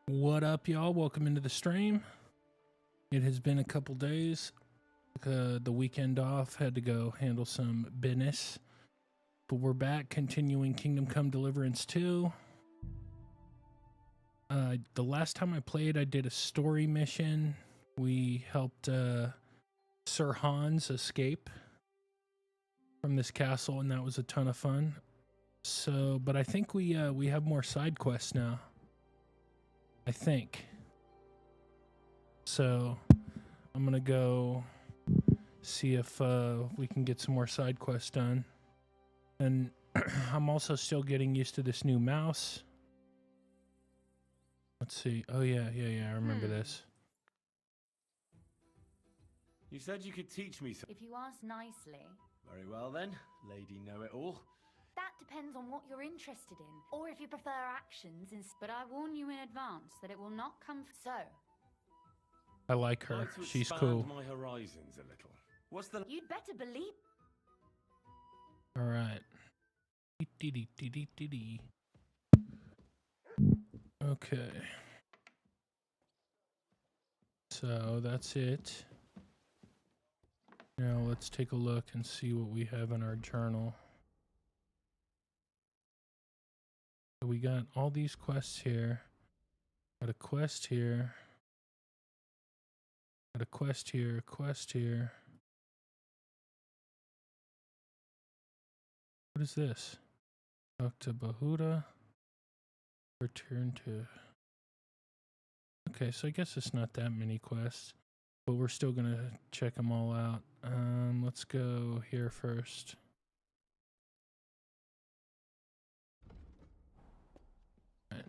What up, y'all? Welcome into the stream. It has been a couple days. The weekend off, had to go handle some business. But we're back, continuing Kingdom Come Deliverance 2. The last time I played, I did a story mission. We helped Sir Hans escape from this castle, and that was a ton of fun. So, but I think we have more side quests now. I think. So, I'm gonna go see if we can get some more side quests done. And I'm also still getting used to this new mouse. Let's see. Oh yeah, I remember this. You said you could teach me something. If you ask nicely. Very well then, lady know-it-all. That depends on what you're interested in, or if you prefer actions. But I warn you in advance that it will not come. So. I like her. Like to She's expand cool. my horizons a little. What's the? You'd better believe. All right. Okay. So that's it. Now let's take a look and see what we have in our journal. So we got all these quests here. Got a quest here. Got a quest here, a quest here. What is this? Talk to Bahuda. Return to... Okay, so I guess it's not that many quests, but we're still gonna check them all out. Let's go here first. Right.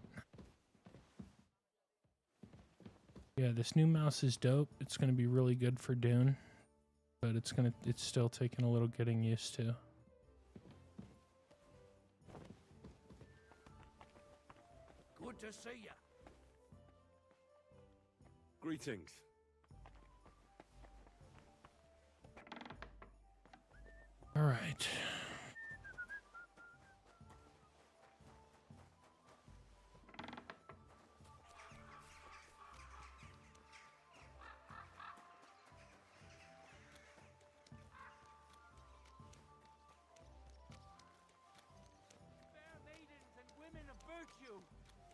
Yeah, this new mouse is dope. It's gonna be really good for Dune, but it's still taking a little getting used to. Good to see ya. Greetings. All right. Fair maidens and women of virtue,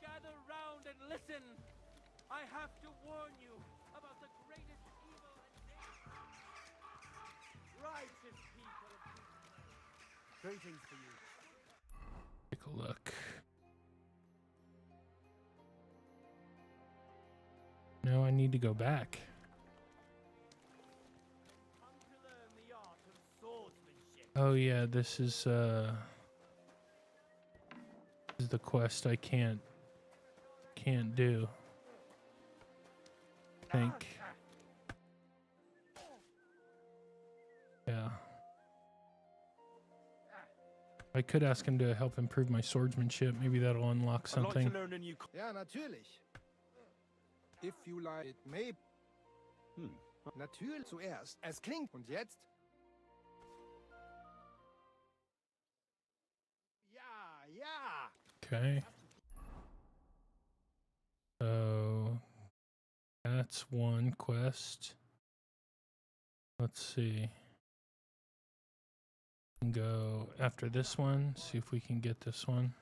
gather round and listen. I have to warn you about the greatest evil and danger. Righteous people of greetings to you. Take a look. No, I need to go back. Come to learn the art of swordsmanship. Oh yeah, this is the quest I can't do. I think. Yeah. I could ask him to help improve my swordsmanship. Maybe that'll unlock something. I'd like to learn a new. Ja, natürlich. If you like, it may. Natürlich zuerst. Es klingt. Und jetzt? Ja. Okay. So that's one quest. Let's see. Go after this one, see if we can get this one.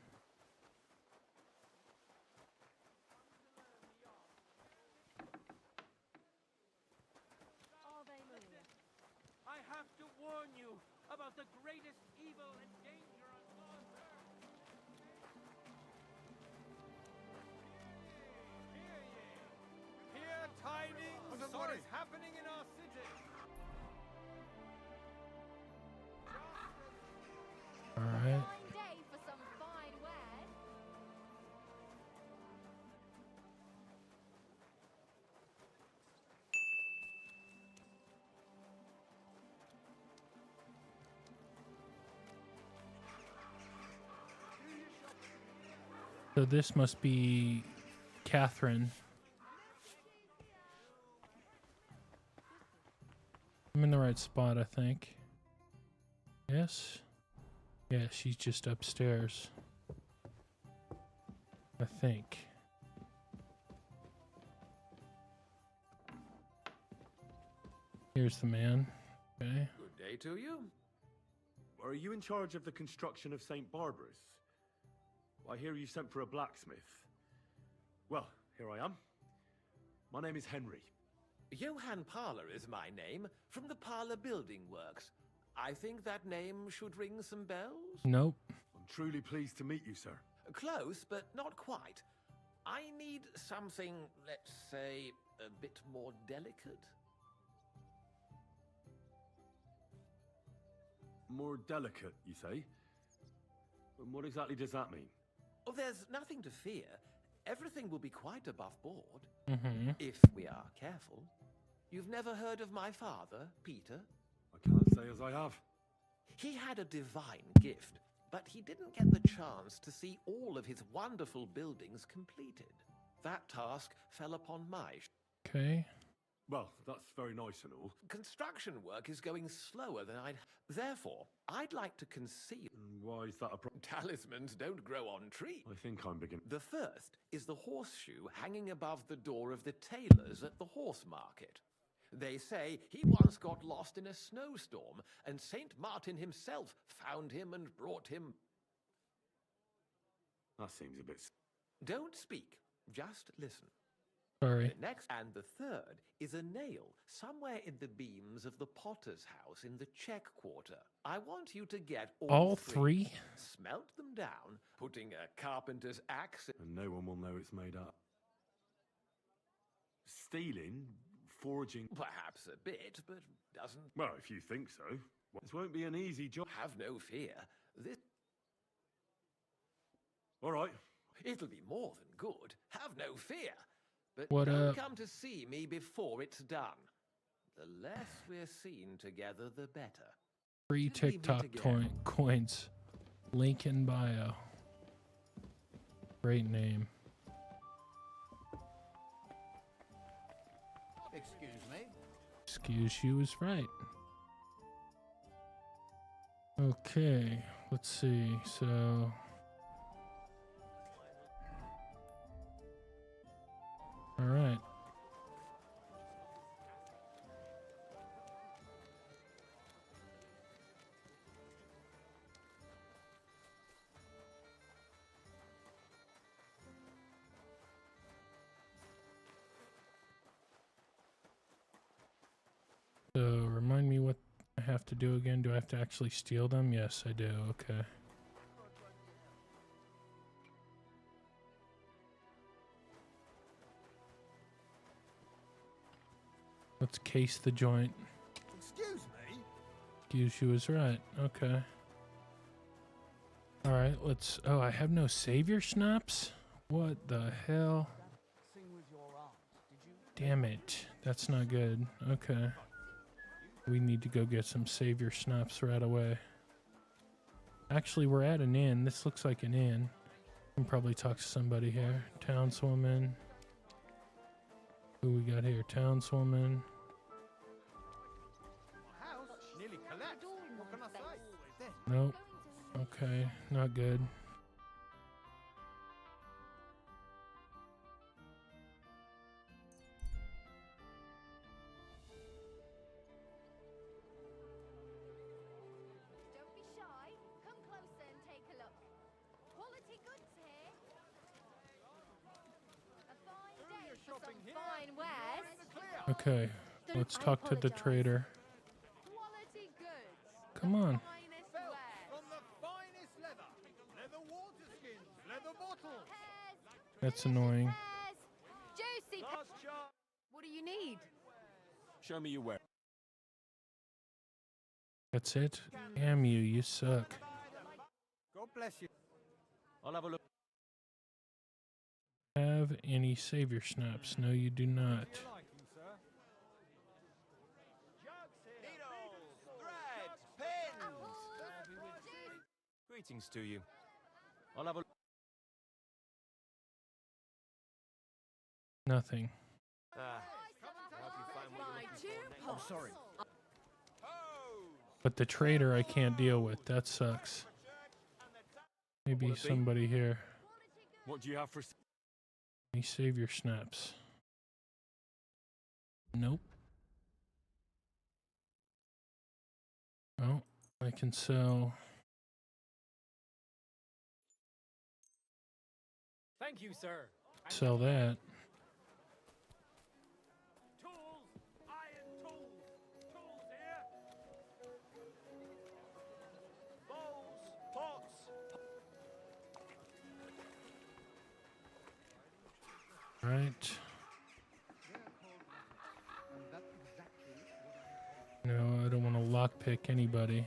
I have to warn you about the greatest evil and danger on God's earth. Hear tidings of what is happening in our city. All right. Fine day for some fine wares. So this must be Catherine. I'm in the right spot, I think. Yes? Yeah, she's just upstairs. I think. Here's the man. Okay. Good day to you. Are you in charge of the construction of St. Barbara's? I hear you sent for a blacksmith. Well, here I am. My name is Henry. Johann Parler is my name, from the Parler Building Works. I think that name should ring some bells? Nope. I'm truly pleased to meet you, sir. Close, but not quite. I need something, let's say, a bit more delicate. More delicate, you say? And what exactly does that mean? Oh, there's nothing to fear. Everything will be quite above board, Mm-hmm. if we are careful. You've never heard of my father, Peter? I can't say as I have. He had a divine gift, but he didn't get the chance to see all of his wonderful buildings completed. That task fell upon my Okay. Well, that's very nice and all. Construction work is going slower than I'd... Therefore, I'd like to conceal... And why is that a problem? Talismans don't grow on trees. I think I'm beginning. The first is the horseshoe hanging above the door of the tailors at the horse market. They say he once got lost in a snowstorm, and Saint Martin himself found him and brought him... That seems a bit... Don't speak, just listen. Sorry. The next and the third is a nail somewhere in the beams of the potter's house in the Czech Quarter. I want you to get All three? smelt them down, putting a carpenter's axe... And no one will know it's made up. Stealing, forging... Perhaps a bit, but doesn't... Well, if you think so. This won't be an easy job. Have no fear. This... All right. It'll be more than good. Have no fear. But What don't up? come to see me before it's done. The less we're seen together, the better. Free Just leave me TikTok together. coins. Link in bio. Great name. Excuse me. Excuse you is right. Okay, let's see. So all right. So remind me what I have to do again. Do I have to actually steal them? Yes, I do. Okay. Let's case the joint. Excuse me. Excuse you is right. Okay. All right, let's... Oh, I have no savior schnapps? What the hell? Damn it. That's not good. Okay. We need to go get some savior schnapps right away. Actually, we're at an inn. This looks like an inn. I can probably talk to somebody here. Townswoman. Who we got here? Townswoman. House nearly collapsed. What can I say? Nope. Okay, not good. Don't be shy. Come closer and take a look. Quality goods here. A fine day for shopping some here. fine wares. Okay, let's talk to the trader. Quality goods. Come on. Finest Felt wares. from the finest leather. Leather water skins. Leather bottles. Pears. That's delicious annoying. pears. Juicy. What do you need? Show me your wear. That's it? Damn you, you suck. God bless you. I'll have a look. Have any savior snaps? No, you do not. Your liking, sir. Needles, thread, pins. Apples. Juice. Greetings to you. I'll have a Nothing. I'm sorry. But the trader I can't deal with. That sucks. Maybe Will it be? somebody here. What do you have for... Any savior snaps? Nope. Oh, I can sell. Thank you, sir. Sell that. Tools! Iron tools! Tools here! Bowls, pots. Right. And that's exactly what I No, I don't want to lockpick anybody.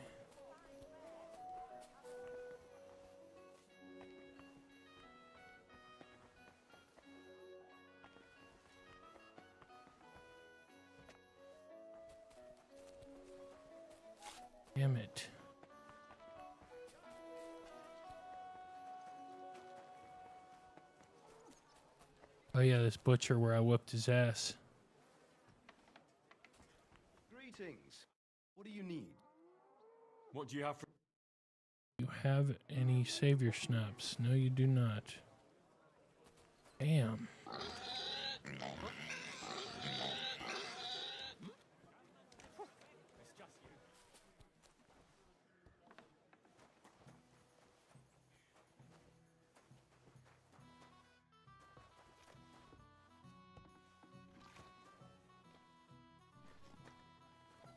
Damn it. Oh yeah, this butcher where I whooped his ass. Greetings. What do you need? What do you have for... You have any savior snaps? No, you do not. Damn.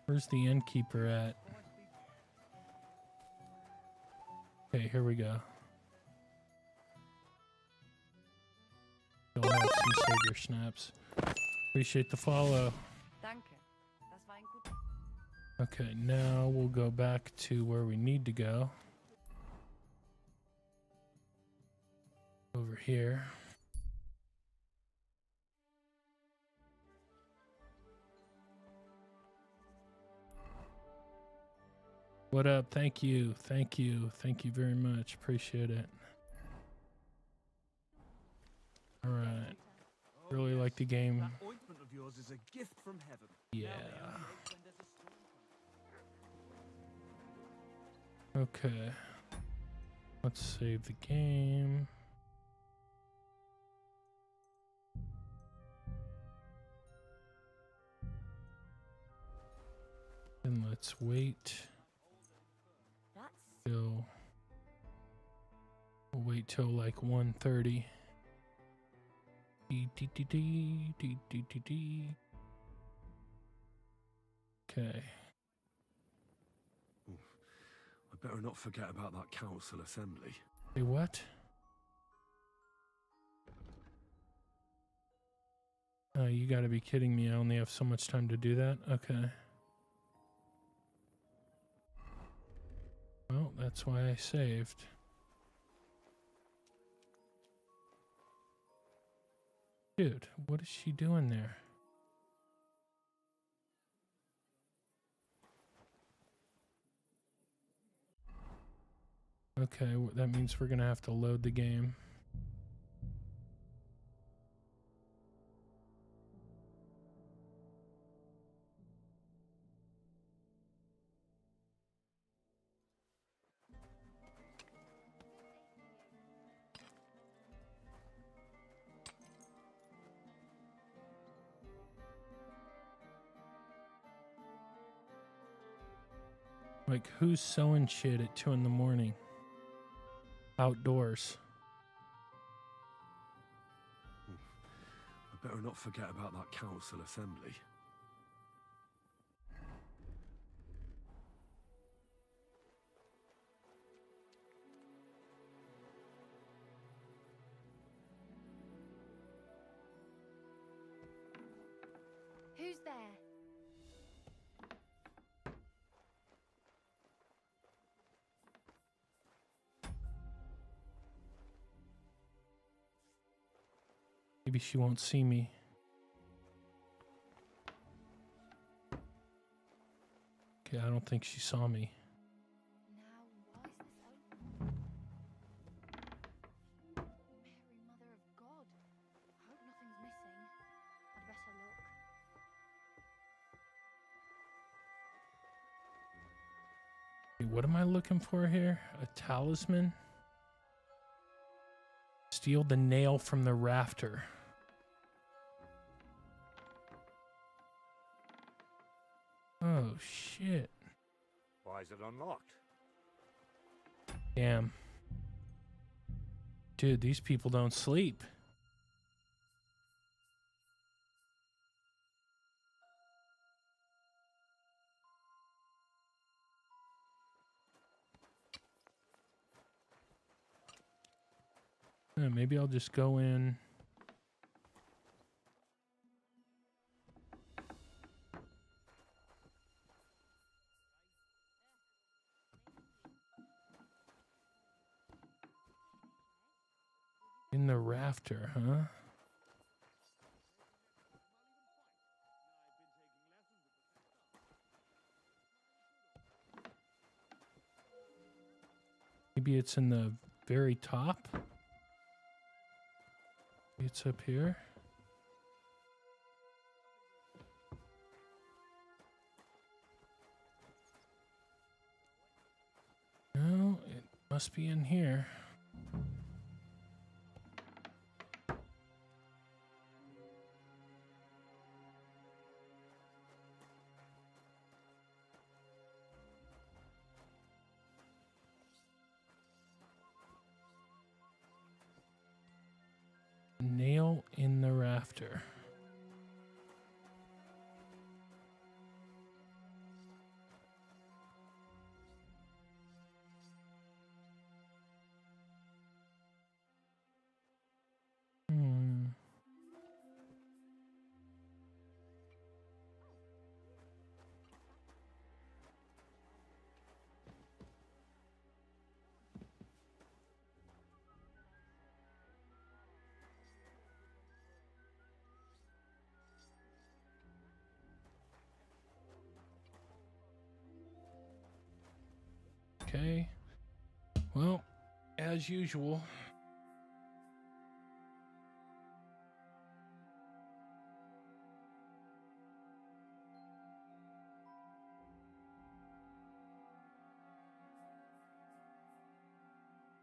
Where's the innkeeper at? Okay, here we go. Still have some savior snaps. Appreciate the follow. Danke. Das war ein gut. Okay, now we'll go back to where we need to go. Over here. What up? Thank you. Thank you. Thank you very much. Appreciate it. All right. Really like the game. That ointment of yours is a gift from heaven. Yeah. When there's a storm coming. Okay. Let's save the game. And let's wait That's till we'll wait till like 1:30. Okay. I better not forget about that council assembly. Hey, what? Oh, you gotta be kidding me. I only have so much time to do that? Okay. Well, that's why I saved. Dude, what is she doing there? Okay, that means we're gonna have to load the game. Like, who's sewing shit at 2 in the morning? Outdoors. I better not forget about that council assembly. who's there? Maybe she won't see me. Okay, I don't think she saw me. Now, why is this open? Mary, Mother of God. I hope nothing's missing. I'd better look. Hey, what am I looking for here? A talisman? Steal the nail from the rafter. Oh, shit. Why is it unlocked? Damn. Dude, these people don't sleep. Maybe I'll just go in. In the rafter, huh? Maybe it's in the very top. It's up here. No, it must be in here. Nail in the rafter. Okay. Well, as usual.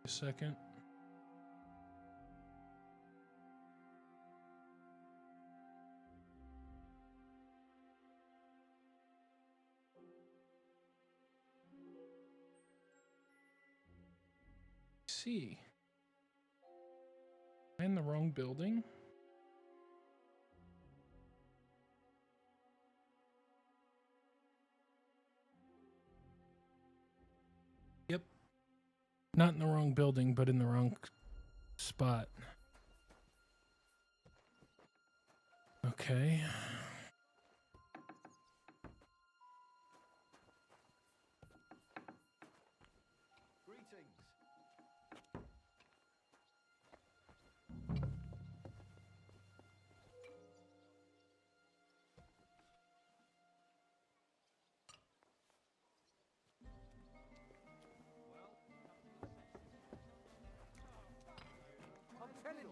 A second. See. Am I in the wrong building? Yep. Not in the wrong building, but in the wrong spot. Okay. Telling you,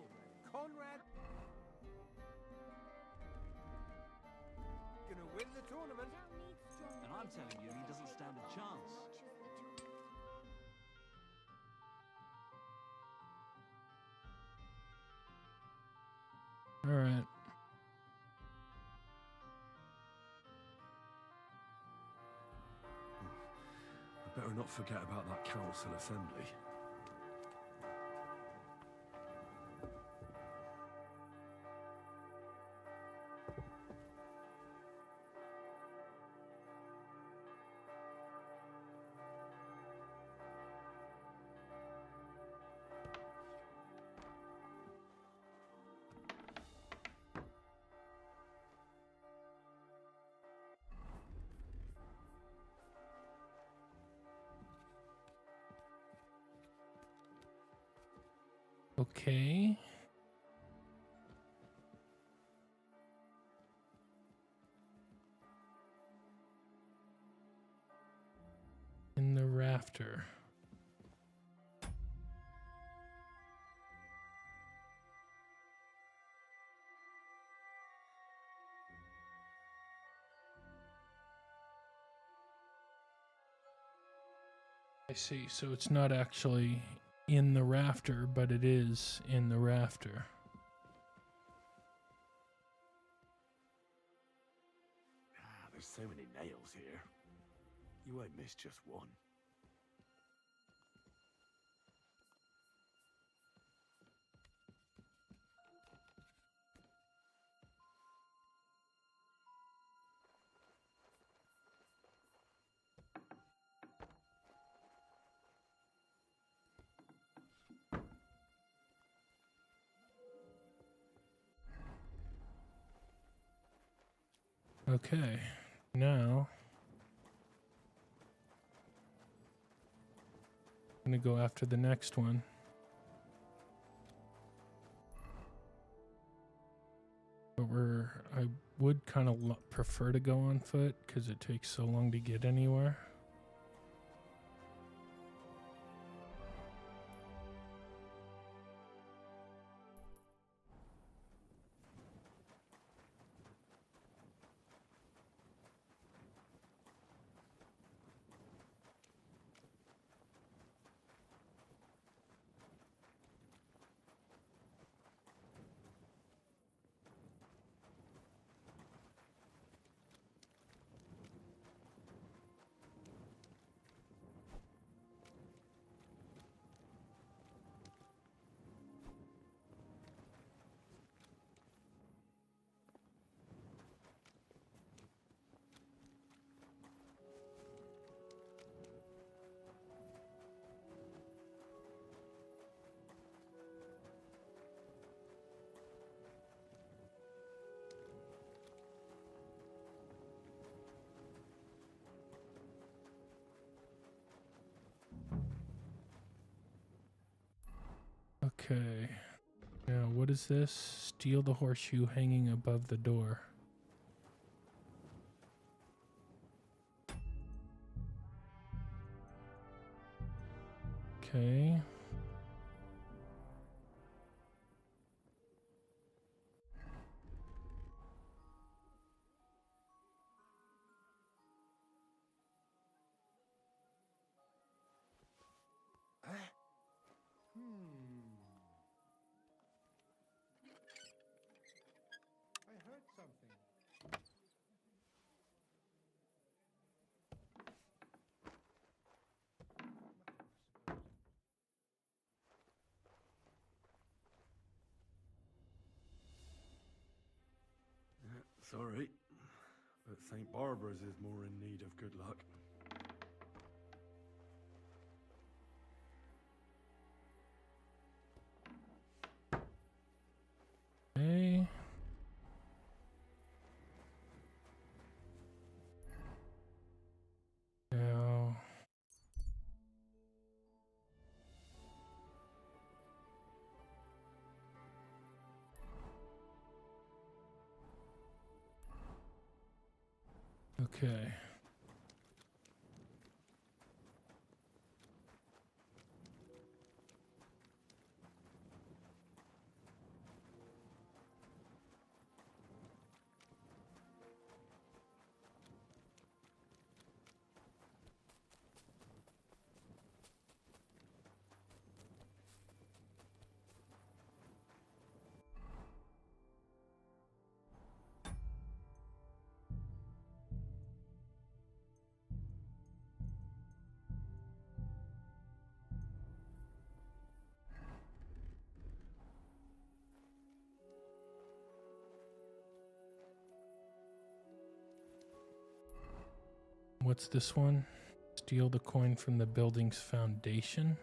Conrad gonna win the tournament. And I'm telling you, he doesn't stand a chance. All right. I better not forget about that council assembly. Okay. In the rafter. I see. So it's not actually in the rafter, but it is in the rafter. Ah, there's so many nails here. You ain't missed just one. Okay, now I'm gonna go after the next one. But I would kind of prefer to go on foot because it takes so long to get anywhere. Okay. Now, what is this? Steal the horseshoe hanging above the door. Okay. I heard something. Sorry, but St. Barbara's is more in need of good luck. Okay. Now. Okay. What's this one? Steal the coin from the building's foundation.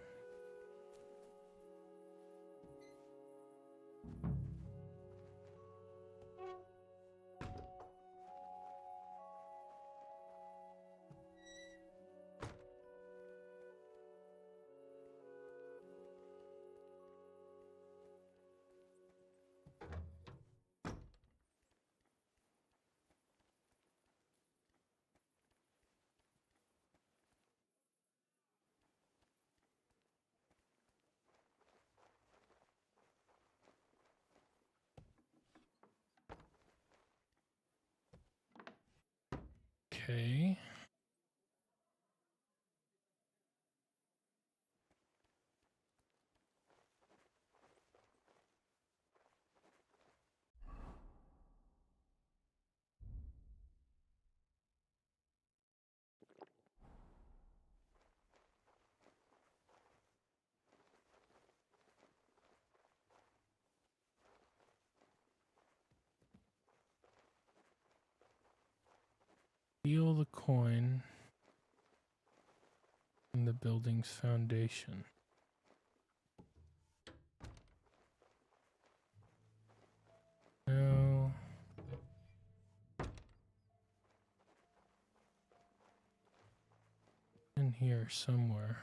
Okay. Steal the coin in the building's foundation. No. In here somewhere.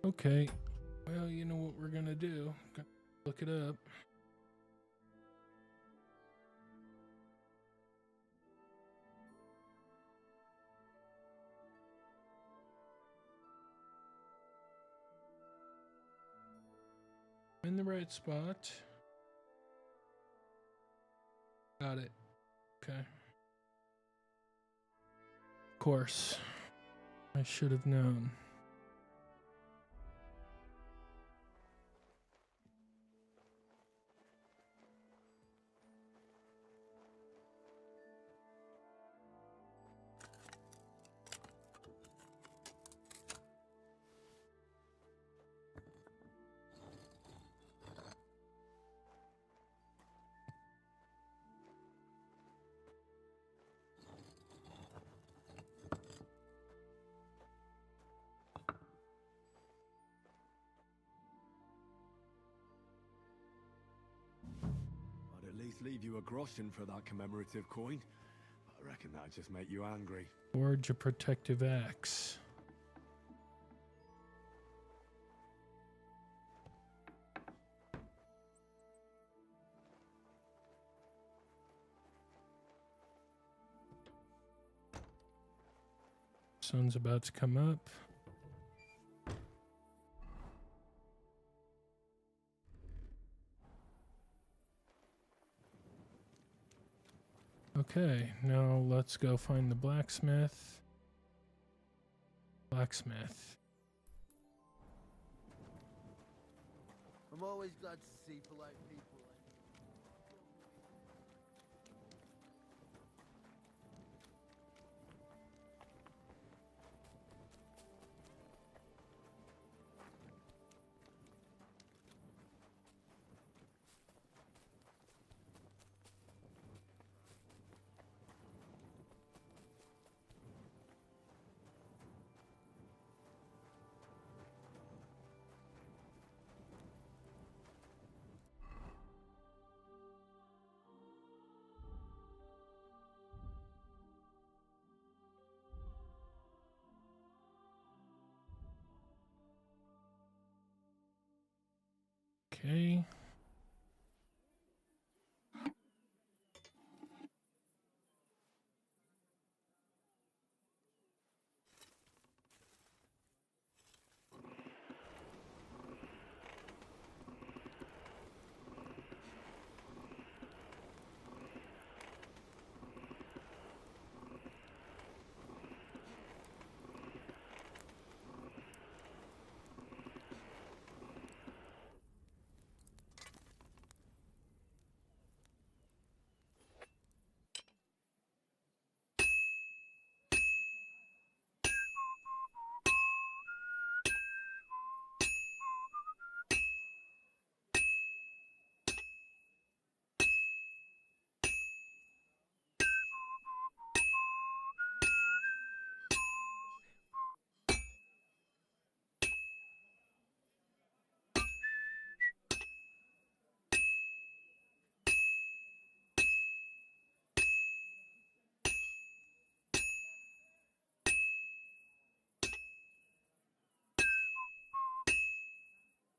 Okay. Well, you know what we're gonna do. Look it up. In the right spot. Got it. Okay. Of course. I should have known. I'd at least leave you a groschen for that commemorative coin. I reckon that'd just make you angry. Forge a protective axe. Sun's about to come up. Okay, now let's go find the blacksmith. Blacksmith. I'm always glad to see polite people. Okay.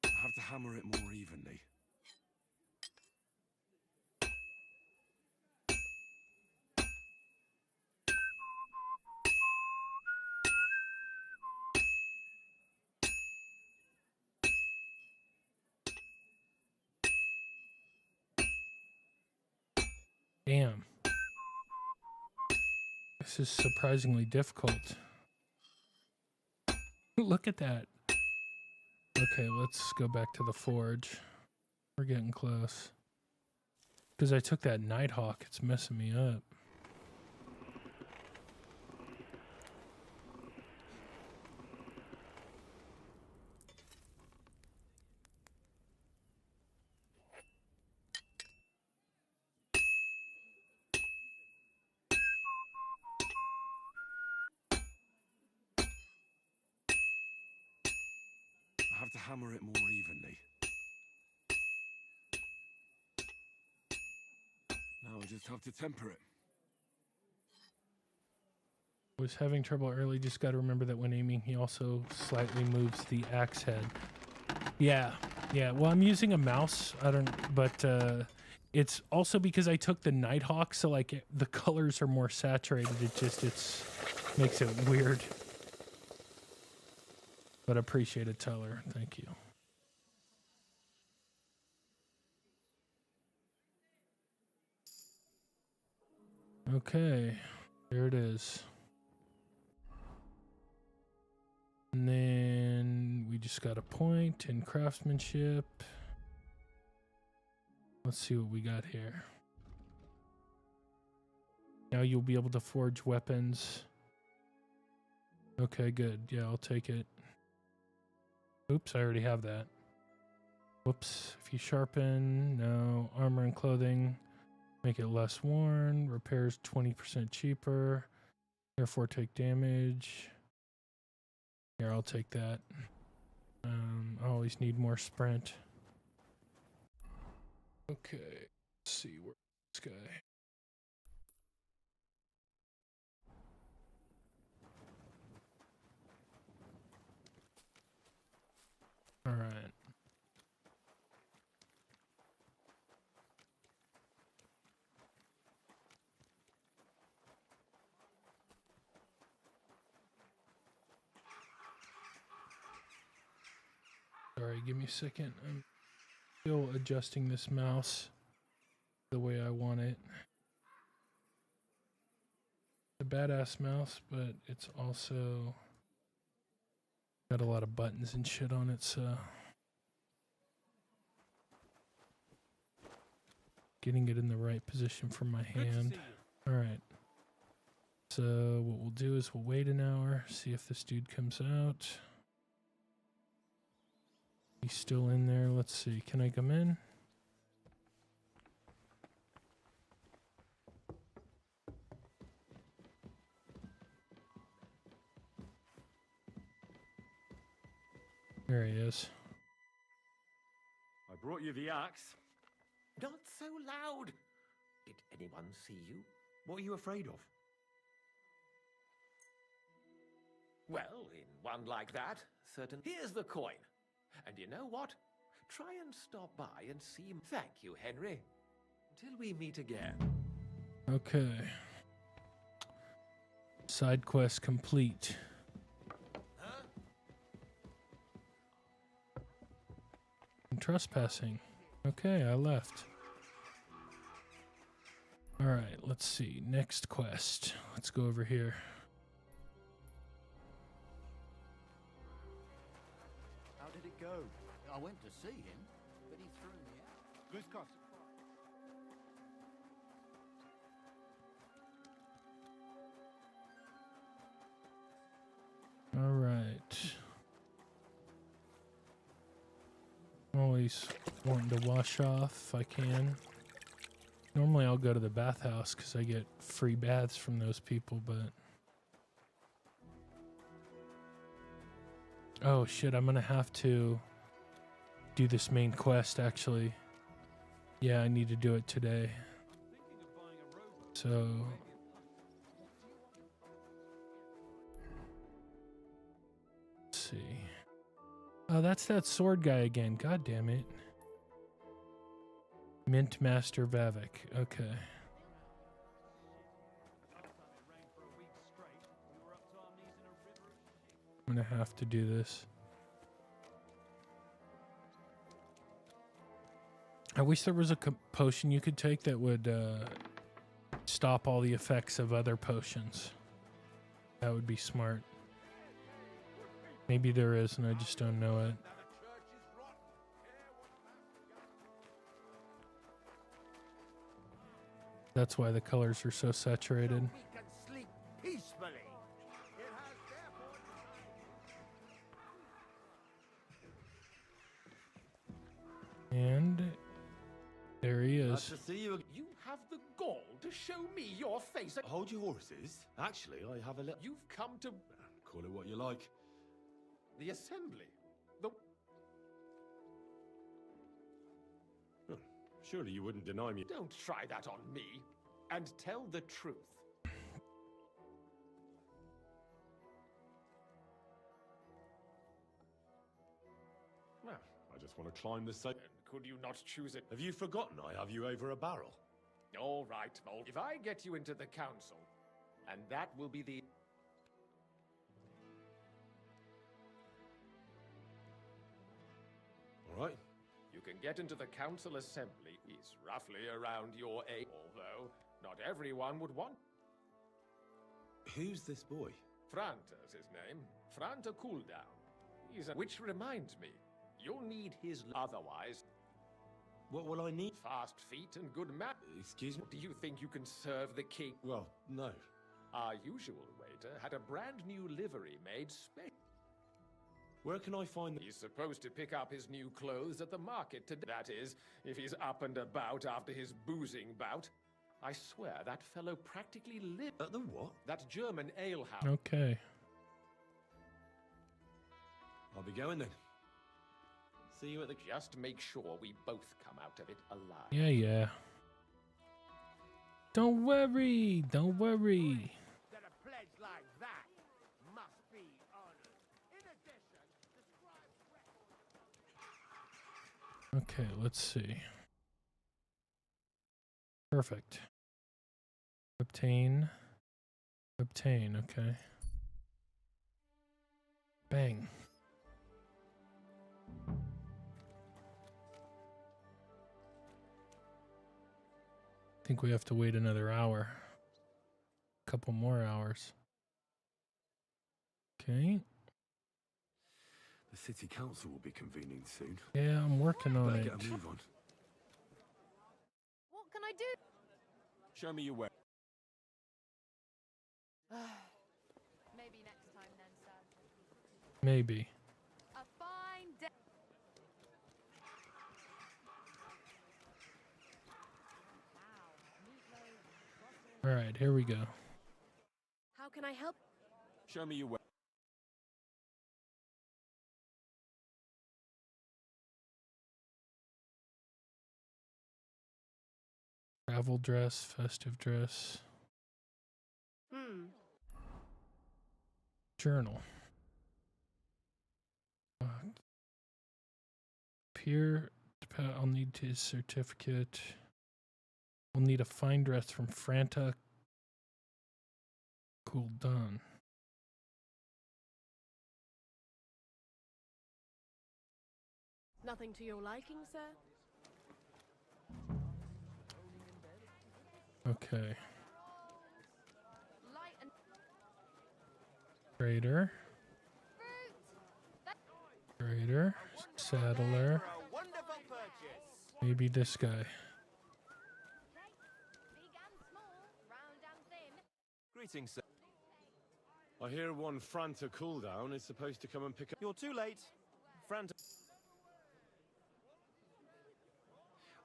I have to hammer it more evenly. Damn. This is surprisingly difficult. Look at that. Okay, let's go back to the forge. We're getting close. Because I took that Nighthawk, it's messing me up. I have to hammer it more evenly. Now I just have to temper it. Was having trouble early, just got to remember that when aiming, he also slightly moves the axe head. Yeah, yeah. Well, I'm using a mouse. But it's also because I took the Nighthawk, so like the colors are more saturated. It makes it weird. But appreciate it, Tyler. Thank you. Okay, there it is. And then we just got a point in craftsmanship. Let's see what we got here. Now you'll be able to forge weapons. Okay, good. Yeah, I'll take it. Oops, I already have that. Whoops. If you sharpen, no. Armor and clothing, make it less worn. Repairs 20% cheaper. Therefore, take damage. Here, I'll take that. I always need more sprint. Okay, let's see where this guy. All right. Sorry, give me a second. I'm still adjusting this mouse the way I want it. It's a badass mouse, but it's also got a lot of buttons and shit on it, so getting it in the right position for my hand. All right. So what we'll do is we'll wait an hour, see if this dude comes out. He's still in there. Let's see. Can I come in? There he is. I brought you the axe. Not so loud. Did anyone see you? What are you afraid of? Well, in one like that, certain. Here's the coin. And you know what? Try and stop by and see. Thank you, Henry. Until we meet again. Okay. Side quest complete. Huh? And trespassing. Okay, I left. All right, let's see. Next quest. Let's go over here. How did it go? I went to see him, but he threw me out. Good cut. All right. Always wanting to wash off if I can. Normally I'll go to the bathhouse because I get free baths from those people, but... Oh shit, I'm gonna have to do this main quest actually. Yeah, I need to do it today. So... Let's see. Oh, that's that sword guy again. God damn it. Mint Master Vavik. Okay. I'm gonna have to do this. I wish there was a potion you could take that would stop all the effects of other potions. That would be smart. Maybe there is, and I just don't know it. That's why the colors are so saturated. We can sleep peacefully. It has therefore... And there he Glad is. to see you. You have the gall to show me your face. Hold your horses. Actually, I have a little. You've come to Call it what you like. the assembly. The Surely you wouldn't deny me. Don't try that on me. And tell the truth. Well, I just want to climb the same. Could you not choose it? Have you forgotten I have you over a barrel? All right, Mole. If I get you into the council, and that will be the... All right. You can get into the council assembly. It's roughly around your age, although not everyone would want... Who's this boy? Franta's his name. Franta Cooldown. He's a... Which reminds me, you'll need his... Otherwise, What will I need? fast feet and good map. Excuse me? Do you think you can serve the king? Well, no. Our usual waiter had a brand new livery made special. Where can I find He's supposed to pick up his new clothes at the market today. That is, if he's up and about after his boozing bout. I swear that fellow practically lived At the what? that German alehouse. Okay. I'll be going then. See you at the... Just make sure we both come out of it alive. Yeah, yeah. Don't worry. Don't worry. That a pledge like that must be honored. In addition, the scribe's Okay, let's see. Perfect. Obtain. Obtain, okay. Bang. I think we have to wait another hour. A couple more hours. Okay. The city council will be convening soon. Yeah, I'm working on Better it. get a move on. What can I do? Show me your way. Maybe next time then, sir. Maybe. A fine day. All right, here we go. How can I help? Show me your way. Travel dress, festive dress, journal. Here, I'll need his certificate. We'll need a fine dress from Franta Cooldown. Nothing to your liking, sir? Okay. Light and Trader. Trader. Saddler. a wonderful purchase. Maybe this guy. big and small, round and thin. Greetings, sir. I hear one Franta Cooldown is supposed to come and pick up... You're too late. Franta.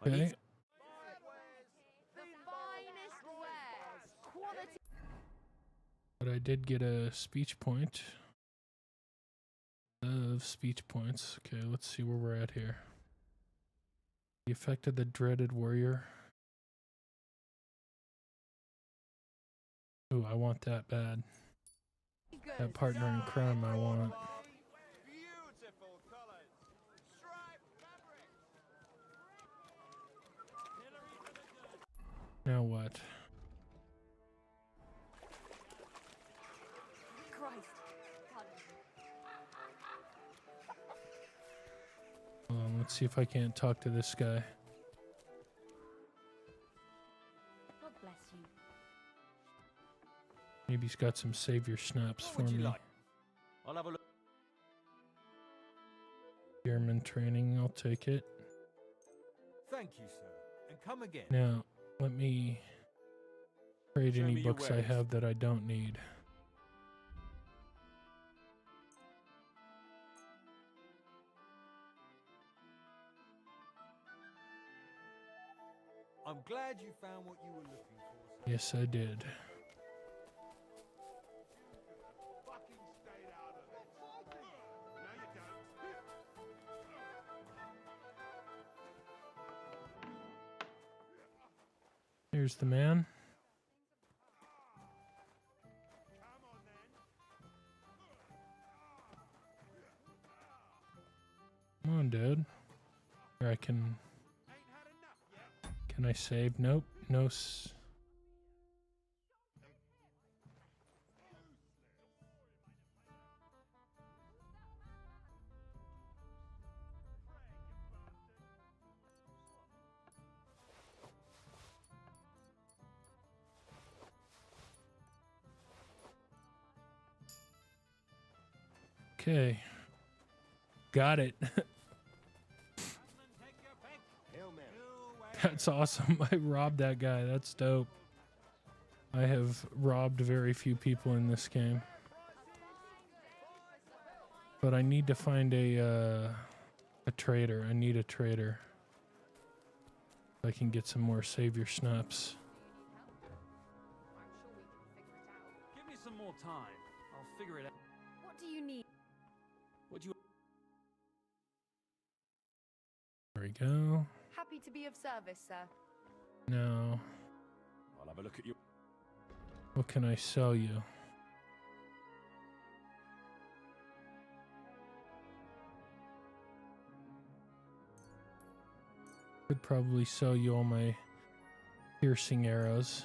I need Okay. to- The finest wares. Quality. But I did get a speech point. Of speech points. Okay, let's see where we're at here. The effect of the dreaded warrior. Ooh, I want that bad. That partner in crime I want. Beautiful colors. Striped fabric. Now what? Christ. Pardon. Hold on, let's see if I can't talk to this guy. God bless you. Maybe he's got some savior snaps What for would you me. like? I'll have a look. German training, I'll take it. Thank you, sir. And come again. Now, let me trade Show any me your books I wares. have that I don't need. I'm glad you found what you were looking for, sir. Yes, I did. Here's the man. Come on, dude. Here I can I save? Nope. No. Okay. Got it. That's awesome. I robbed that guy. That's dope. I have robbed very few people in this game. But I need to find a trader. I need a trader. So I can get some more savior snaps. Give me some more time. I'll figure it out. What do you need? What do you... There we go. Happy to be of service, sir. Now, I'll have a look at you. what can I sell you? Could probably sell you all my piercing arrows.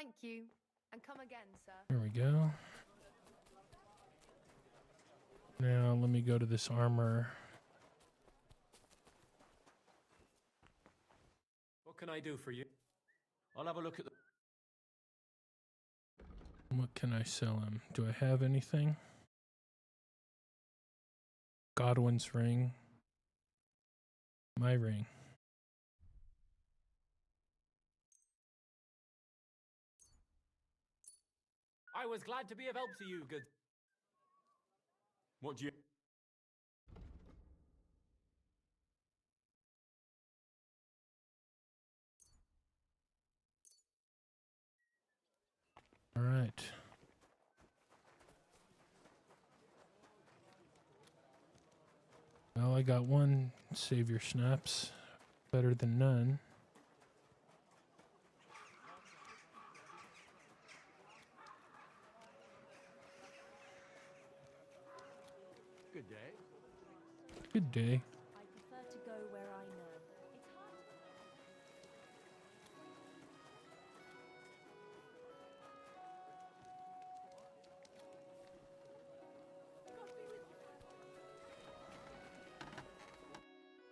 Thank you. And come again, sir. There we go. Now let me go to this armor. What can I do for you? I'll have a look at the... What can I sell him? Do I have anything? Godwin's ring. My ring. I was glad to be of help to you, good... What do you... All right. Well, I got one savior snaps. Better than none. Good day. Good day. I prefer to go where I know. It's hard.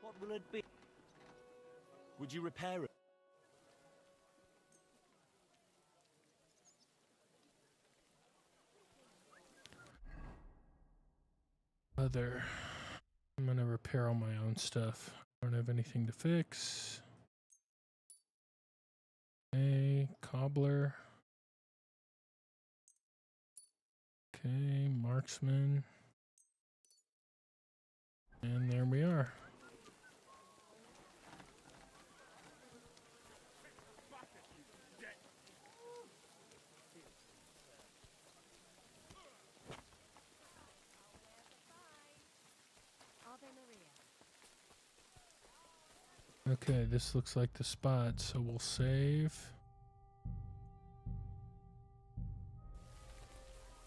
What will it be? Would you repair it? Other. I'm gonna repair all my own stuff. I don't have anything to fix. Okay, cobbler. Okay, marksman. And there we are. Okay, this looks like the spot, so we'll save.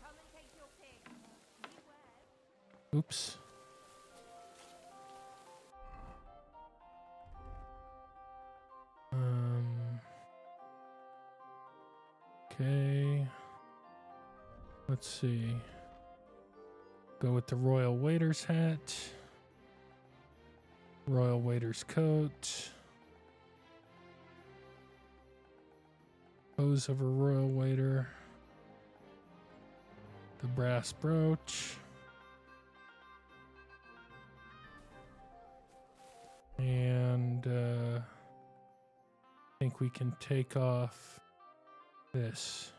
Come and take your pick. Oops. Okay. Let's see. Go with the royal waiter's hat. Royal waiter's coat. Pose of a royal waiter. The brass brooch. And I think we can take off this.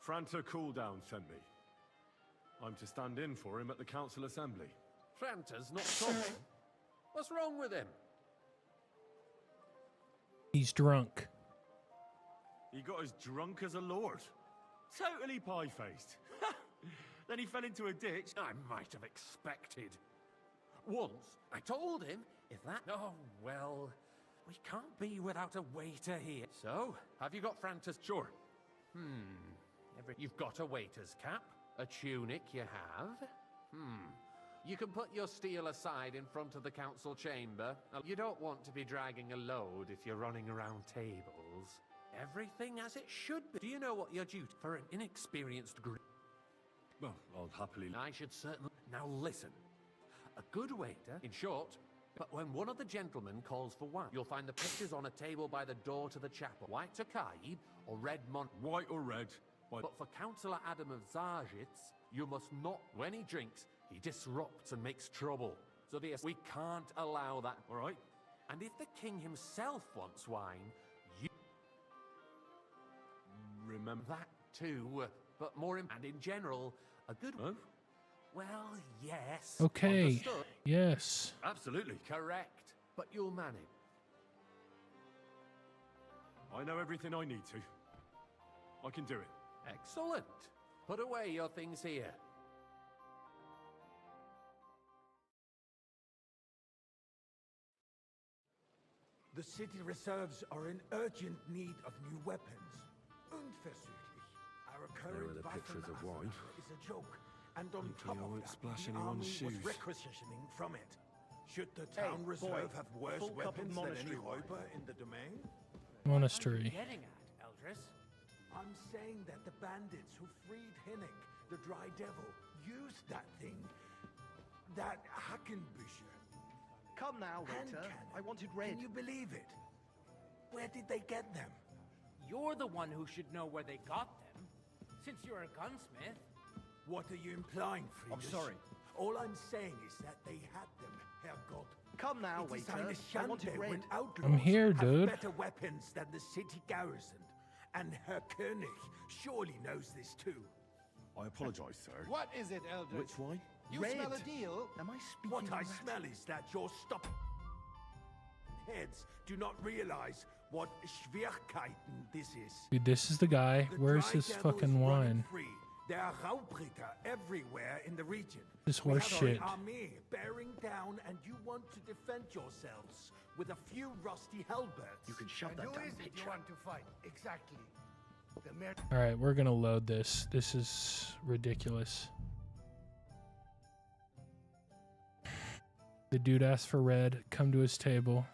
Franta Cooldown sent me. I'm to stand in for him at the council assembly. Franta's not coming. What's wrong with him? He's drunk. He got as drunk as a lord. Totally pie-faced. Then he fell into a ditch. I might have expected. Once, I told him, if that... Oh, well, we can't be without a waiter here. So, have you got Franta's... Sure. You've got a waiter's cap, a tunic you have. You can put your steel aside in front of the council chamber. You don't want to be dragging a load if you're running around tables. Everything as it should be. Do you know what you're due for an inexperienced group? Well, I'll happily... I should certainly... Now listen. A good waiter, in short, but when one of the gentlemen calls for wine, you'll find the pictures on a table by the door to the chapel. White Tokai or red White or red? But for Councillor Adam of Zarjitz, you must not... When he drinks, he disrupts and makes trouble. So we can't allow that. All right. And if the king himself wants wine, you... Remember that too, but more... And in general, a good... Huh? Well, yes. Okay. Understood. Yes. Absolutely. Correct. But you'll manage. I know everything I need to. I can do it. Excellent. Put away your things here. The city reserves are in urgent need of new weapons. Unversüchlich. Our current the pictures of wine. is a joke. And on Hopefully top I of won't that, splash the anyone's army was shoes. requisitioning from it. Should the town reserve have worse weapons than any Räuber in the domain? Monastery. Getting at, Eldris? I'm saying that the bandits who freed Hinnick, the Dry Devil, used that thing. That Hackenbücher. Come now, waiter. I wanted red. Can you believe it? Where did they get them? You're the one who should know where they got them, since you're a gunsmith. What are you implying, Friedrich? I'm sorry. All I'm saying is that they had them, Herrgott. Come now, It is waiter. eine I wanted Schande red. when outlaws I'm here, have dude. better weapons than the city garrison. And Herr König surely knows this too. I apologize, sir. What is it, Eldridge? Which wine? You Red. smell a deal? Am I speaking What I Latin? smell is that your stop heads do not realize what Schwierigkeiten this is. Dude, this is the guy. The Where's Dry his Devil fucking is running wine? free. There are Raubritter everywhere in the region. This We horse have shit. an army bearing down, and you want to defend yourselves with a few rusty halberds. You can shove And that who down is it you want to fight? Exactly. The mayor. All right, we're gonna load this. This is ridiculous. The dude asked for red. Come to his table.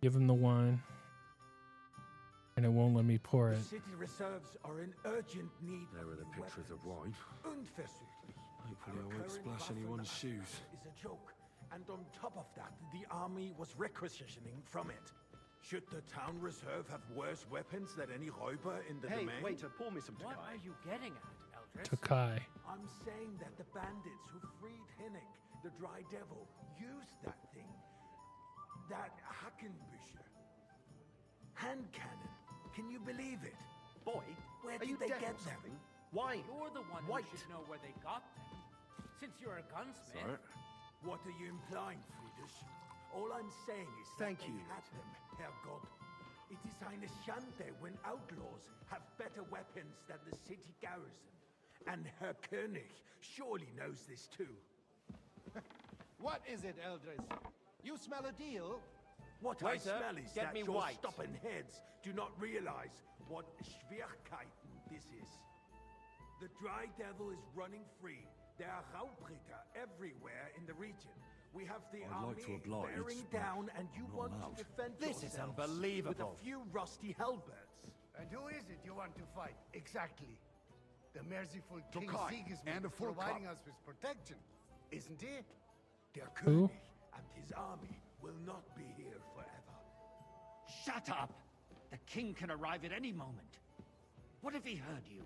Give him the wine. And it won't let me pour The it. city reserves are in urgent need There of are the new pictures of weapons. wine. Unversüchlich. Hopefully I Our won't current splash anyone's Waffenmacht shoes. Is a joke. And on top of that, the army was requisitioning from it. Should the town reserve have worse weapons than any Räuber in the Hey, domain? waiter, pour me some What Tokai. are you getting at, Eldris? Tokai. I'm saying that the bandits who freed Hinnick, the Dry Devil, used that thing. That Hackenbücher. Hand cannon. Can you believe it? Boy, Where are did you they deaf get or them? something? Why? You're the one White. who should know where they got them, since you're a gunsmith. Sir? What are you implying, Friedrich? All I'm saying is that Thank they you. had them, Herrgott. It is eine Schande when outlaws have better weapons than the city garrison. And Herr König surely knows this too. What is it, Eldridge? You smell a deal? What Waiter, I smell is get that me your white. stubborn heads do not realize what Schwierigkeiten this is. The Dry Devil is running free. There are Raubritter everywhere in the region. We have the I'd army like to oblige, bearing but down, and you not want allowed. to defend This is yourselves unbelievable. with a few rusty halberds. And who is it you want to fight, exactly? The merciful King Tokai, Sigismund and a full providing cup. us with protection, isn't he? Der Who? König and his army will not be here forever. Shut up! The king can arrive at any moment. What if he heard you?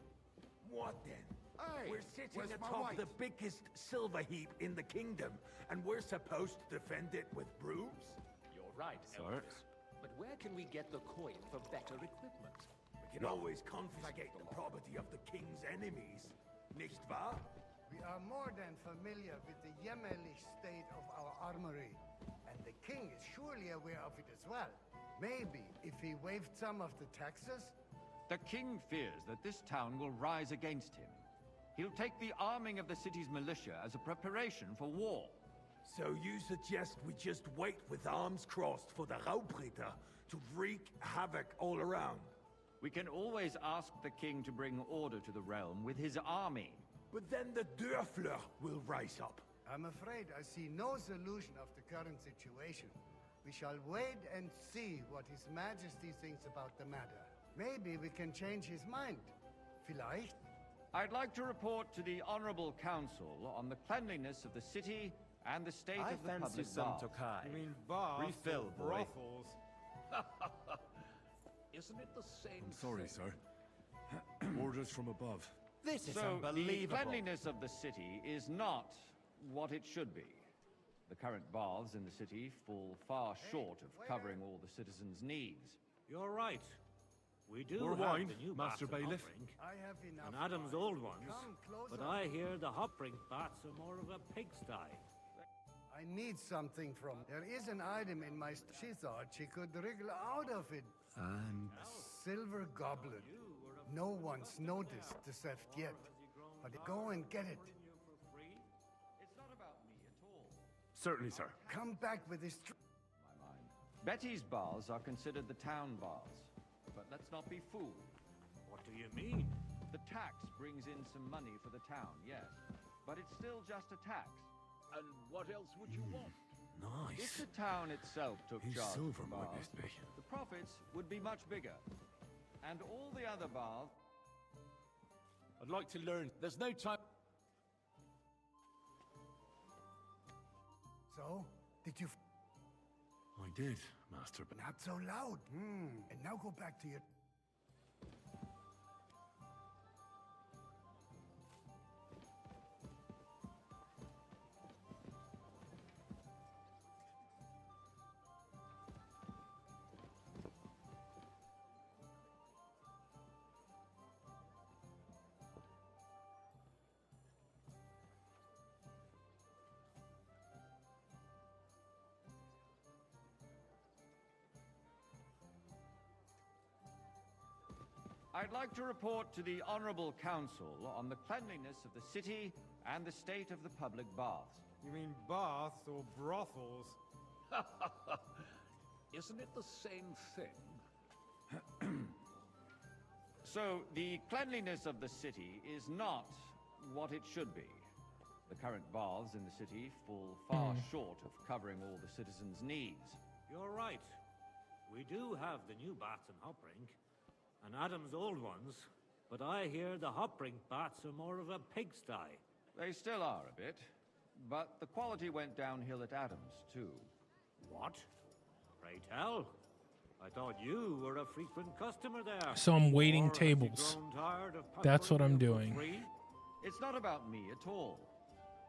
What then? Hey, We're sitting where's my atop wife? the biggest silver heap in the kingdom, and we're supposed to defend it with brooms? You're right, Elvis. But where can we get the coin for better equipment? We can always confiscate the property of the king's enemies, nicht wahr? We are more than familiar with the jämmerlich state of our armory, and the king is surely aware of it as well. Maybe if he waived some of the taxes? The king fears that this town will rise against him. He'll take the arming of the city's militia as a preparation for war. So you suggest we just wait with arms crossed for the Raubritter to wreak havoc all around? We can always ask the king to bring order to the realm with his army. But then the Dörfler will rise up. I'm afraid I see no solution of the current situation. We shall wait and see what His Majesty thinks about the matter. Maybe we can change his mind. Vielleicht? I'd like to report to the Honorable Council on the cleanliness of the city and the state I of the fancy public some baths. Tokai. You mean bars Refill, or boy. brothels? Isn't it the same I'm sorry, thing? sir. Orders from above. This is So, the unbelievable. cleanliness of the city is not what it should be. The current baths in the city fall far short of covering all the citizens' needs. You're right. We do More have wine, the new Master baths and Bailiff. hop rink, I have enough. and Adam's wine. old ones. Come closer. But I hear the hop rink baths are more of a pigsty. I need something from. There is an item in my. She thought she could wriggle out of it. And Silver goblet. No one's noticed the theft yet. But go and get it. It's not about me at all. certainly, sir. Come back with this. My mind. Betty's baths are considered the town baths. But let's not be fooled. What do you mean? The tax brings in some money for the town, yes. But it's still just a tax. And what else would you want? If Nice. the town itself took His charge silver of the might baths, be. the profits would be much bigger. And all the other baths... I'd like to learn. There's no time. So, did you? I did, Master. But Not so loud. And now go back to your. I'd like to report to the Honorable Council on the cleanliness of the city and the state of the public baths. You mean baths or brothels? Isn't it the same thing? So, the cleanliness of the city is not what it should be. The current baths in the city fall far short of covering all the citizens' needs. You're right. We do have the new baths and hop rink, and Adam's old ones, but I hear the hop rink baths are more of a pigsty. They still are a bit, but the quality went downhill at Adams, too. What? Pray tell. I thought you were a frequent customer there. So I'm waiting Or has he tables. grown tired of That's what peppering I'm you for doing. free? It's not about me at all.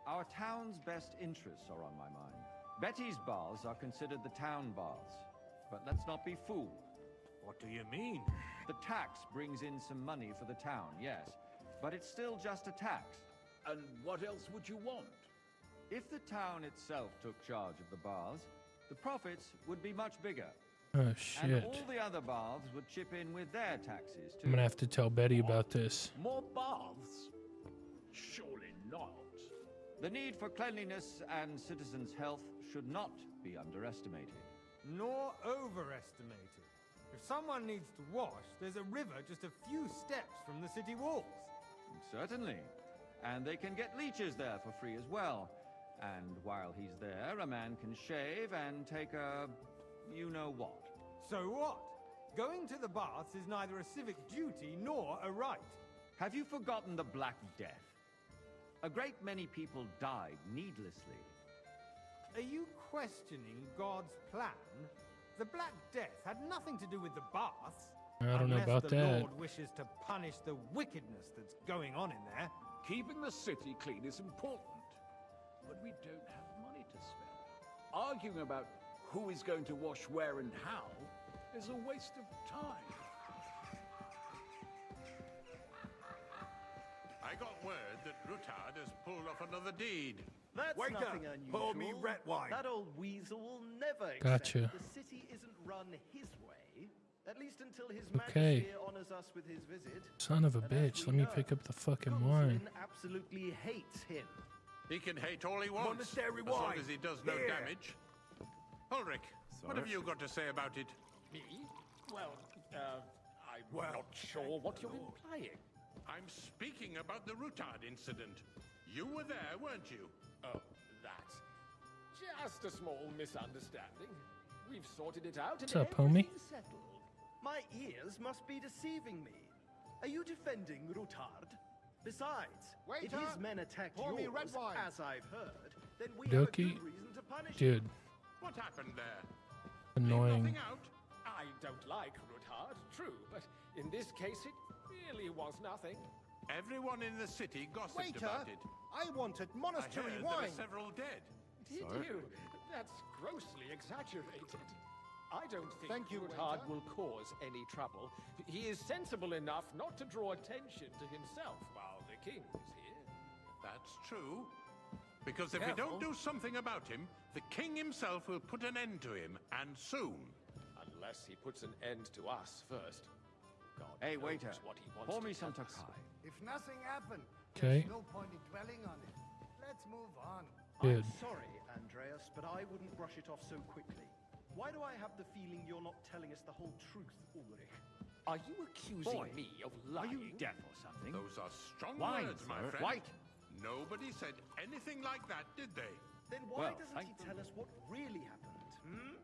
Our town's best interests are on my mind. Betty's baths are considered the town baths. But let's not be fooled. What do you mean? The tax brings in some money for the town, yes. But it's still just a tax. And what else would you want? If the town itself took charge of the baths, the profits would be much bigger. Oh, And shit. all the other baths would chip in with their taxes, too. I'm gonna have to tell Betty about this. More baths? Surely not. The need for cleanliness and citizens' health should not be underestimated. Nor overestimated. If someone needs to wash, there's a river just a few steps from the city walls. Certainly. And they can get leeches there for free as well. And while he's there, a man can shave and take a... you-know-what. So what? Going to the baths is neither a civic duty nor a right. Have you forgotten the Black Death? A great many people died needlessly. Are you questioning God's plan? The Black Death had nothing to do with the baths. I don't know about unless the that. Lord wishes to punish the wickedness that's going on in there. Keeping the city clean is important, but we don't have money to spend. Arguing about who is going to wash where and how is a waste of time. I got word that Rutard has pulled off another deed. That's Waiter, nothing unusual. pour me red wine. That old weasel will never accept Gotcha. that the city isn't run his way, at least until his Okay. majesty honors us with his visit. Son of a And as bitch. we Let me know, pick up the fucking wine. Consulin absolutely hates him. He can hate all he wants, Monastery as long wine. as he does no Here. damage. Ulrich, what have you got to say about it? Me? Well, I'm not sure what you're implying. I'm speaking about the Rutard incident. You were there, weren't you? Oh, that's just a small misunderstanding. We've sorted it out What's and up, homie? Everything's settled. My ears must be deceiving me. Are you defending Rutard? Besides, if Waiter, his men attacked pour me yours, red wine. as I've heard, then we have a Dokie. good reason to punish Dude, him. What happened there? annoying. Nothing out? I don't like Rutard, true, but in this case it really was nothing. Everyone in the city gossiped Waiter, about it. I wanted I monastery heard there wine. were several dead. Did you? That's grossly exaggerated. I don't think Thank you, Rutard waiter. will cause any trouble. He is sensible enough not to draw attention to himself while the king is here. That's true. Because if we don't do something about him, the king himself will put an end to him, and soon. Unless he puts an end to us first. God Hey, knows waiter, what he wants pour to me some tell us. Takai. If nothing happened, Okay. there's no point in dwelling on it. Let's move on. Dude. I'm sorry, Andreas, but I wouldn't brush it off so quickly. Why do I have the feeling you're not telling us the whole truth, Ulrich? Are you accusing Boy, me of Are lying? you deaf or something? Those are strong Wine, words, my sir. friend. White. Nobody said anything like that, did they? Then why Well, doesn't thank he tell us what really happened? Hmm?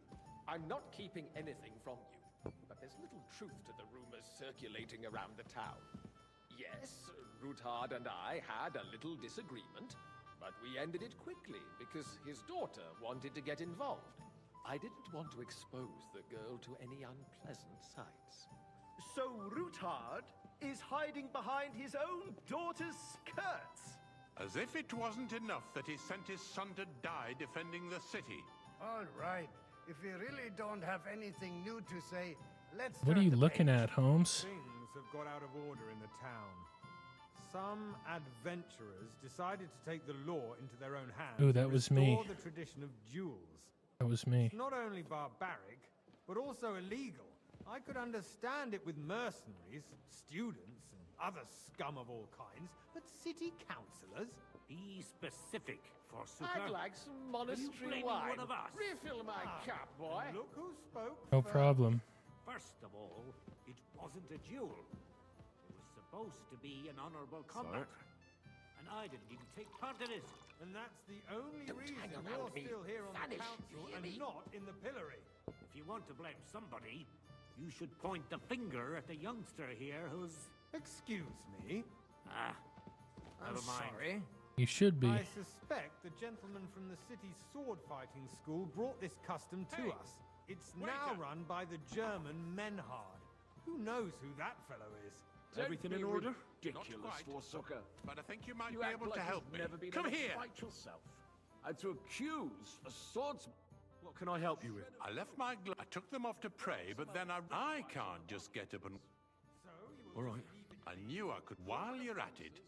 I'm not keeping anything from you, but there's little truth to the rumors circulating around the town. Yes, Rutard and I had a little disagreement, but we ended it quickly because his daughter wanted to get involved. I didn't want to expose the girl to any unpleasant sights. So Rutard is hiding behind his own daughter's skirts. As if it wasn't enough that he sent his son to die defending the city. All right. If we really don't have anything new to say, let's What are turn you the looking page. at, Holmes? Things have got out of order in the town. Some adventurers decided to take the law into their own hands. Ooh, that and was me. restore the tradition of duels. That was me. It's not only barbaric, but also illegal. I could understand it with mercenaries, students, and other scum of all kinds, but city councillors? Be specific, Forsooker. I'd like some you monastery blaming wine. one of us? Refill my cup, boy. Look who spoke No first. problem. First of all, it wasn't a duel. It was supposed to be an honorable combat. And I didn't even take part in it. And that's the only Don't reason hang you're around me. still here on Vanish, the you council hear and me? not in the pillory. If you want to blame somebody, you should point the finger at the youngster here who's... Excuse me. Ah, never mind. Sorry. You should be. I suspect the gentleman from the city's sword fighting school brought this custom to us. It's now run by the German Menhard. Who knows who that fellow is? Everything in order? Ridiculous, Not quite. Forsooker. But I think you might You be act able to like help you've me. never been Come in a here! fight yourself. And to accuse a swordsman. What can I help you with? I left my I took them off to pray, but then I can't just get up and... All right. I knew I could. While you're at it,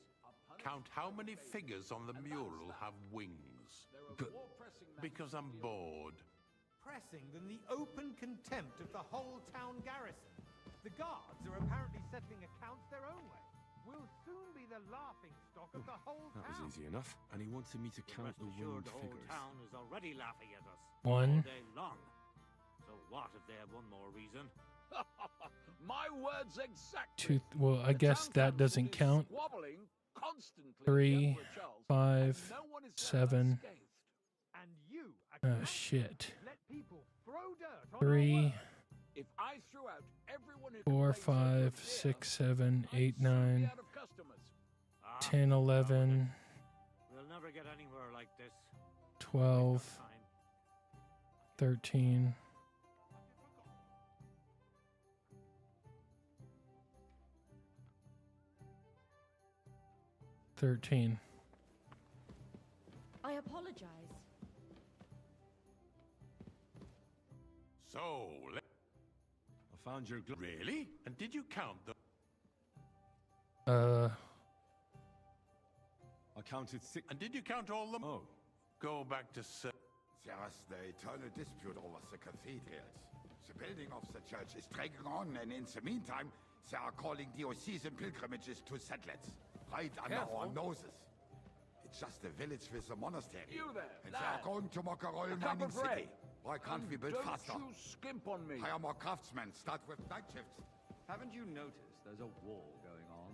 count how many figures on the mural have wings. Because I'm bored. Pressing than the open contempt of the whole town garrison. The guards are apparently settling accounts their own way. We'll soon be the laughing stock of the whole town. That was easy enough, and he wanted me to count the winged The whole figures. town is already laughing at us. One. All day long. So what if they have one more reason? My words exactly. Two. Well, I guess that doesn't count. Squabbling constantly. 3, Emperor Charles, 5, and no one is left 7. unscathed. And you, Oh shit. let people throw dirt on 3. If I threw out Everyone who 4, complains over 5, beer 6, 7, 8, might soon be 9, out of customers. 10, 11, We'll never get anywhere like this. 12, 13. 13. I apologize. So, I found your really? And did you count them? I counted 6. And did you count all them? Oh. Go back to There is the eternal dispute over the cathedrals. The building of the church is dragging on, and in the meantime, they are calling diocesan pilgrimages to Zetlitz, right under our noses. It's just a village with a monastery. You there, and they are going to Mockerol mining city. Why can't we build faster? Don't you skimp on me. Hire more craftsmen, start with night shifts. Haven't you noticed there's a war going on?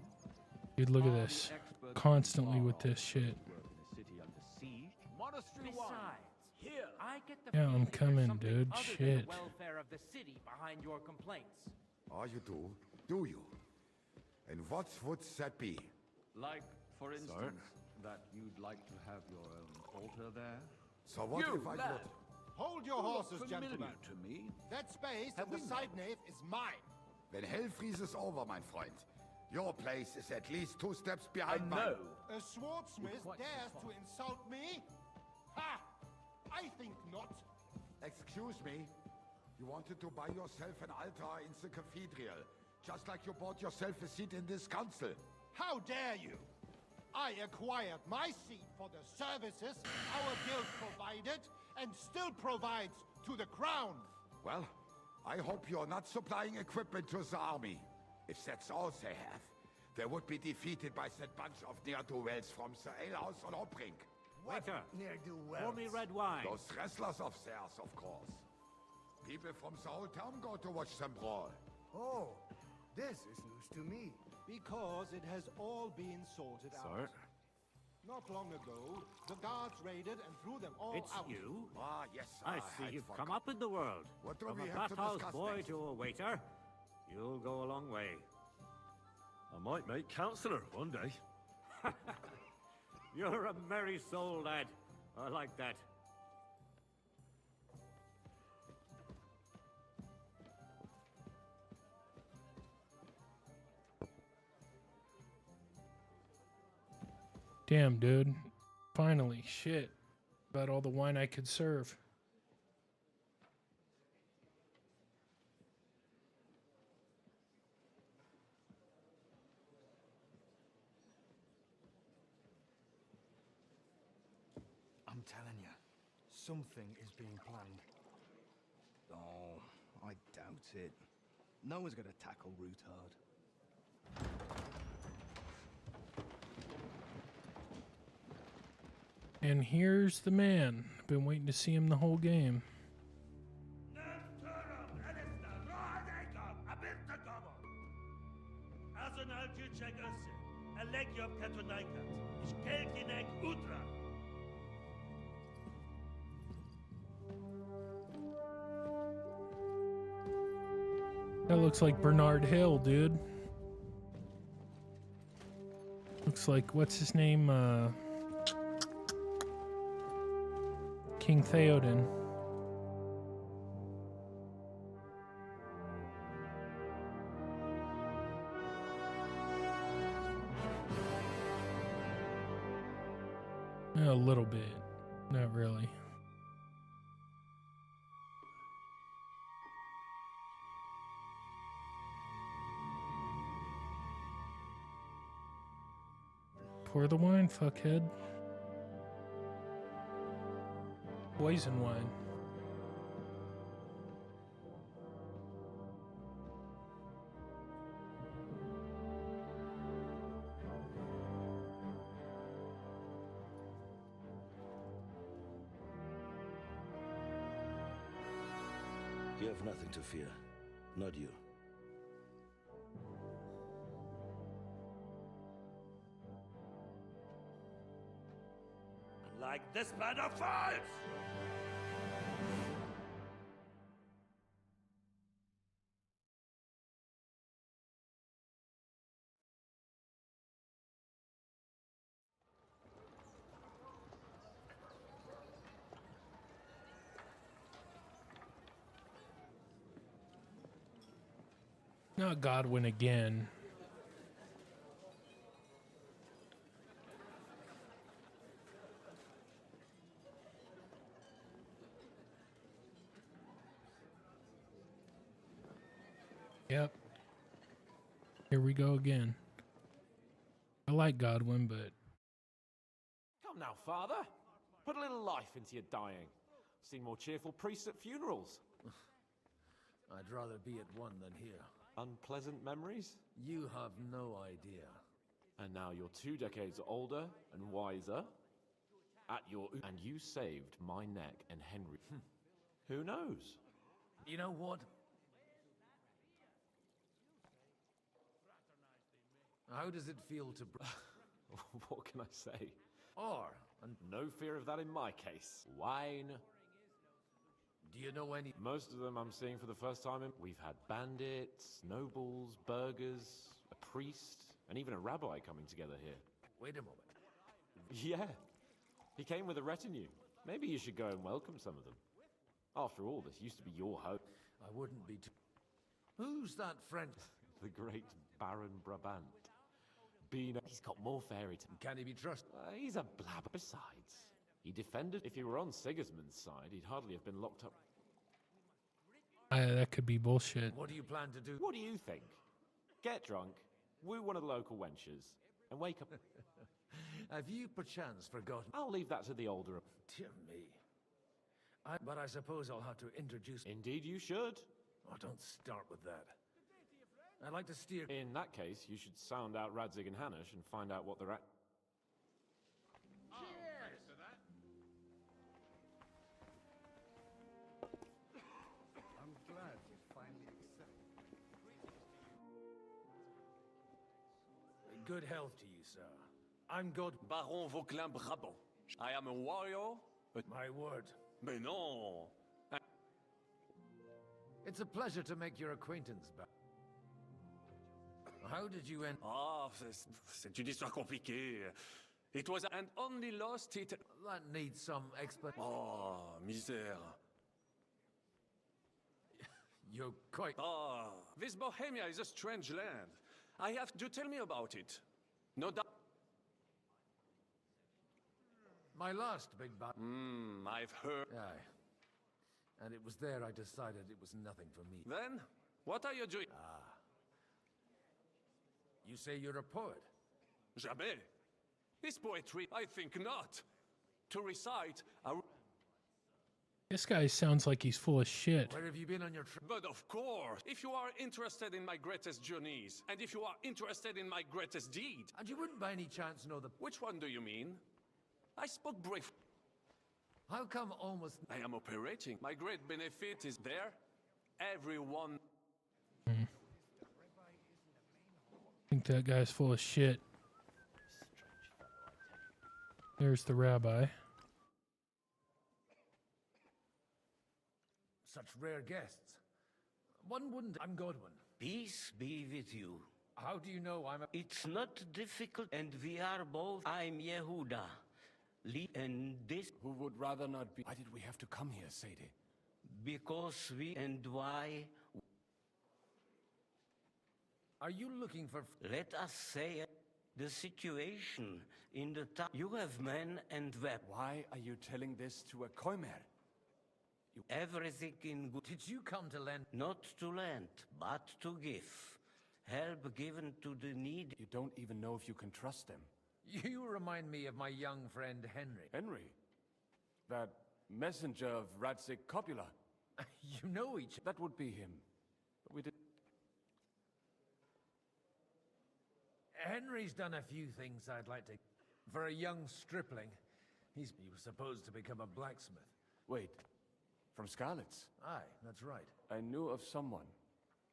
Dude, look at this. Constantly with this shit. Besides, here I get the Yeah, I'm feeling coming, there's something dude. other than Shit. the welfare of the city behind your complaints. Oh, you do? Do you? And what would that be? Like, for instance, that you'd like to have your own altar there? So what You, if I lad. would? Hold your You look horses, familiar gentlemen. to me. That space Have in the we side met? nave is mine. When hell freezes over, my friend, your place is at least 2 steps behind mine. A swordsmith quite dares to insult me? Ha! I think not. Excuse me. You wanted to buy yourself an altar in the cathedral, just like you bought yourself a seat in this council. How dare you? I acquired my seat for the services our guild provided and still provides to the crown. Well, I hope you're not supplying equipment to the army. If that's all they have, they would be defeated by that bunch of ne'er-do-wells from the alehouse on Obrink. Waiter, Ne'er-do-wells? pour me red wine. Those wrestlers of theirs, of course. People from the whole town go to watch them brawl. Oh, this is news to me. Because it has all been sorted out. Not long ago, the guards raided and threw them all It's out. you? Ah, yes, I see you've come up in the world. What do From we a have to bathhouse discuss boy next? to a waiter, you'll go a long way. I might make councillor one day. You're a merry soul, lad. I like that. Damn, dude. Finally, shit. About all the wine I could serve. I'm telling you, something is being planned. Oh, I doubt it. No one's gonna tackle Rootard. And here's the man. Been waiting to see him the whole game. That looks like Bernard Hill, dude. Looks like, what's his name? King Theoden. A little bit. Not really. Pour the wine, fuckhead. Poison wine. You have nothing to fear. Not you. Like this banner falls! Not Godwin again. Yep. Here we go again. I like Godwin, but... Come now, Father. Put a little life into your dying. Seen more cheerful priests at funerals. I'd rather be at one than here. Unpleasant memories? You have no idea. And now you're 2 decades older and wiser. And you saved my neck and Henry. Who knows? You know what? How does it feel to... What can I say? And no fear of that in my case. Wine. Do you know any... Most of them I'm seeing for the first time. We've had bandits, nobles, burghers, a priest, and even a rabbi coming together here. Wait a moment. Yeah. He came with a retinue. Maybe you should go and welcome some of them. After all, this used to be your home. I wouldn't be too... Who's that friend? The great Baron Brabant. He's got more fairy tale. Can he be trusted? He's a blabber. Besides, he defended. If he were on Sigismund's side, he'd hardly have been locked up. That could be bullshit. What do you plan to do? What do you think? Get drunk, woo one of the local wenches, and wake up. Have you perchance forgotten? I'll leave that to the older. Dear me. But I suppose I'll have to introduce... Indeed you should. Oh, don't start with that. I'd like to steer... In that case, you should sound out Radzig and Hanush and find out what they're at. Cheers! I'm glad you finally accepted. Good health to you, sir. I'm God... Baron Vauquelin Brabant. I am a warrior, but... My word. Mais non! It's a pleasure to make your acquaintance, back. How did you end... Ah, c'est une histoire compliquée. It was and only lost it... That needs some explanation. Oh, misère. You're quite... Ah, this Bohemia is a strange land. I have to tell me about it. No doubt... My last big battle... I've heard... Aye. And it was there I decided it was nothing for me. Then, what are you doing? You say you're a poet? Jamais. Is poetry? I think not. To recite a... This guy sounds like he's full of shit. Where have you been on your trip? But of course, if you are interested in my greatest journeys, and if you are interested in my greatest deed... And you wouldn't by any chance know the... Which one do you mean? I spoke brief. How come almost... I am operating. My great benefit is there. Everyone... I think that guy's full of shit. There's the rabbi. Such rare guests. One wouldn't... I'm Godwin. Peace be with you. How do you know I'm a... It's not difficult, and we are both... I'm Yehuda. And this... Who would rather not be... Why did we have to come here, Sadie? Because we... And why... Are you looking for... Let us say the situation in the town. You have men and weapons. Why are you telling this to a Corsair? Everything in good... Did you come to lend... Not to lend, but to give. Help given to the needy. You don't even know if you can trust them. You remind me of my young friend Henry. Henry? That messenger of Radzig Copula? You know each... That would be him. But we did... Henry's done a few things I'd like to... For a young stripling, he was supposed to become a blacksmith. Wait, from Skalitz? Aye, that's right. I knew of someone.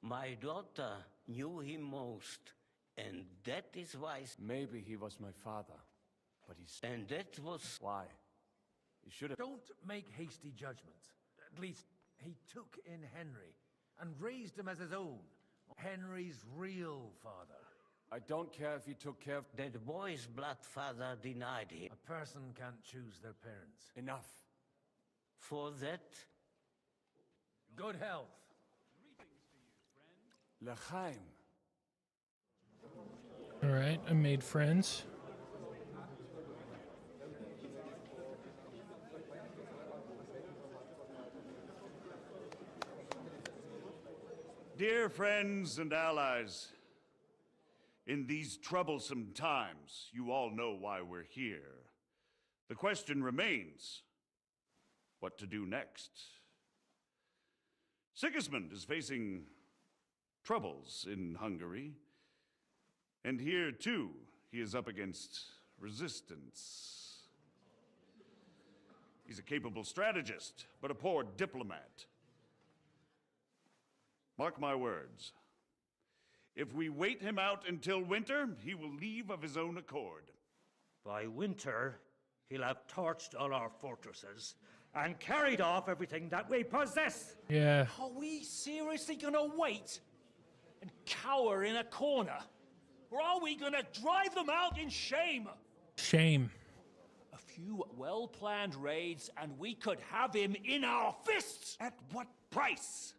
My daughter knew him most, and that is why... Maybe he was my father, but he's... And that was... Why? You should have... Don't make hasty judgments. At least, he took in Henry, and raised him as his own. Henry's real father. I don't care if he took care of... That boy's blood father denied him. A person can't choose their parents. Enough. For that... Good health. L'chaim. All right, I made friends. Dear friends and allies, in these troublesome times, you all know why we're here. The question remains, what to do next? Sigismund is facing troubles in Hungary, and here too, he is up against resistance. He's a capable strategist, but a poor diplomat. Mark my words. If we wait him out until winter, he will leave of his own accord. By winter, he'll have torched all our fortresses and carried off everything that we possess. Yeah. Are we seriously gonna wait and cower in a corner? Or are we gonna drive them out in shame? Shame. A few well-planned raids and we could have him in our fists! At what price?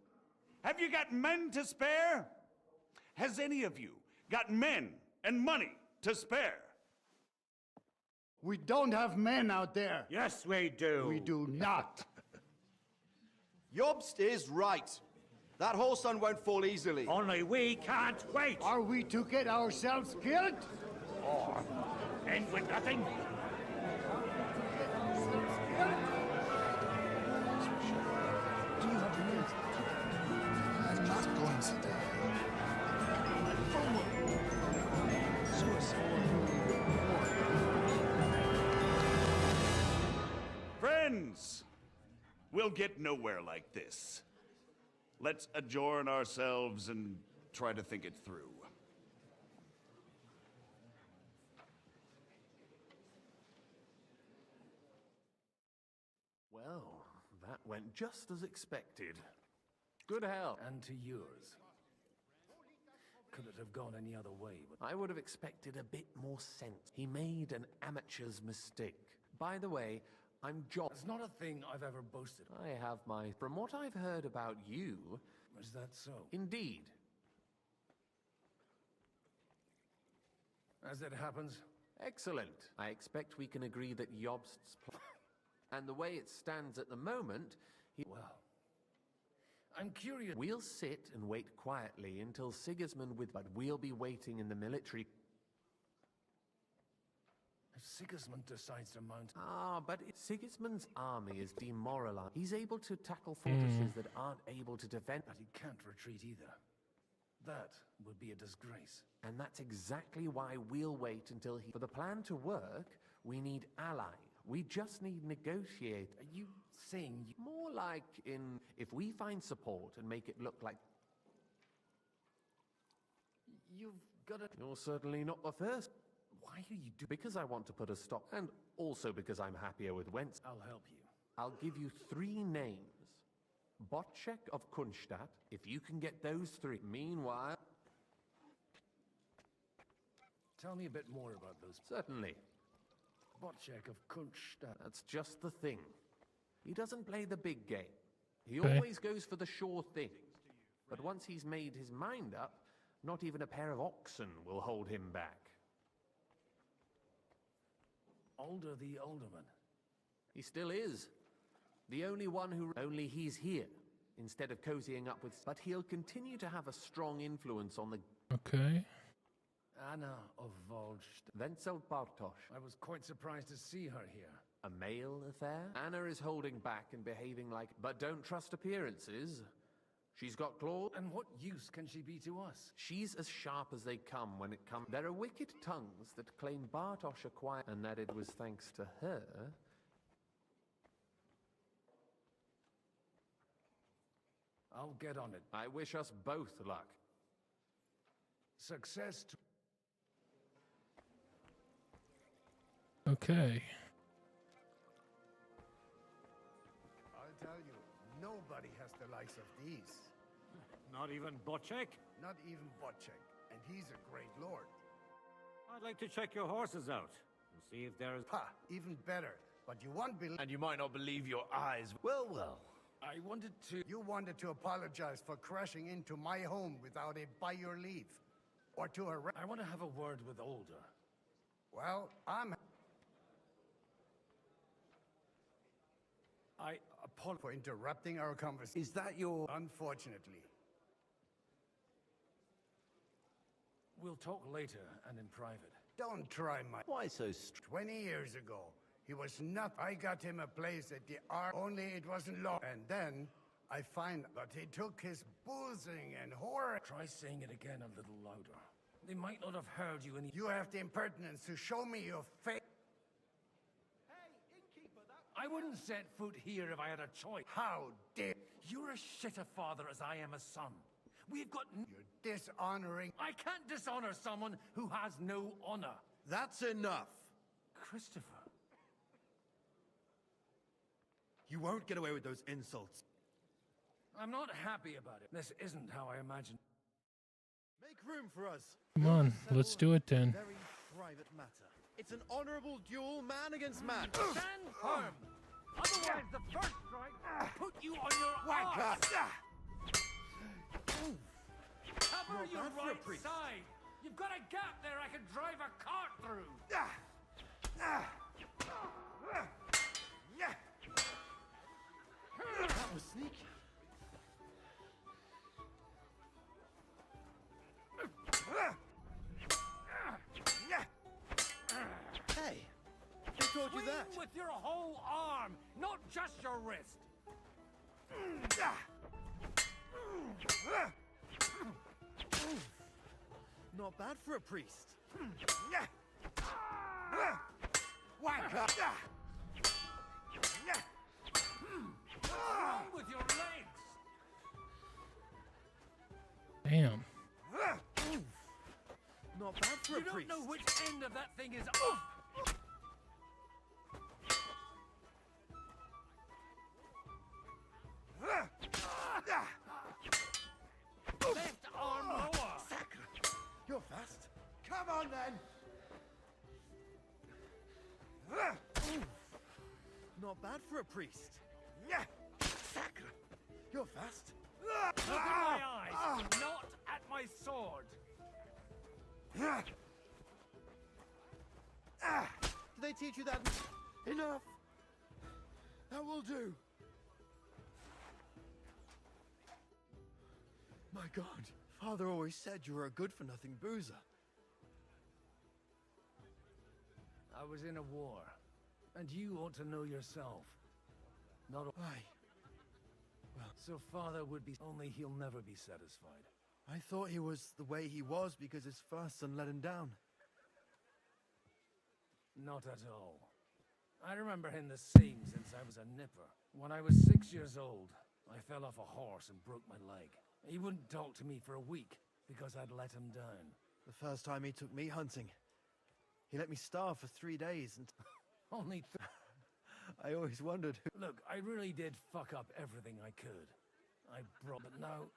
Have you got men to spare? Has any of you got men and money to spare? We don't have men out there. Yes, we do. We do not. Jobst is right. That whole sun won't fall easily. Only we can't wait. Are we to get ourselves killed? Or end with nothing? I'm not going to die. Friends, we'll get nowhere like this. Let's adjourn ourselves and try to think it through. Well, that went just as expected. Good help. And to yours. Could it have gone any other way? I would have expected a bit more sense. He made an amateur's mistake. By the way, I'm John. It's not a thing I've ever boasted. I have my... From what I've heard about you... Is that so? Indeed. As it happens. Excellent. I expect we can agree that Jobst's plan... And the way it stands at the moment, he... Well... I'm curious... We'll sit and wait quietly until Sigismund with... But we'll be waiting in the military... If Sigismund decides to mount... but Sigismund's army is demoralized. He's able to tackle fortresses that aren't able to defend... But he can't retreat either. That would be a disgrace. And that's exactly why we'll wait until he... For the plan to work, we need allies. We just need negotiate. Are you saying... More like in... If we find support and make it look like... You've got to... You're certainly not the first. Why are you doing... Because I want to put a stop, and also because I'm happier with Wentz. I'll help you. I'll give you 3 names. Botchek of Kunstadt, if you can get those 3. Meanwhile... Tell me a bit more about those... Certainly. Botchek of Kunstadt. That's just the thing. He doesn't play the big game. He always goes for the sure thing. But once he's made his mind up, not even a pair of oxen will hold him back. Older the alderman. He still is. The only one who... Only he's here, instead of cozying up with... But he'll continue to have a strong influence on the... Okay. Anna of Volst. Wenzel Bartosz. I was quite surprised to see her here. A male affair? Anna is holding back and behaving like... But don't trust appearances. She's got claws. And what use can she be to us? She's as sharp as they come when it comes... There are wicked tongues that claim Bartosz acquired... And that it was thanks to her... I'll get on it. I wish us both luck. Success to... Okay. I'll tell you, nobody has the likes of these. Not even Botchek? Not even Botchek, and he's a great lord. I'd like to check your horses out and see if there's... Ha! Even better, but you won't believe... And you might not believe your eyes. Well, well. I wanted to... You wanted to apologize for crashing into my home without it by your leave. Or to arrest... I want to have a word with Older. Well, I'm... I apologize for interrupting our conversation. Is that your... Unfortunately. We'll talk later and in private. Don't try my... Why so 20 years ago, he was not... I got him a place at the art, only it wasn't long. And then, I find that he took his boozing and whoring... Try saying it again a little louder. They might not have heard you in the... You have the impertinence to show me your face. I wouldn't set foot here if I had a choice. How dare... You're a shitter father as I am a son. We've got... You're dishonoring... I can't dishonor someone who has no honor. That's enough. Christopher. You won't get away with those insults. I'm not happy about it. This isn't how I imagined. Make room for us. Come on, let's do it then. Very private matter. It's an honorable duel, man against man. Stand firm. Otherwise, the first strike will put you on your arse. Cover Not your bad for a right priest. side. You've got a gap there I can drive a cart through. That was sneaky. Hey, who told you that? Swing with your whole arm, not just your wrist. Not bad for a priest. Swing with your legs. Damn. Not bad for a You don't priest. know which end of that thing is off. Left arm lower. You're fast. Come on then. Not bad for a priest. You're fast. Look at my eyes, not at my sword. Did they teach you that? Enough. That will do. My God, Father always said you were a good-for-nothing boozer. I was in a war, and you ought to know yourself. Not a... Aye. Well, so Father would be... Only he'll never be satisfied. I thought he was the way he was because his first son let him down. Not at all. I remember him the same since I was a nipper. When I was 6 years old, I fell off a horse and broke my leg. He wouldn't talk to me for a week because I'd let him down. The first time he took me hunting, he let me starve for 3 days and... Only I always wondered who... Look, I really did fuck up everything I could. I brought... But now...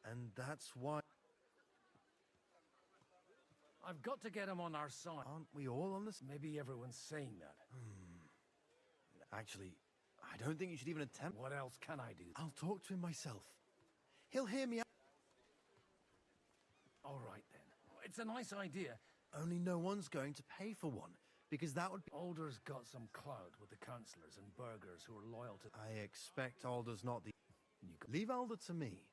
And that's why... I've got to get him on our side. Aren't we all on this? Maybe everyone's saying that. Actually, I don't think you should even attempt... What else can I do? I'll talk to him myself. He'll hear me out. All right, then. It's a nice idea. Only no one's going to pay for one, because that would be... Alder's got some clout with the councillors and burghers who are loyal to... I expect Alder's not the... Leave Alder to me.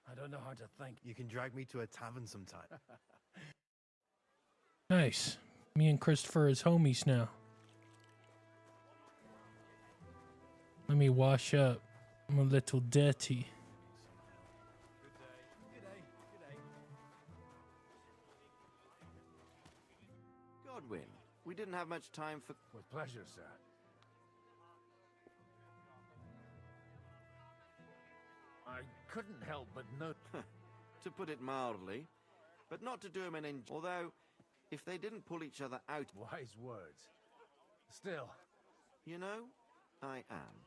I don't know how to thank... You can drag me to a tavern sometime. Nice. Me and Christopher is homies now. Let me wash up. I'm a little dirty. Godwin, we didn't have much time for... With pleasure, sir. I couldn't help but note... to put it mildly, but not to do him an injury. Although, if they didn't pull each other out... Wise words. Still... You know, I am.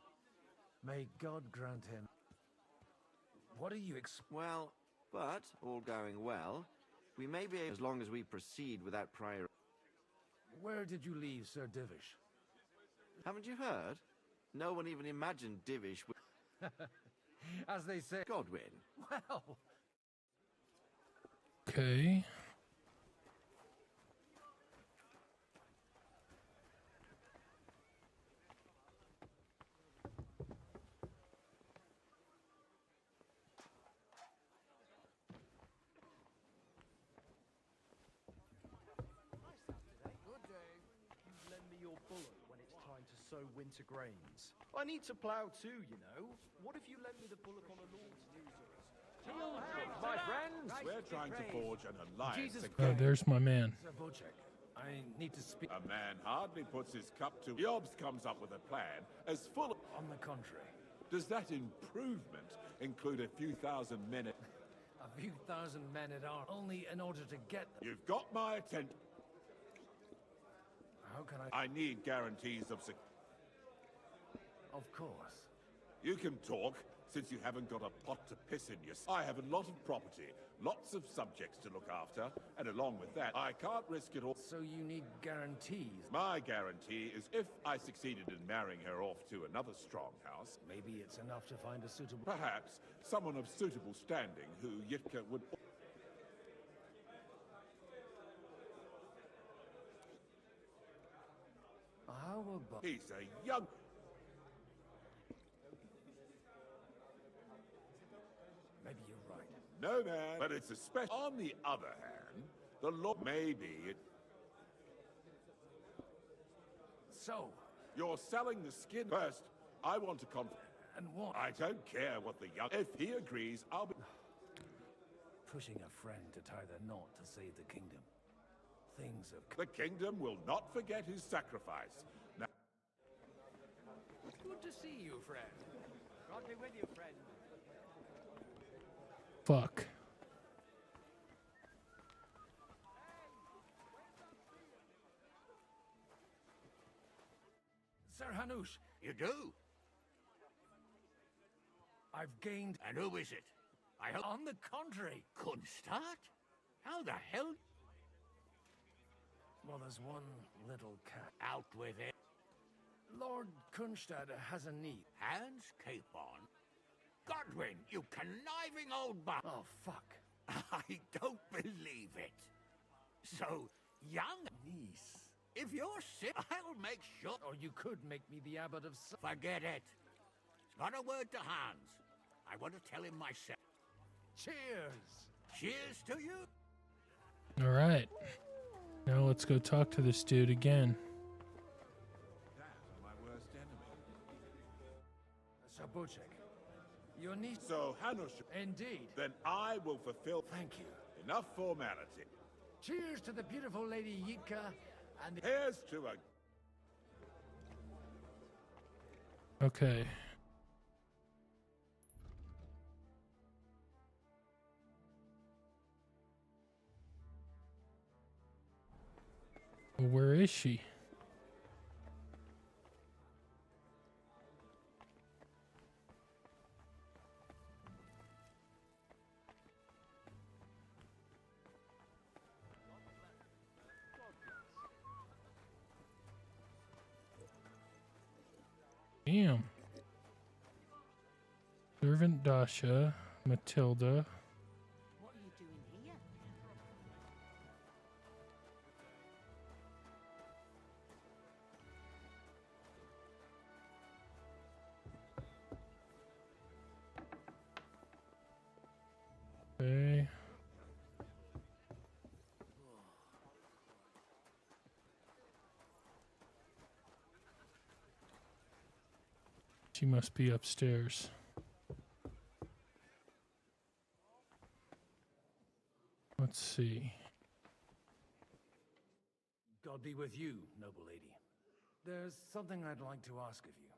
May God grant him... What are you Well, but, all going well, we may be able, as long as we proceed without prior... Where did you leave Sir Divish? Haven't you heard? No one even imagined Divish would... As they say. Godwin. Well. Okay. Lend me your bullock when it's time to sow winter grains. I need to plough too, you know. What if you lend me the bullock on a lord's news? My friends, we're trying to forge an alliance. There's my man. Sir Bocek, I need to speak. A man hardly puts his cup to. Jobs comes up with a plan as full of. On the contrary. Does that improvement include a few thousand men? A few thousand men at arms, only in order to get. You've got my attention. How can I? I need guarantees of. Of course. You can talk, since you haven't got a pot to piss in your... I have a lot of property, lots of subjects to look after, and along with that, I can't risk it all. So you need guarantees? My guarantee is if I succeeded in marrying her off to another strong house... Maybe it's enough to find a suitable... Perhaps someone of suitable standing who Yitka would... How about... He's a young... Maybe you're right. No, man, but it's a special... On the other hand, the law... Maybe it... So... You're selling the skin first. I want to And what? I don't care what the young... If he agrees, I'll be... Pushing a friend to tie the knot to save the kingdom. Things have... The kingdom will not forget his sacrifice. Now... Good to see you, friend. God be with you, friend. Fuck. Sir Hanush. You do? I've gained... And who is it? I hope... On the contrary. Kunstad? How the hell... Well, there's one little cat. Out with it. Lord Kunstad has a need. Hands Capon. Godwin, you conniving old buck. Oh, fuck. I don't believe it. So, young niece. If you're sick, I'll make sure... Or you could make me the abbot of... Forget it. It's not a word to Hans. I want to tell him myself. Cheers. Cheers to you. All right. Now let's go talk to this dude again. That's my worst enemy. Sir Bocek, your niece... So, Hanush... Indeed. Then I will fulfill... Thank you. Enough formality. Cheers to the beautiful Lady Yitka and... Here's to a... Okay. Well, where is she? Damn. Servant Dasha, Matilda. What are you doing here? Okay. She must be upstairs. Let's see. God be with you, noble lady. There's something I'd like to ask of you.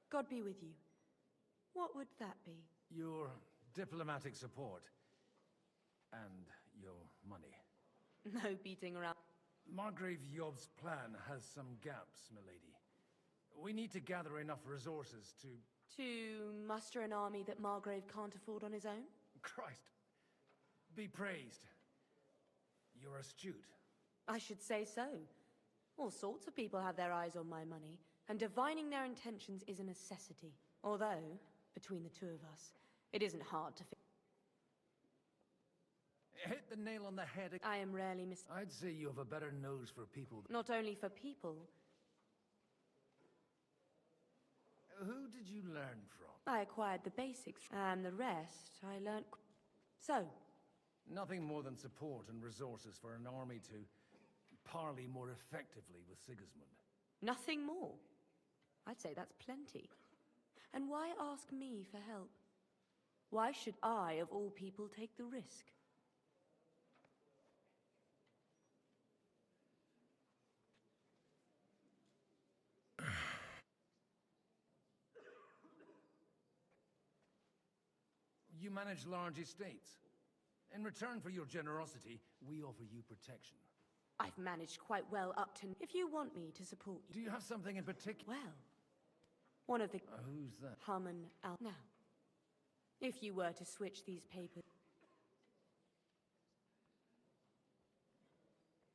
God be with you. What would that be? Your diplomatic support. And your money. No beating around. Margrave Yob's plan has some gaps, milady. We need to gather enough resources to... To muster an army that Margrave can't afford on his own? Christ. Be praised. You're astute. I should say so. All sorts of people have their eyes on my money, and divining their intentions is a necessity. Although, between the two of us. It isn't hard to Hit the nail on the head. I am rarely I'd say you have a better nose for people. Not only for people. Who did you learn from? I acquired the basics, and the rest I learned. So? Nothing more than support and resources for an army to parley more effectively with Sigismund. Nothing more? I'd say that's plenty. And why ask me for help? Why should I, of all people, take the risk? You manage large estates. In return for your generosity, we offer you protection. I've managed quite well up to... If you want me to support you... Do you have something in particular? Well, one of the... who's that? Harmon Al... Now, if you were to switch these papers...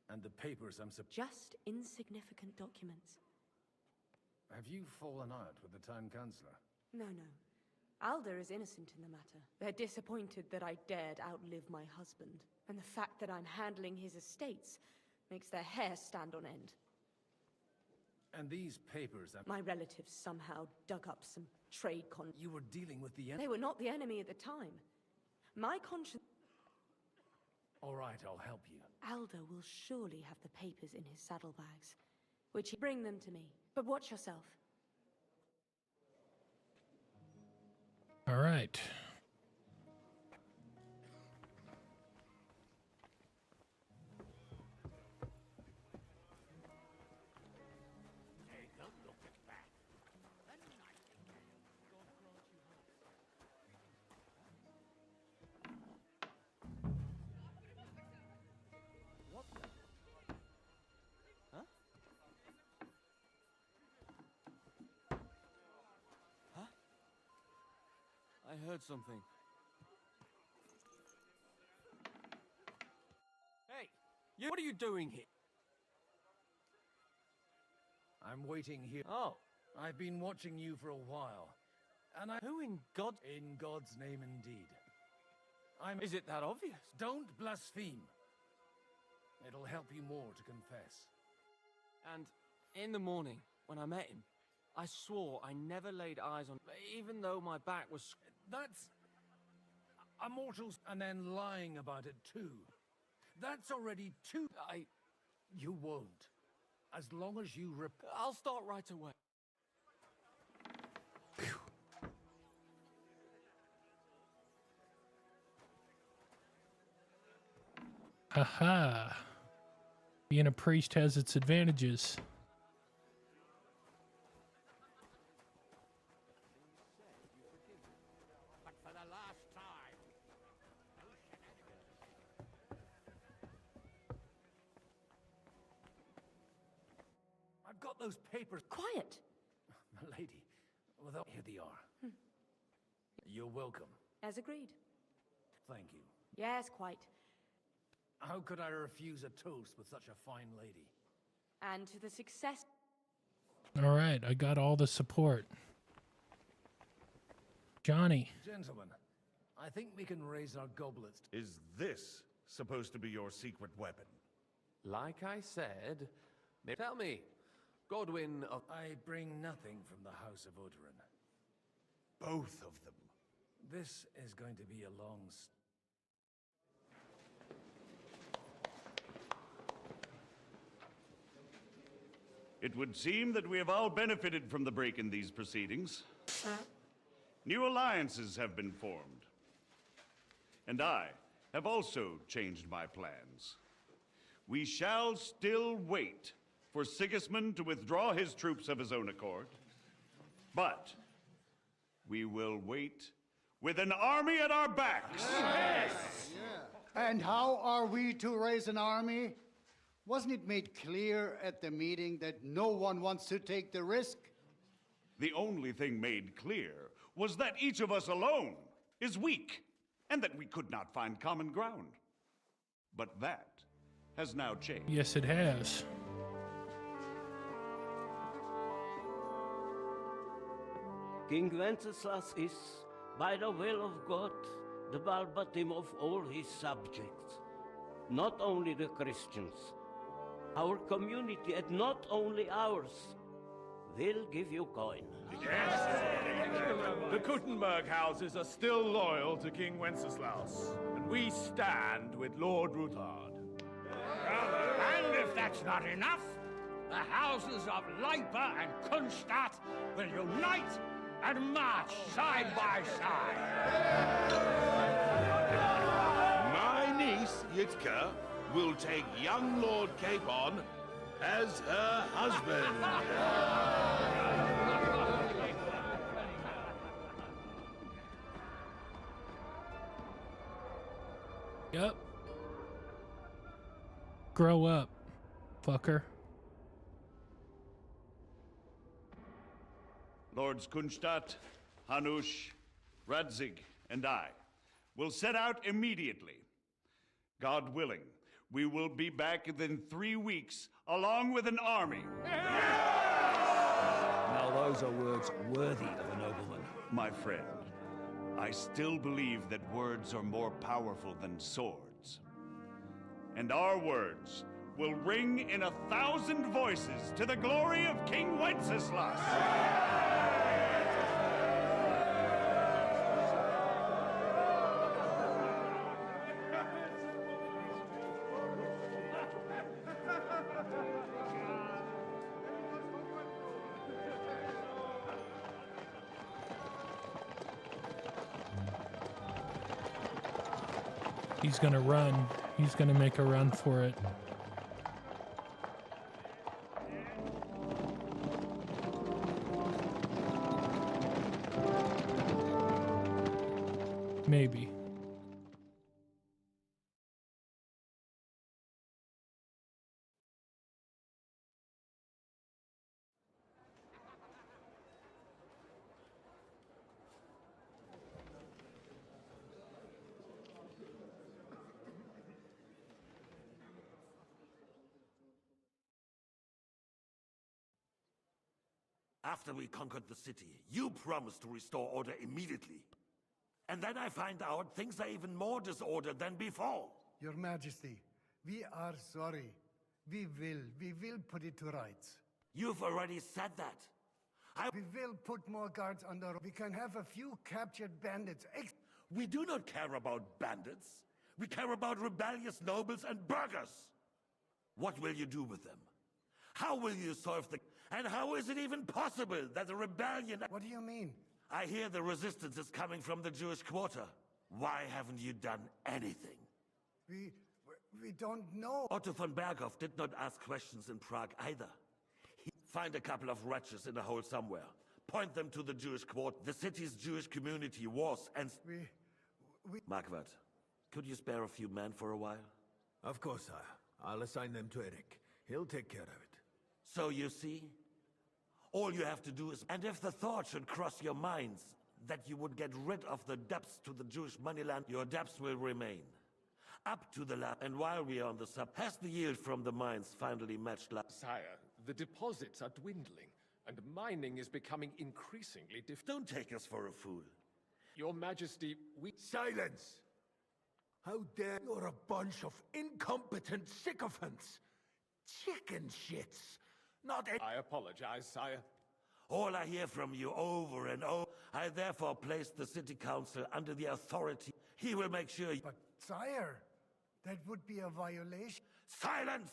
And the papers I'm Just insignificant documents. Have you fallen out with the town councillor? No. Alder is innocent in the matter. They're disappointed that I dared outlive my husband. And the fact that I'm handling his estates makes their hair stand on end. And these papers... My relatives somehow dug up some trade You were dealing with the enemy? They were not the enemy at the time. My conscience... All right, I'll help you. Alder will surely have the papers in his saddlebags. Which he... Bring them to me. But watch yourself. All right. Take a look at that. A nightingale. God grant you health. What the? Huh? Huh? I heard something. Hey, what are you doing here? I'm waiting here. Oh. I've been watching you for a while. And Who in God... In God's name indeed. Is it that obvious? Don't blaspheme. It'll help you more to confess. And in the morning, when I met him, I swore I never laid eyes on... Even though my back was... That's... a mortal's... And then lying about it too. That's already too... You won't. As long as you I'll start right away. Haha. Being a priest has its advantages. But for the last time. I've got those papers. Quiet! Lady, without... Here they are. You're welcome. As agreed. Thank you. Yes, quite. How could I refuse a toast with such a fine lady? And to the success... All right, I got all the support. Johnny. Gentlemen, I think we can raise our goblets. Is this supposed to be your secret weapon? Like I said... Tell me, Godwin of... I bring nothing from the House of Odoran. Both of them. This is going to be a long... It would seem that we have all benefited from the break in these proceedings. New alliances have been formed. And I have also changed my plans. We shall still wait for Sigismund to withdraw his troops of his own accord. But we will wait with an army at our backs. Yes. Yeah. And how are we to raise an army? Wasn't it made clear at the meeting that no one wants to take the risk? The only thing made clear was that each of us alone is weak, and that we could not find common ground. But that has now changed. Yes, it has. King Wenceslas is, by the will of God, the balbatim of all his subjects. Not only the Christians, our community, and not only ours, will give you coin. The Kuttenberg houses are still loyal to King Wenceslas, and we stand with Lord Ruthard. And if that's not enough, the houses of Leipa and Kunstadt will unite and march side by side. My niece, Yitka, will take young Lord Capon as her husband. Yep. Grow up, fucker. Lords Kunstadt, Hanush, Radzig, and I will set out immediately. God willing, we will be back within 3 weeks, along with an army. Now those are words worthy of a nobleman. My friend, I still believe that words are more powerful than swords. And our words will ring in 1,000 voices to the glory of King Wenceslas. He's gonna run. He's gonna make a run for it. Maybe. After we conquered the city, you promised to restore order immediately. And then I find out things are even more disordered than before. Your Majesty, we are sorry. We will put it to rights. You've already said that. We will put more guards on the road. We can have a few captured bandits. We do not care about bandits. We care about rebellious nobles and burghers. What will you do with them? How will you solve the... And how is it even possible that the rebellion... What do you mean? I hear the resistance is coming from the Jewish quarter. Why haven't you done anything? We don't know. Otto von Berghoff did not ask questions in Prague either. Find a couple of wretches in a hole somewhere. Point them to the Jewish quarter. The city's Jewish community was and... Marquardt, could you spare a few men for a while? Of course, sire. I'll assign them to Eric. He'll take care of it. So you see? All you have to do is... And if the thought should cross your minds that you would get rid of the debts to the Jewish moneyland, your debts will remain. Up to the lab. And while we are on the sub, has the yield from the mines finally matched last? Sire, the deposits are dwindling, and mining is becoming increasingly difficult. Don't take us for a fool. Your Majesty, we... Silence! How dare you're a bunch of incompetent sycophants! Chicken shits! Not a... I apologize, sire. All I hear from you over and over, I therefore place the city council under the authority. He will make sure... But, sire, that would be a violation. Silence!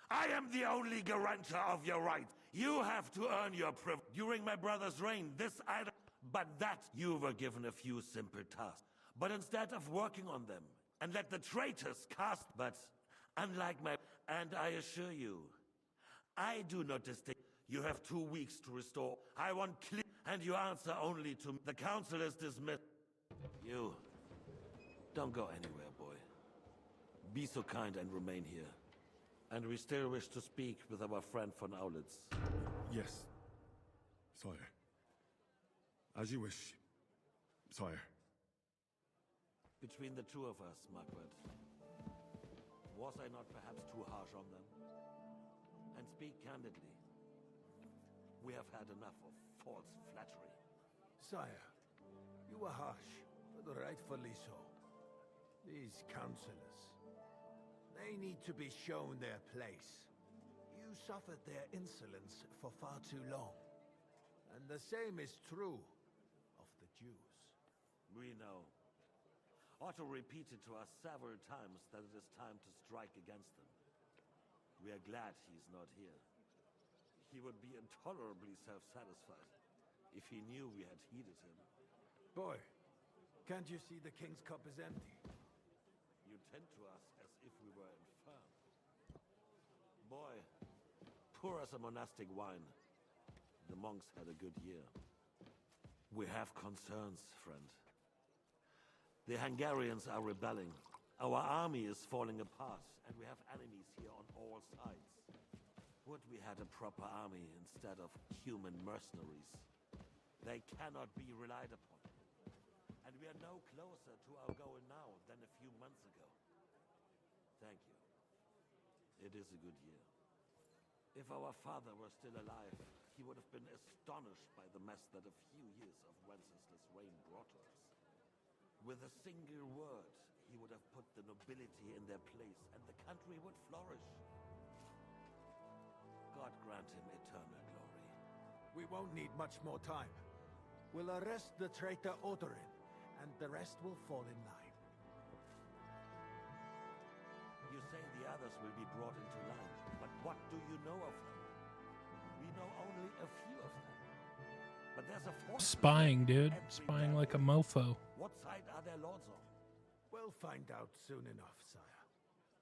I am the only guarantor of your rights. You have to earn your privilege. During my brother's reign, this item... But that you were given a few simple tasks. But instead of working on them, and let the traitors cast... But, unlike my... And I assure you, I do not distinct. You have 2 weeks to restore. I want clear... And you answer only to... The council is dismissed. You... Don't go anywhere, boy. Be so kind and remain here. And we still wish to speak with our friend von Aulitz. Yes, sire. As you wish, sire. Between the two of us, Margaret, was I not perhaps too harsh on them? And speak candidly, we have had enough of false flattery. Sire, you were harsh, but rightfully so. These counselors, they need to be shown their place. You suffered their insolence for far too long. And the same is true of the Jews. We know. Otto repeated to us several times that it is time to strike against them. We are glad he's not here. He would be intolerably self-satisfied if he knew we had heeded him. Boy, can't you see the king's cup is empty? You tend to us as if we were infirm. Boy, pour us a monastic wine. The monks had a good year. We have concerns, friend. The Hungarians are rebelling. Our army is falling apart, and we have enemies here on all sides. Would we had a proper army instead of human mercenaries? They cannot be relied upon. And we are no closer to our goal now than a few months ago. Thank you. It is a good year. If our father were still alive, he would have been astonished by the mess that a few years of Wenceslas' reign brought to us. With a single word, he would have put the nobility in their place, and the country would flourish. God grant him eternal glory. We won't need much more time. We'll arrest the traitor Odorin, and the rest will fall in line. You say the others will be brought into line, but what do you know of them? We know only a few of them. But there's a force. Spying, dude. Spying like a mofo. What side are their lords on? We'll find out soon enough, sire.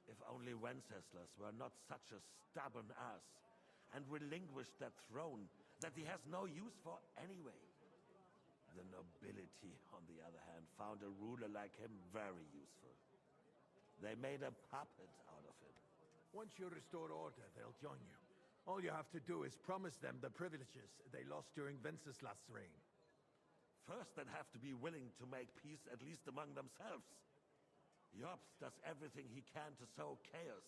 If only Wenceslas were not such a stubborn ass, and relinquished that throne that he has no use for anyway. The nobility, on the other hand, found a ruler like him very useful. They made a puppet out of him. Once you restore order, they'll join you. All you have to do is promise them the privileges they lost during Wenceslas' reign. First, they'd have to be willing to make peace at least among themselves. Jobst does everything he can to sow chaos,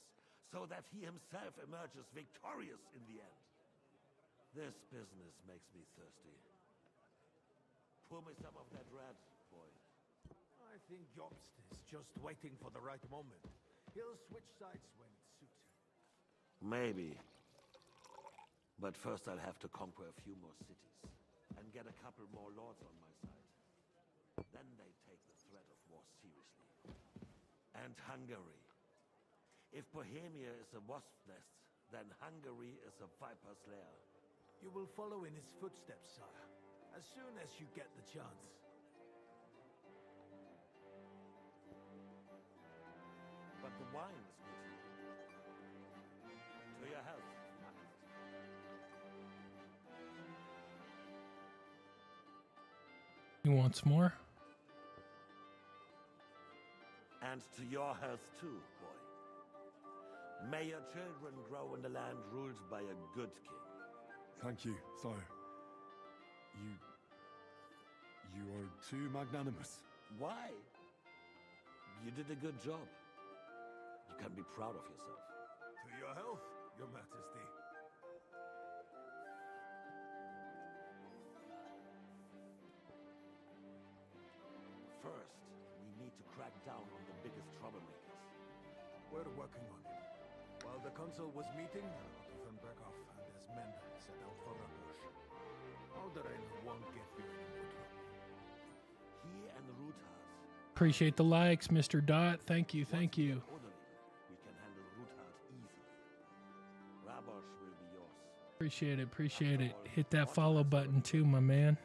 so that he himself emerges victorious in the end. This business makes me thirsty. Pour me some of that red, boy. I think Jobst is just waiting for the right moment. He'll switch sides when it suits him. Maybe. But first I'll have to conquer a few more cities, and get a couple more lords on my side. Then they take the threat of war seriously. And Hungary. If Bohemia is a wasp's nest, then Hungary is a viper's lair. You will follow in his footsteps, sire, as soon as you get the chance. But the wine is good. To your health. He wants more? And to your health too, boy. May your children grow in a land ruled by a good king. Thank you, sire. You are too magnanimous. Why? You did a good job. You can be proud of yourself. To your health, your majesty. First, we need to crack down on the biggest troublemakers. We're working on it. While the consul was meeting, Otto von Berghoff and his men set out for ambush. Odorin won't get you any more trouble. He and Ruthard. Appreciate the likes, Mr. Dot. Thank you, thank you. We can handle Ruthard easily. Rabosh will be yours. Appreciate it, appreciate it. Hit that follow button too, my man.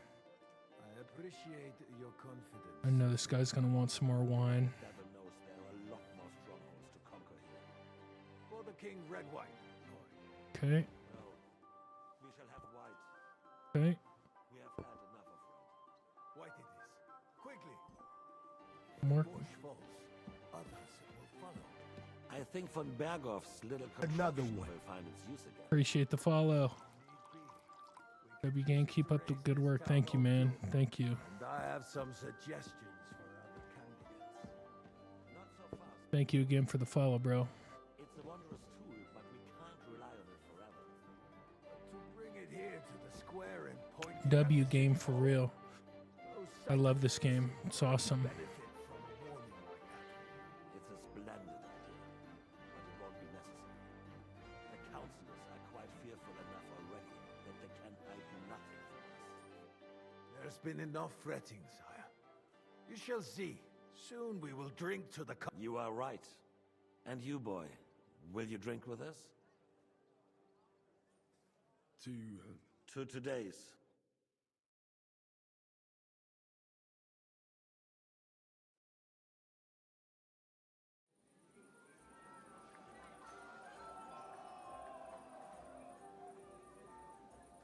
I appreciate your confidence. I know this guy's gonna want some more wine. Devil knows there are a lot more strongholds to conquer here. For the king, red wine. Okay, No, we shall have white. okay. We have had enough of red. White it is. Quickly. More. Bush falls. Others will follow. I think von Berghoff's little Another contraption one. will find its use again. Appreciate the follow. W Gang, keep up the good work. Thank you, man. Thank you. And I have some suggestions for other candidates. Not so fast. Thank you again for the follow, bro. It's a wondrous tool, but we can't rely on it forever. To bring it here to the square and point W Game for real. I love this game. It's awesome. It's a splendid idea, but it won't be necessary. The councillors are quite fearful enough already that they can hide nothing from us. There's been enough fretting, sire. You shall see. Soon we will drink to the You are right. And you, boy, will you drink with us? To today's.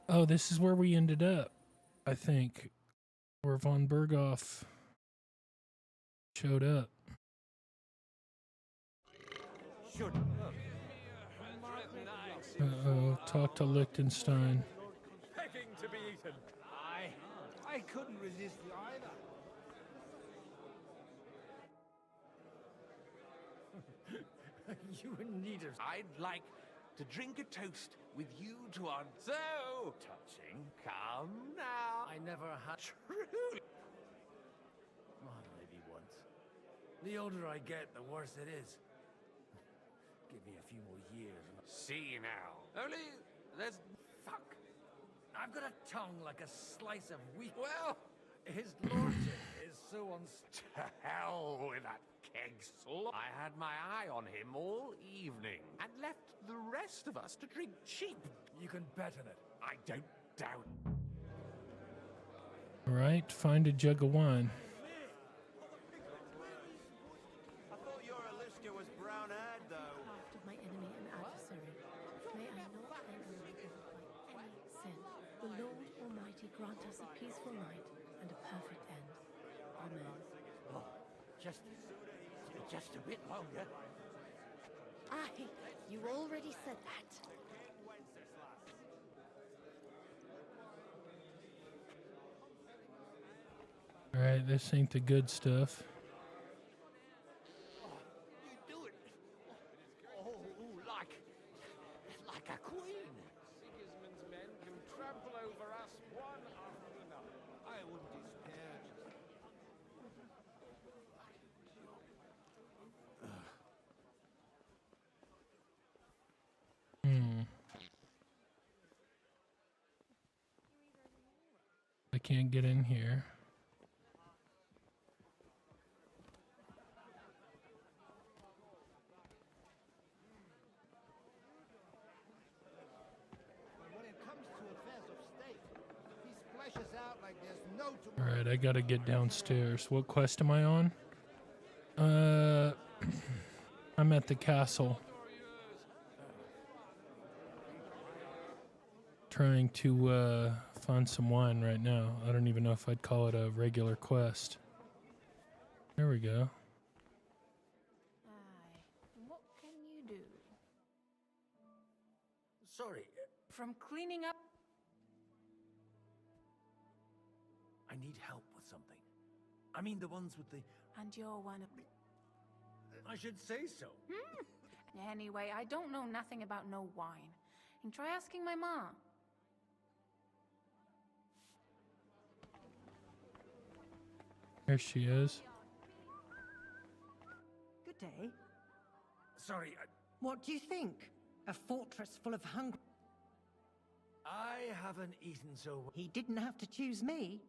Oh, this is where we ended up, I think. Where von Berghoff showed up. Uh-oh, talk to Liechtenstein. Begging to be eaten. I couldn't resist either. You need us. I'd like to drink a toast with you to our so touching. Come now. I never had. Truly. Well, maybe once. The older I get, the worse it is. Give me a few more years. See now. Only there's fuck. I've got a tongue like a slice of wheat. Well, his lordship is so to hell with that keg slop. I had my eye on him all evening and left the rest of us to drink cheap. You can bet on it. I don't doubt. All right, find a jug of wine. I thought your Alishka was brown-haired, though. Craft of my enemy and adversary, may I not enter the by any sin. The Lord Almighty grant us a peaceful night and a perfect end. Amen. Oh, just a bit longer. Aye, you already said that. All right, this ain't the good stuff. You do it. Oh, like a queen. Sigismund's men can trample over us one after another. I wouldn't despair. I can't get in here. When it comes to affairs of state, he splashes out like there's no All right, I gotta get downstairs. What quest am I on? I'm at the castle. Trying to find some wine right now. I don't even know if I'd call it a regular quest. There we go. What can you do? Sorry. From cleaning up. I need help with something. I mean the ones with the... And you're one of... I should say so. Anyway, I don't know nothing about no wine. And try asking my ma. There she is. Good day. Sorry, What do you think? A fortress full of hungry... I haven't eaten so... He didn't have to choose me.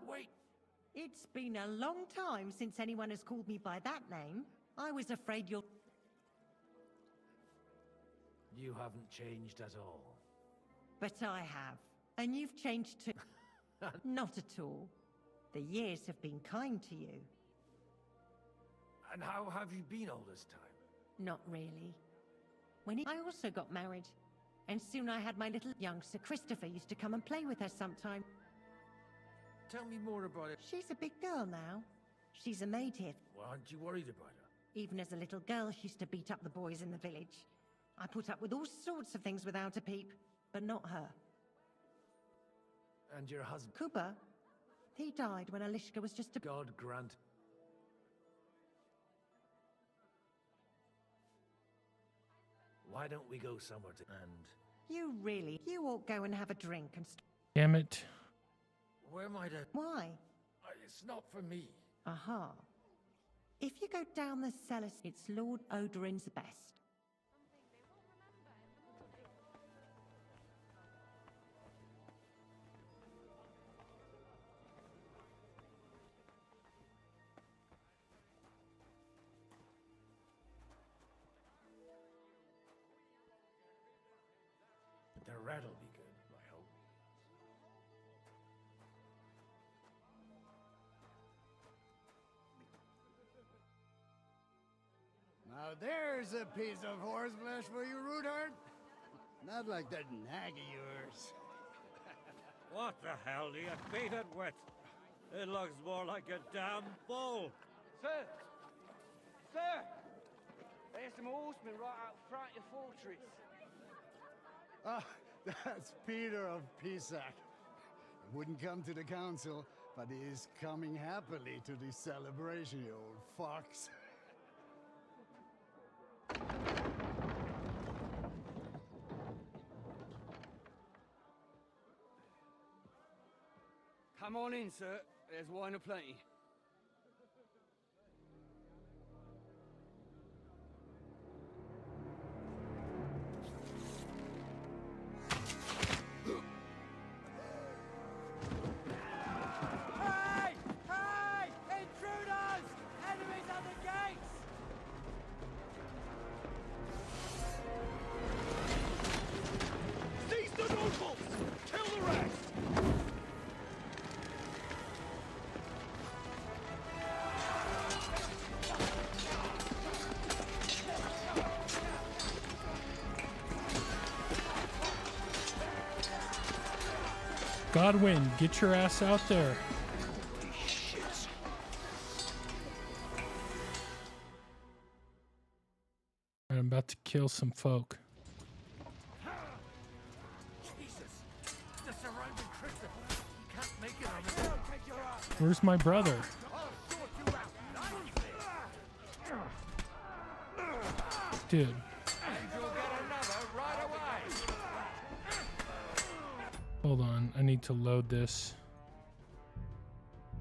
Wait. It's been a long time since anyone has called me by that name. I was afraid you'll... You haven't changed at all. But I have. And you've changed too. Not at all. The years have been kind to you. And how have you been all this time? Not really. I also got married. And soon I had my little young Sir Christopher used to come and play with her sometime. Tell me more about it. She's a big girl now. She's a maid here. Well, aren't you worried about her? Even as a little girl, she used to beat up the boys in the village. I put up with all sorts of things without a peep, but not her. And your husband? Kuba, he died when Alishka was just a... God grant. Why don't we go somewhere to... And... You ought go and have a drink and... Damn it. Where might I... Why? It's not for me. Aha. If you go down the cellar, it's Lord Odorin's best. The rat'll be good, I hope. Now there's a piece of horse flesh for you, Rudard. Not like that nag of yours. What the hell do you beat it with? It looks more like a damn bull. Sir! Sir! There's some horsemen right out front of your fortress. Ah, that's Peter of Pisac. He wouldn't come to the council, but he is coming happily to the celebration, you old fox. Come on in, sir. There's wine aplenty. Hey! Hey! Intruders! Enemies at the gates! Seize the nobles! Kill the rest! Godwin, get your ass out there. I'm about to kill some folk. Jesus! The surrounding Christopher! You can't make it on his own. Take your ass! Where's my brother? I'll sort you out! Dude. And you'll get another right away! Hold on, I need to load this.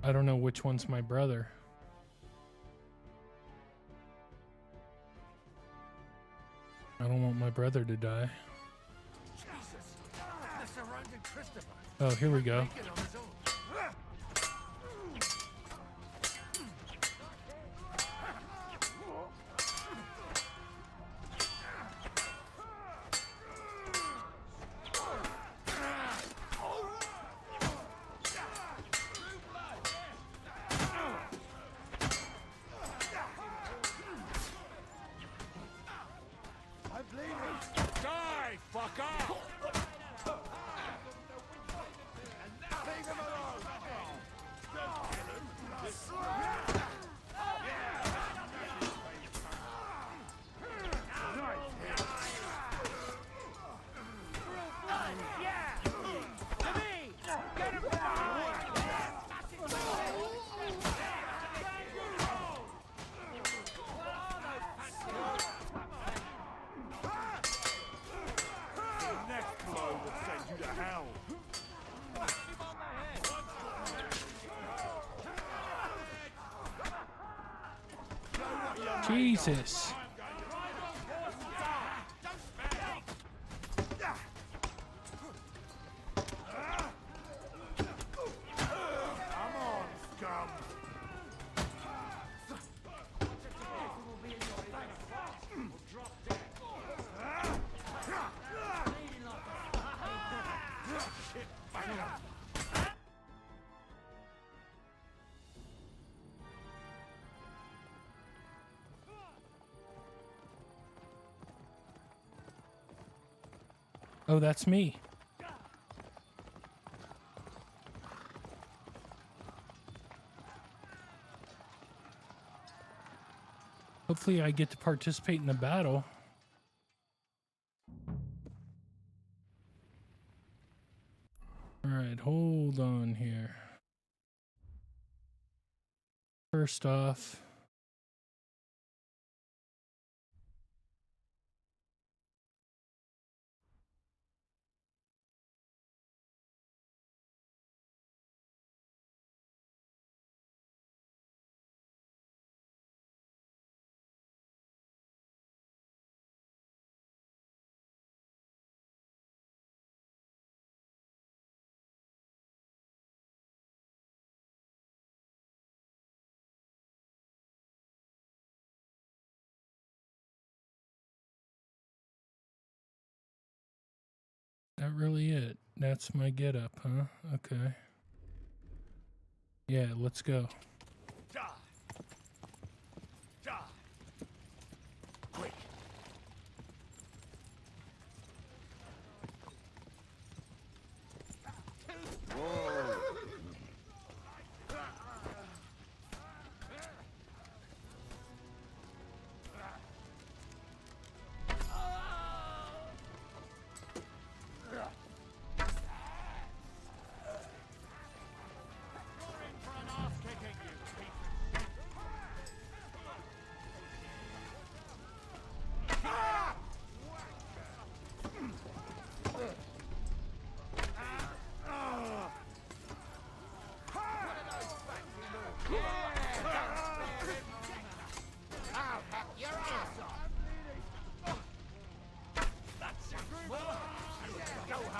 I don't know which one's my brother. I don't want my brother to die. Jesus! The surrounding Christopher! Oh, here we go. Make it on his own. Die, fucker! Leave him alone! Next blow will send you to hell. Jesus. Come on, scum. Oh, that's me. Hopefully I get to participate in the battle. All right, hold on here. First off, that really it? That's my get up, huh? Okay. Yeah, let's go. Die! Die! Quick!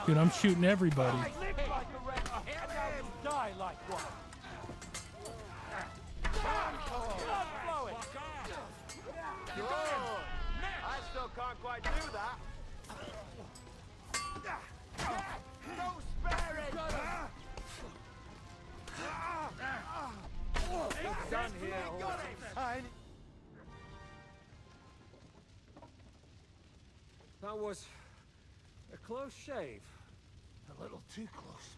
Dude, I'm shooting everybody. Live like a red, and now you die like one. Blood flowing. Good. I still can't quite do that. No sparing! It's done here. That was a close shave. A little too close.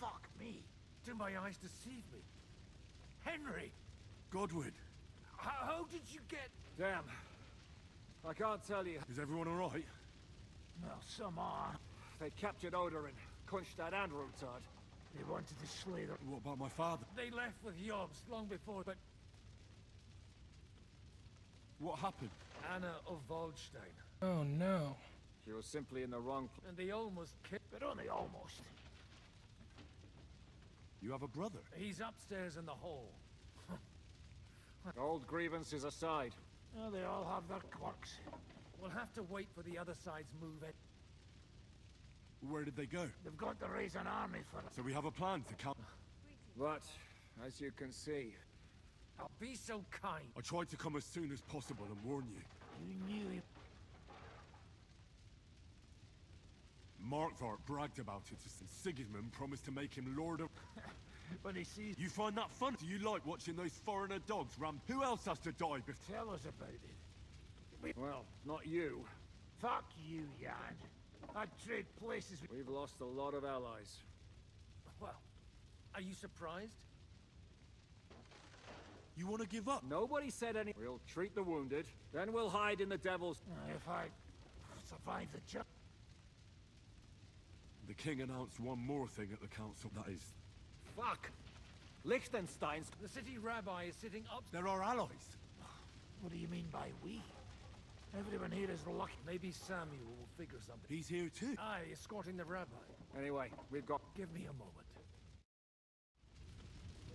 Fuck me. Do my eyes deceive me? Henry! Godwin, How did you get... Damn. I can't tell you. is everyone all right? Well, some are. They captured Oder and Kunstadt and Rotard. They wanted to slay them. What about my father? They left with Jobs long before, but What happened? Anna of Waldstein. Oh no. She was simply in the wrong place. And they almost killed... But only almost. You have a brother? He's upstairs in the hall. Old grievances aside. Oh, they all have their quirks. We'll have to wait for the other side's move in. Where did they go? They've got to raise an army for us. So we have a plan to count. But, as you can see... Oh, be so kind. I tried to come as soon as possible and warn you. You knew it. Markvart bragged about it, and Sigismund promised to make him Lord of... But he sees... You find that fun? Do you like watching those foreigner dogs ram? Who else has to die before... Tell us about it. Well, not you. Fuck you, Jan. I'd trade places with... We've lost a lot of allies. Well, are you surprised? You want to give up? Nobody said any... We'll treat the wounded, then we'll hide in the Devil's... If I survive the job... The king announced one more thing at the council, that is... Fuck! Liechtenstein's... The city rabbi is sitting up... They're our allies. What do you mean by we? Everyone here is lucky. Maybe Samuel will figure something. He's here too. Aye, escorting the rabbi. Anyway, we've got... Give me a moment.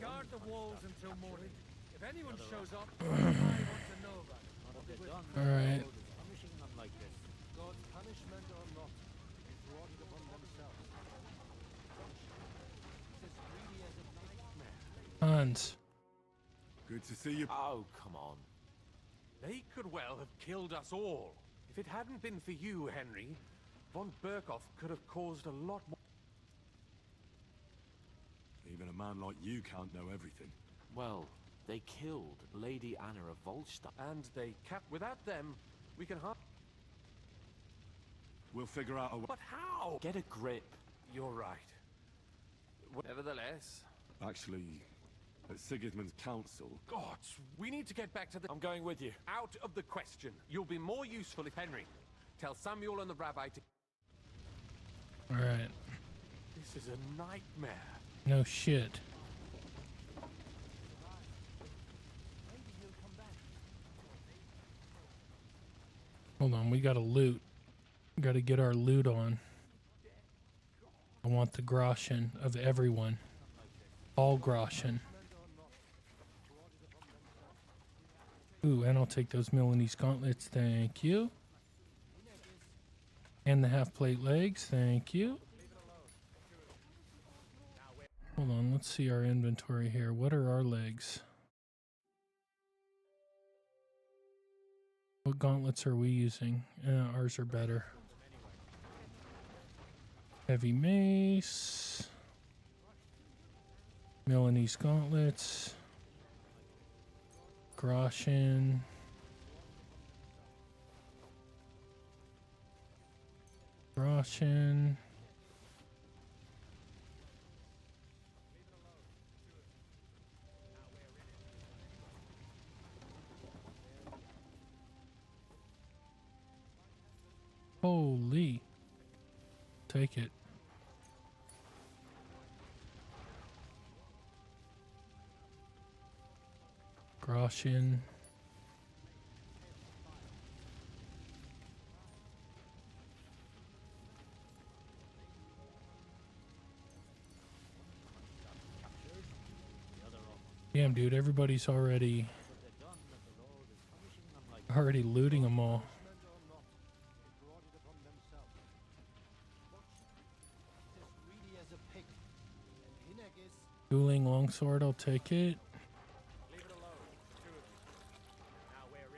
Guard the walls until morning. If anyone shows up, I want to know about it. Alright. Punishing them like this. God's punishment or not, is brought upon themselves. It's as greedy as a nightmare. Hans. Good to see you. Oh, come on. They could well have killed us all. If it hadn't been for you, Henry, von Berkhoff could have caused a lot more. Even a man like you can't know everything. Well, they killed Lady Anna of Volstein. And they kept... Without them, we can hardly... We'll figure out a way. But how? Get a grip. You're right. Nevertheless... Actually, at Sigismund's council... Gods, we need to get back to the... I'm going with you. Out of the question. You'll be more useful if Henry. Tell Samuel and the rabbi to... Alright. This is a nightmare. No shit. Hold on, we gotta loot. Gotta get our loot on. I want the groschen of everyone. All groschen. Ooh, and I'll take those Milanese gauntlets, thank you. And the half-plate legs, thank you. Hold on, let's see our inventory here. What are our legs? What gauntlets are we using? Ours are better. Heavy mace. Milanese gauntlets. Groschen. Groschen. Holy. Take it. Groschen. Damn, dude, everybody's already looting them all. Dueling longsword, I'll take it.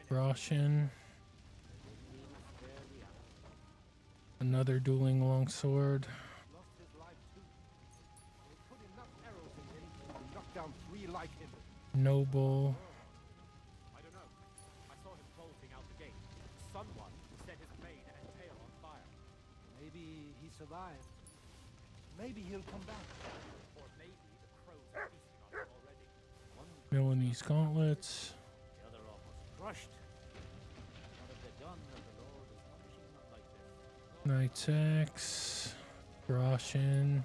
Groschen. Another dueling longsword. Noble. I don't know. I saw him bolting out the gate. Someone set his mane and tail on fire. Maybe he survived. Maybe he'll come back. Or maybe the crows are feasting on him already. Milanese gauntlets. The other arm was crushed. What have they done that the Lord is punishing them like this? Knight's Axe. Groschen.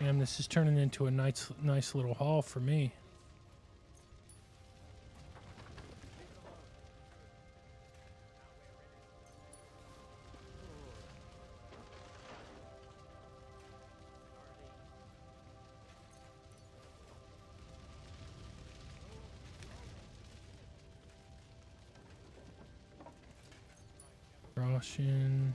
Damn, this is turning into a nice little haul for me. Groschen.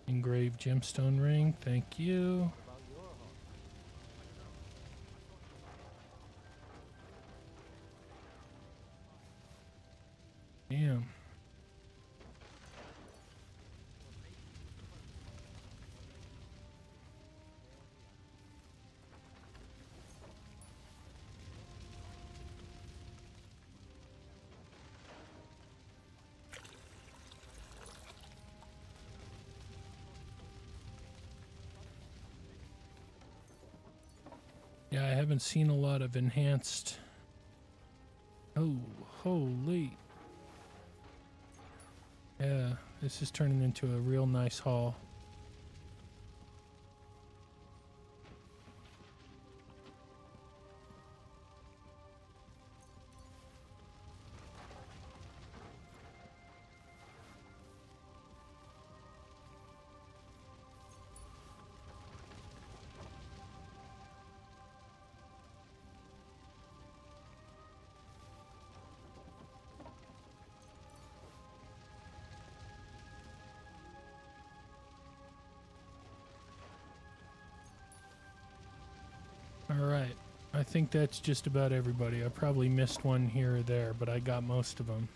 Engraved gemstone ring, thank you. Damn. Yeah, I haven't seen a lot of enhanced. Oh, holy. Yeah, this is turning into a real nice haul. Alright, I think that's just about everybody. I probably missed one here or there, but I got most of them.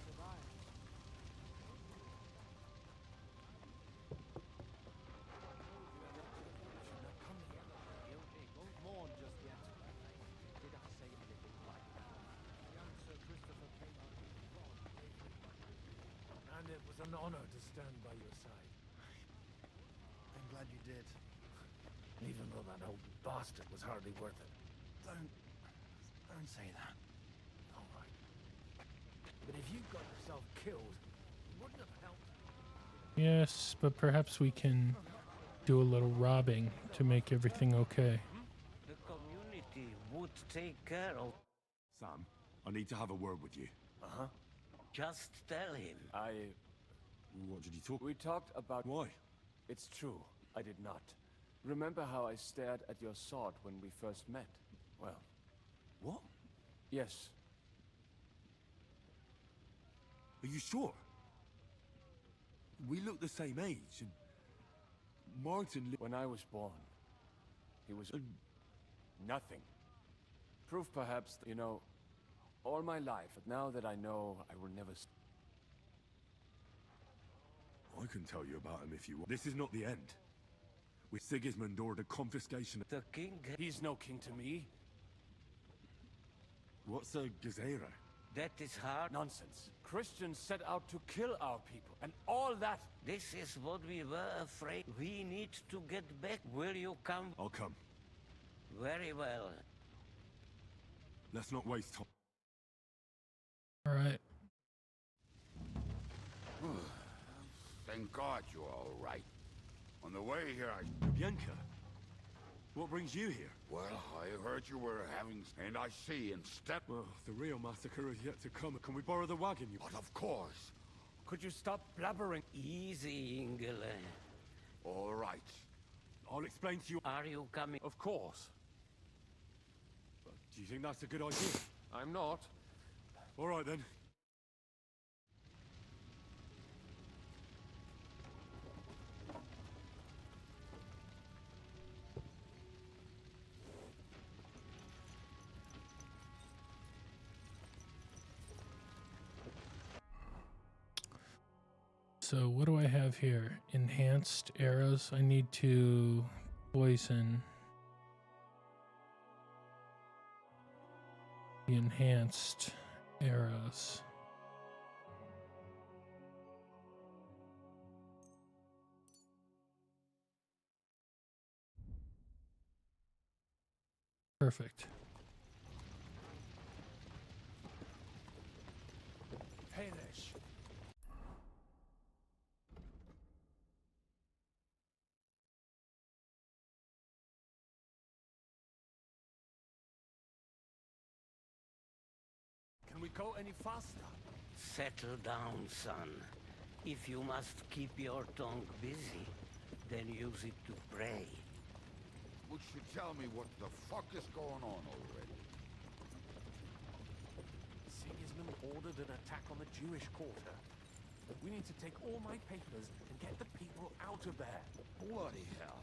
And it was an honor to stand by your side. I'm glad you did. Even though that old bastard was hardly worth it. Don't say that. All right. But if you got yourself killed, it wouldn't have helped. Yes, but perhaps we can do a little robbing to make everything okay. The community would take care of... Sam, I need to have a word with you. Uh-huh. Just tell him. What did he talk? We talked about... Why? It's true, I did not. Remember how I stared at your sword when we first met? Well... What? Yes. Are you sure? We look the same age, and Martin... When I was born, he was... Nothing. Proof perhaps, you know, all my life. But now that I know, I will never... I can tell you about him if you want. This is not the end. With Sigismund ordered confiscation... The king? He's no king to me. What's a Gezera? That is hard. Nonsense. Christians set out to kill our people, and all that... This is what we were afraid. We need to get back. Will you come? I'll come. Very well. Let's not waste time. All right. Thank God you're all right. On the way here, Bianca, what brings you here? Well, I heard you were having... And I see instead... Well, the real massacre is yet to come. Can we borrow the wagon? But of course. Could you stop blabbering? Easy, Ingele. All right. I'll explain to you... Are you coming? Of course. Do you think that's a good idea? I'm not. All right, then. So what do I have here? Enhanced arrows. I need to poison the enhanced arrows. Perfect. Heinriz. Can we go any faster? Settle down, son. If you must keep your tongue busy, then use it to pray. Would you tell me what the fuck is going on already? Sigismund ordered an attack on the Jewish quarter. We need to take all my papers and get the people out of there. Bloody hell.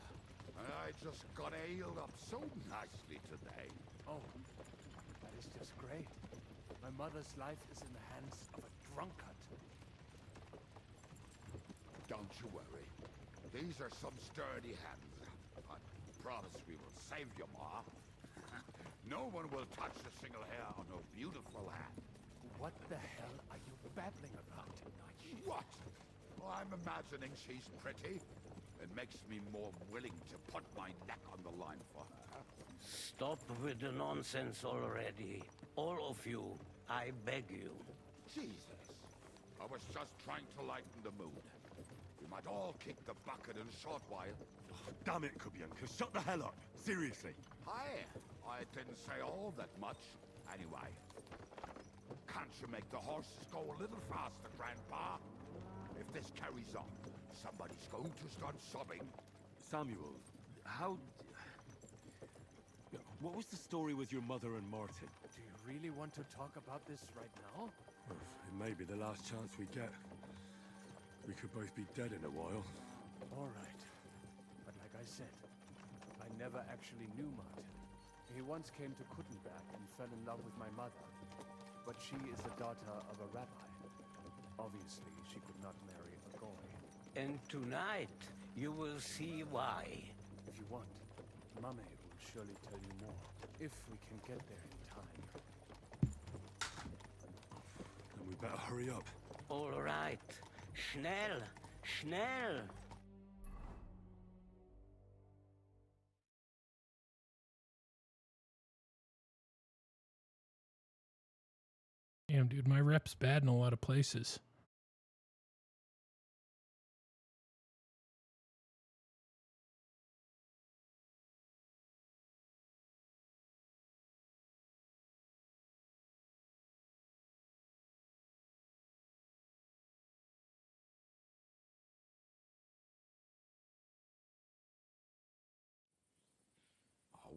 I just got ailed up so nicely today. Oh, that is just great. My mother's life is in the hands of a drunkard. Don't you worry. These are some sturdy hands. I promise we will save you, Ma. No one will touch a single hair on her beautiful head. What the hell are you babbling about? What? Well, I'm imagining she's pretty. It makes me more willing to put my neck on the line for her. Stop with the nonsense already. All of you, I beg you. Jesus. I was just trying to lighten the mood. We might all kick the bucket in a short while. Oh, damn it, Kubianka. Shut the hell up. Seriously. Hi. I didn't say all that much. Anyway. Can't you make the horses go a little faster, Grandpa? If this carries on, somebody's going to start sobbing. Samuel, how... What was the story with your mother and Martin? Do you really want to talk about this right now? Well, it may be the last chance we get. We could both be dead in a while. All right. But like I said, I never actually knew Martin. He once came to Kuttenberg and fell in love with my mother. But she is the daughter of a rabbi. Obviously, she could not marry a goy. And tonight, you will see why. If you want, Mame will surely tell you more. If we can get there in time. Then we better hurry up. All right. Schnell! Schnell! Damn, dude, my rep's bad in a lot of places.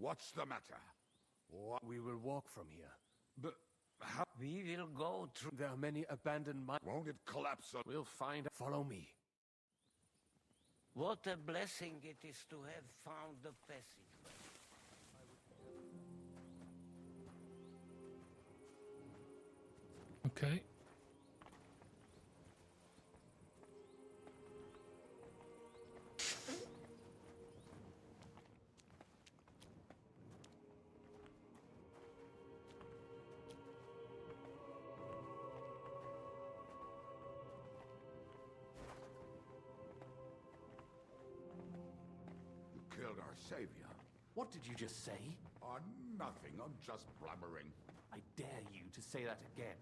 What's the matter? What? We will walk from here. But how? We will go through. There are many abandoned mines. Won't it collapse? We'll find. Follow me. What a blessing it is to have found the passageway. Okay. Killed our savior. What did you just say? Nothing. I'm just blabbering. I dare you to say that again.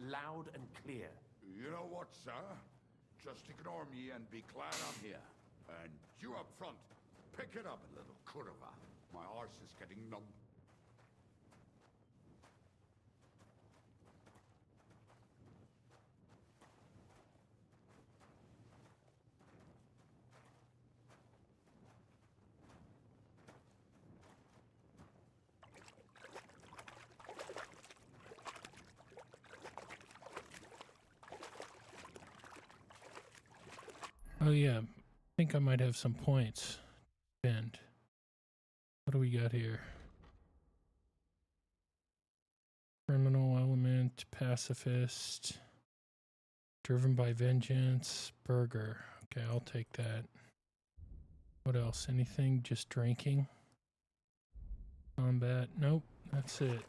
Loud and clear. You know what, sir? Just ignore me and be glad I'm here. And you up front, pick it up a little, curva. My arse is getting numb. Oh yeah, I think I might have some points. Spend. What do we got here? Criminal element, pacifist, driven by vengeance, burger. Okay, I'll take that. What else? Anything? Just drinking? Combat? Nope, that's it.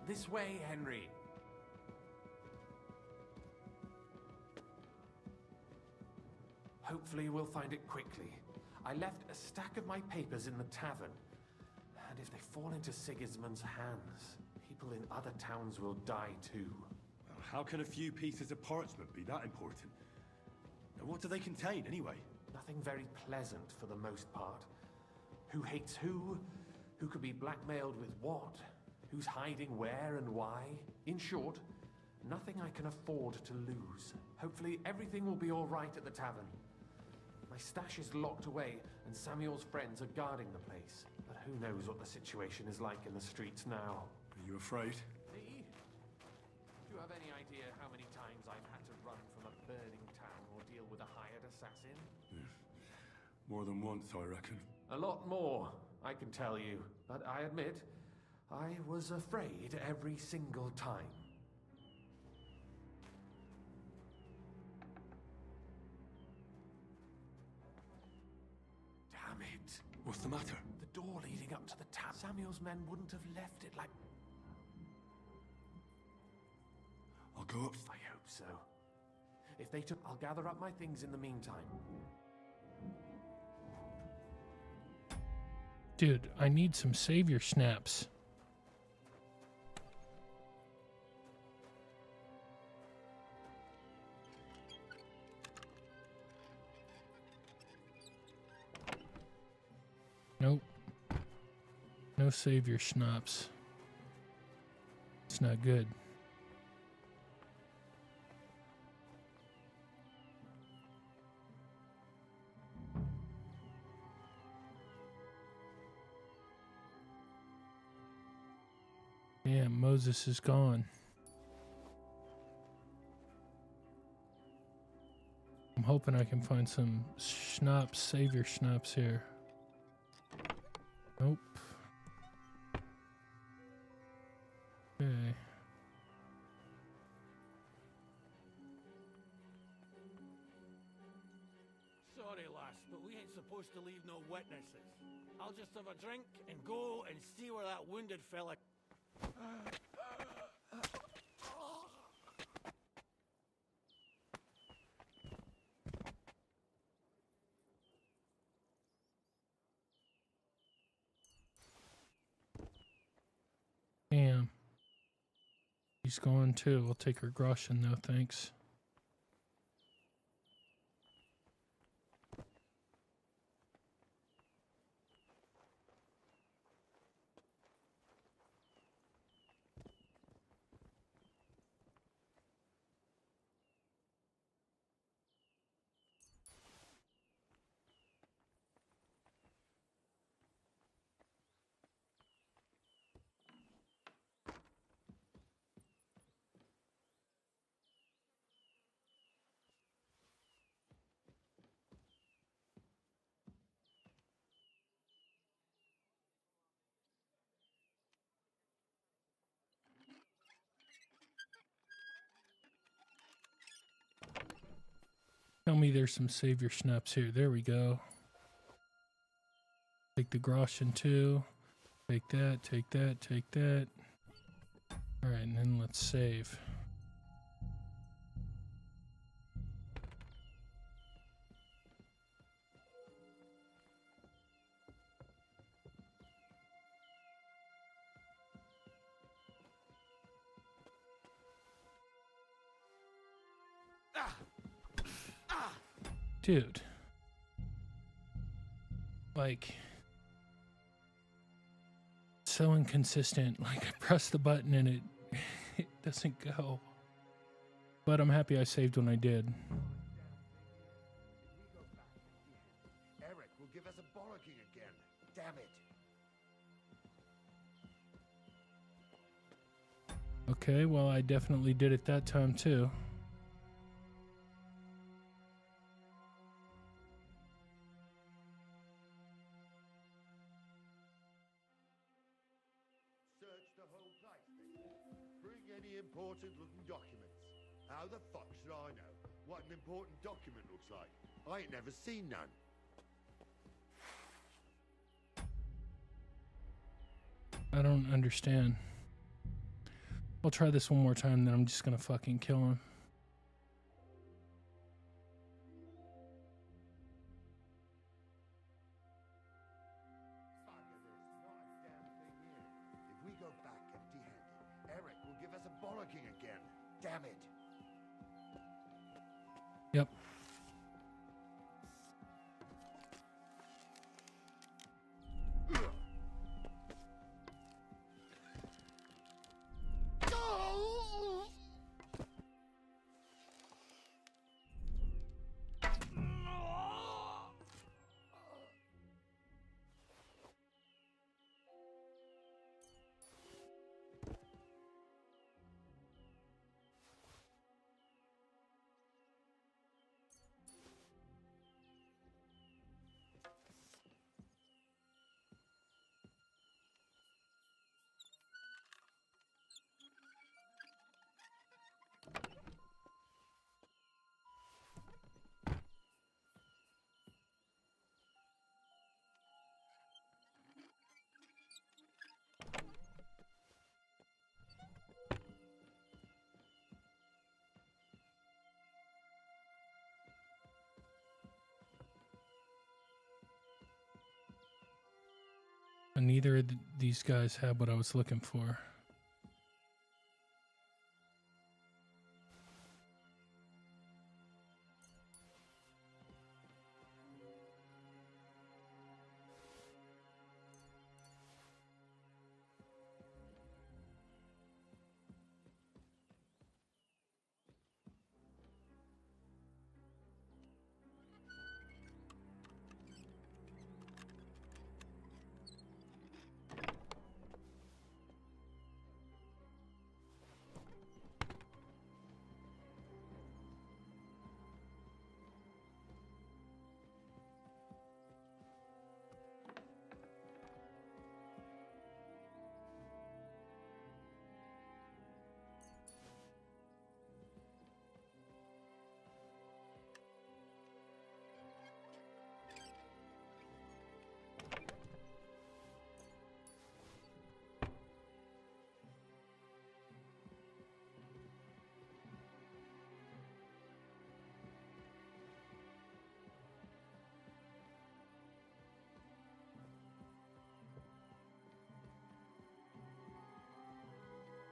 This way, Henry. Hopefully we'll find it quickly. I left a stack of my papers in the tavern. And if they fall into Sigismund's hands, people in other towns will die too. How can a few pieces of parchment be that important? And what do they contain, anyway? Nothing very pleasant for the most part. Who hates who? Who could be blackmailed with what? Who's hiding where and why? In short, nothing I can afford to lose. Hopefully everything will be all right at the tavern. My stash is locked away, and Samuel's friends are guarding the place. But who knows what the situation is like in the streets now? Are you afraid? Me? Do you have any idea how many times I've had to run from a burning town or deal with a hired assassin? More than once, I reckon. A lot more, I can tell you. But I admit, I was afraid every single time. Damn it. What's the matter? The door leading up to the tavern. Samuel's men wouldn't have left it like... I'll go up. I hope so. If they took... I'll gather up my things in the meantime. Dude, I need some savior snaps. Nope. No savior schnapps. It's not good. Yeah, Moses is gone. I'm hoping I can find some schnapps, savior schnapps here. Nope. Okay. Sorry, lass, but we ain't supposed to leave no witnesses. I'll just have a drink and go and see where that wounded fella... Damn. He's gone too. I'll take her groschen though, thanks. Tell me there's some save your schnapps here. There we go. Take the Groschen too. Take that, take that, take that. Alright, and then let's save. Dude. Like, so inconsistent. Like, I press the button and it doesn't go. But I'm happy I saved when I did. Eric will give us a bollocking again. Damn it. Okay, well, I definitely did it that time too. Important looking documents. How the fuck should I know what an important document looks like? I ain't never seen none. I don't understand. I'll try this one more time, then I'm just gonna fucking kill him. If we go back empty-handed, Eric will give us a bollocking again. Damn it. Yep. And neither of these guys had what I was looking for.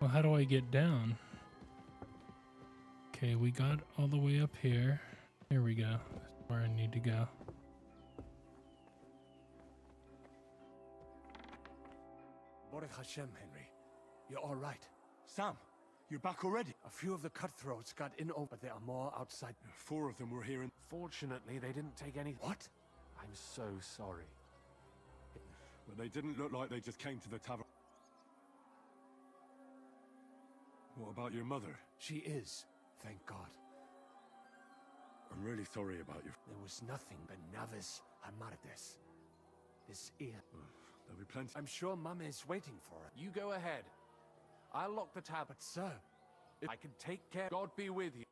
Well, how do I get down? Okay, we got all the way up here. Here we go. That's where I need to go. Baruch Hashem, Henry. You're all right. Sam, you're back already? A few of the cutthroats got in, but there are more outside. 4 of them were here and... Fortunately, they didn't take any... What? I'm so sorry. Well, they didn't look like they just came to the tavern. What about your mother? She is, thank God. I'm really sorry about you. There was nothing but Navis Amardes. This ear. There'll be plenty. I'm sure Mum is waiting for it. You go ahead. I'll lock the tab. But sir, if I can take care, God be with you.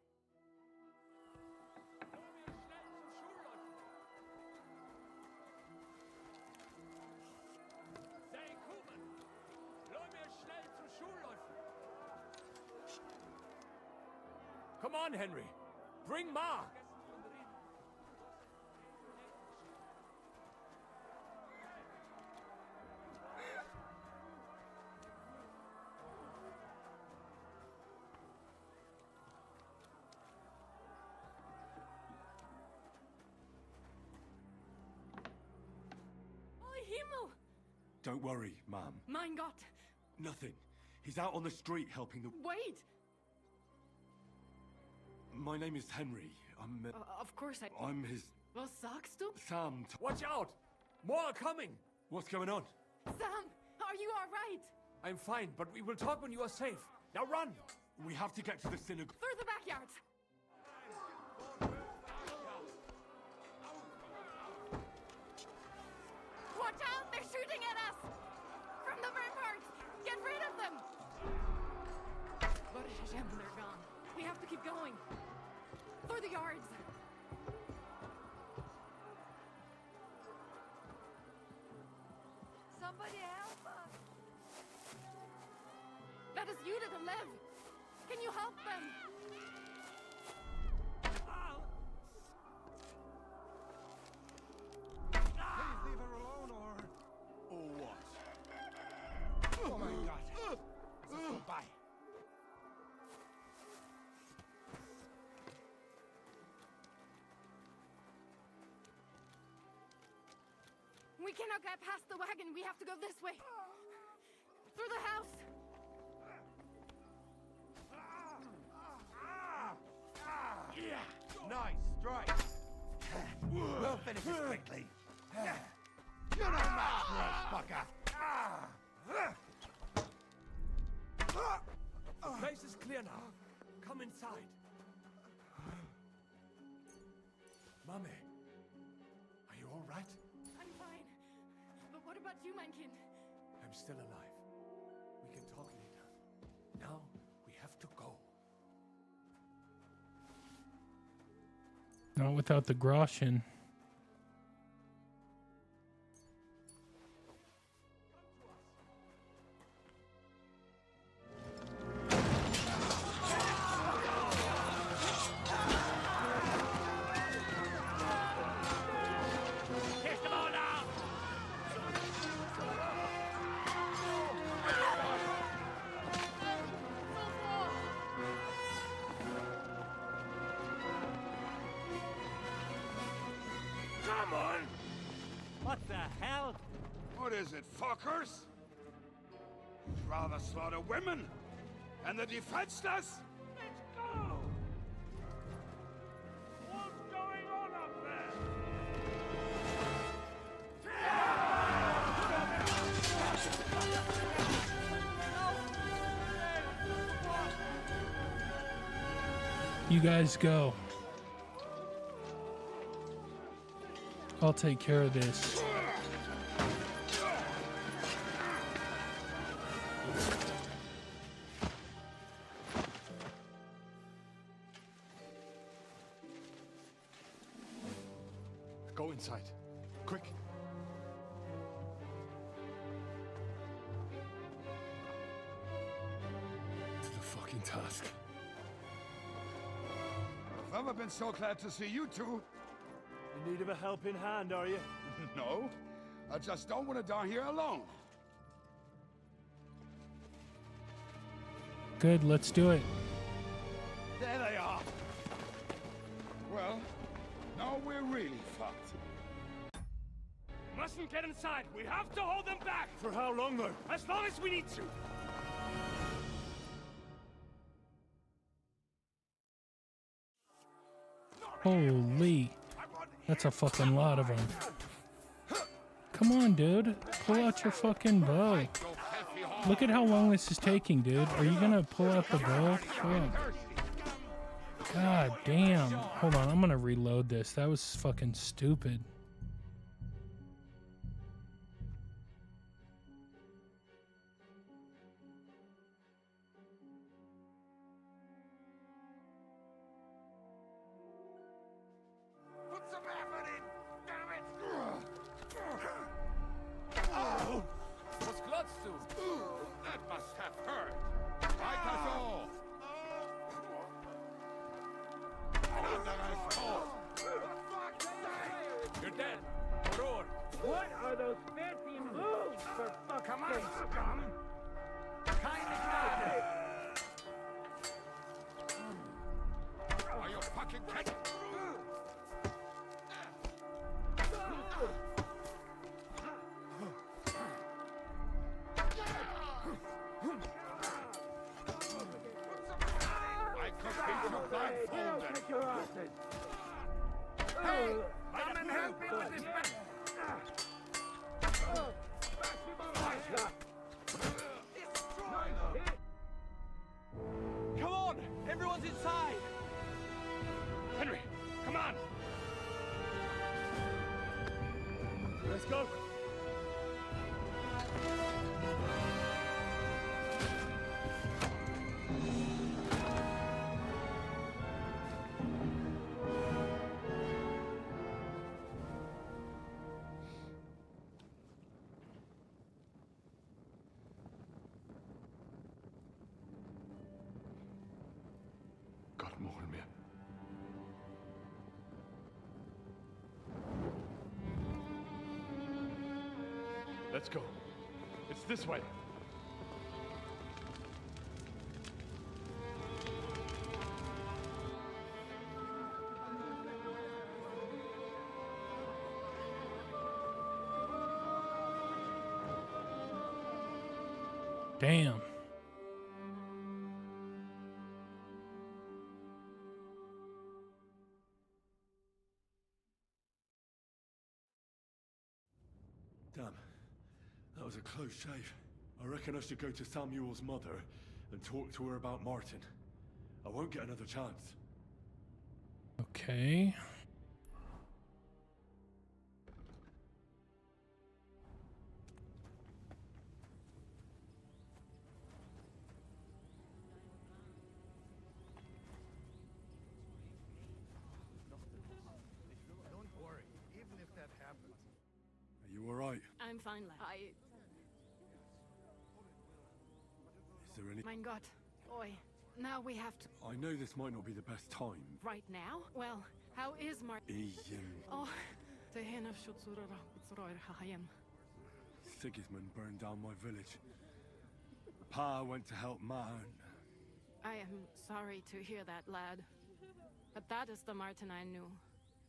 Come on, Henry. Bring Mark. Himmel! Don't worry, Ma'am. Mein Gott! Nothing. He's out on the street helping the... Wait! My name is Henry. Of course I'm his... Was sagst du? Sam. Watch out! More are coming! What's going on? Sam, are you alright? I'm fine, but we will talk when you are safe. Now run! We have to get to the synagogue. Through the backyard! Watch out! They're shooting at us! From the ramparts! Get rid of them! But they're gone. We have to keep going. Through the yards! Somebody help us! That is you to live! Can you help them? Please leave her alone, or what? Oh my God! Bye. We cannot get past the wagon. We have to go this way. Through the house. Yeah, nice strike. We'll finish this quickly. You're not match for us, fucker. The place is clear now. Come inside. Mommy, are you all right? I'm fine. But what about you, mein Kind? I'm still alive. We can talk later. Now, we have to go. Not without the groschen. Come on! What the hell? What is it, fuckers? Rather slaughter women and the defenseless? Let's go! What's going on up there? You guys go. I'll take care of this. Go inside. Quick. To the fucking task. I've never been so glad to see you two. In need of a helping hand, are you? No, I just don't want to die here alone. Good, let's do it. There they are. Well, now we're really fucked. Mustn't get inside. We have to hold them back. For how long, though? As long as we need to. Holy. That's a fucking lot of them. Come on, dude. Pull out your fucking bow. Look at how long this is taking, dude. Are you gonna pull out the bow? Fuck. God damn. Hold on, I'm gonna reload this. That was fucking stupid. Put some effort in, damn it! Was glotzt du? That must have hurt. Like us all. uproar? What are those fancy moves, for fuck's Come on, sake? scum! Kind of guy. Are you fucking kidding? I could beat you blindfolded. Hey, come and help me with this. Come on! Everyone's inside! Henry, come on! Let's go! Gott mol mir. Let's go. It's this way. Damn. Damn. That was a close shave. I reckon I should go to Samuel's mother and talk to her about Martin. I won't get another chance. Okay. Don't worry, even if that happens. Are you alright? I'm fine, lad. Is there any... Mein Gott. Oi. Now we have to... I know this might not be the best time. Right now? Well, how is Ian. Oh, the hen of Shutsura Hayem. Sigismund burned down my village. Pa went to help man. I am sorry to hear that, lad. But that is the Martin I knew.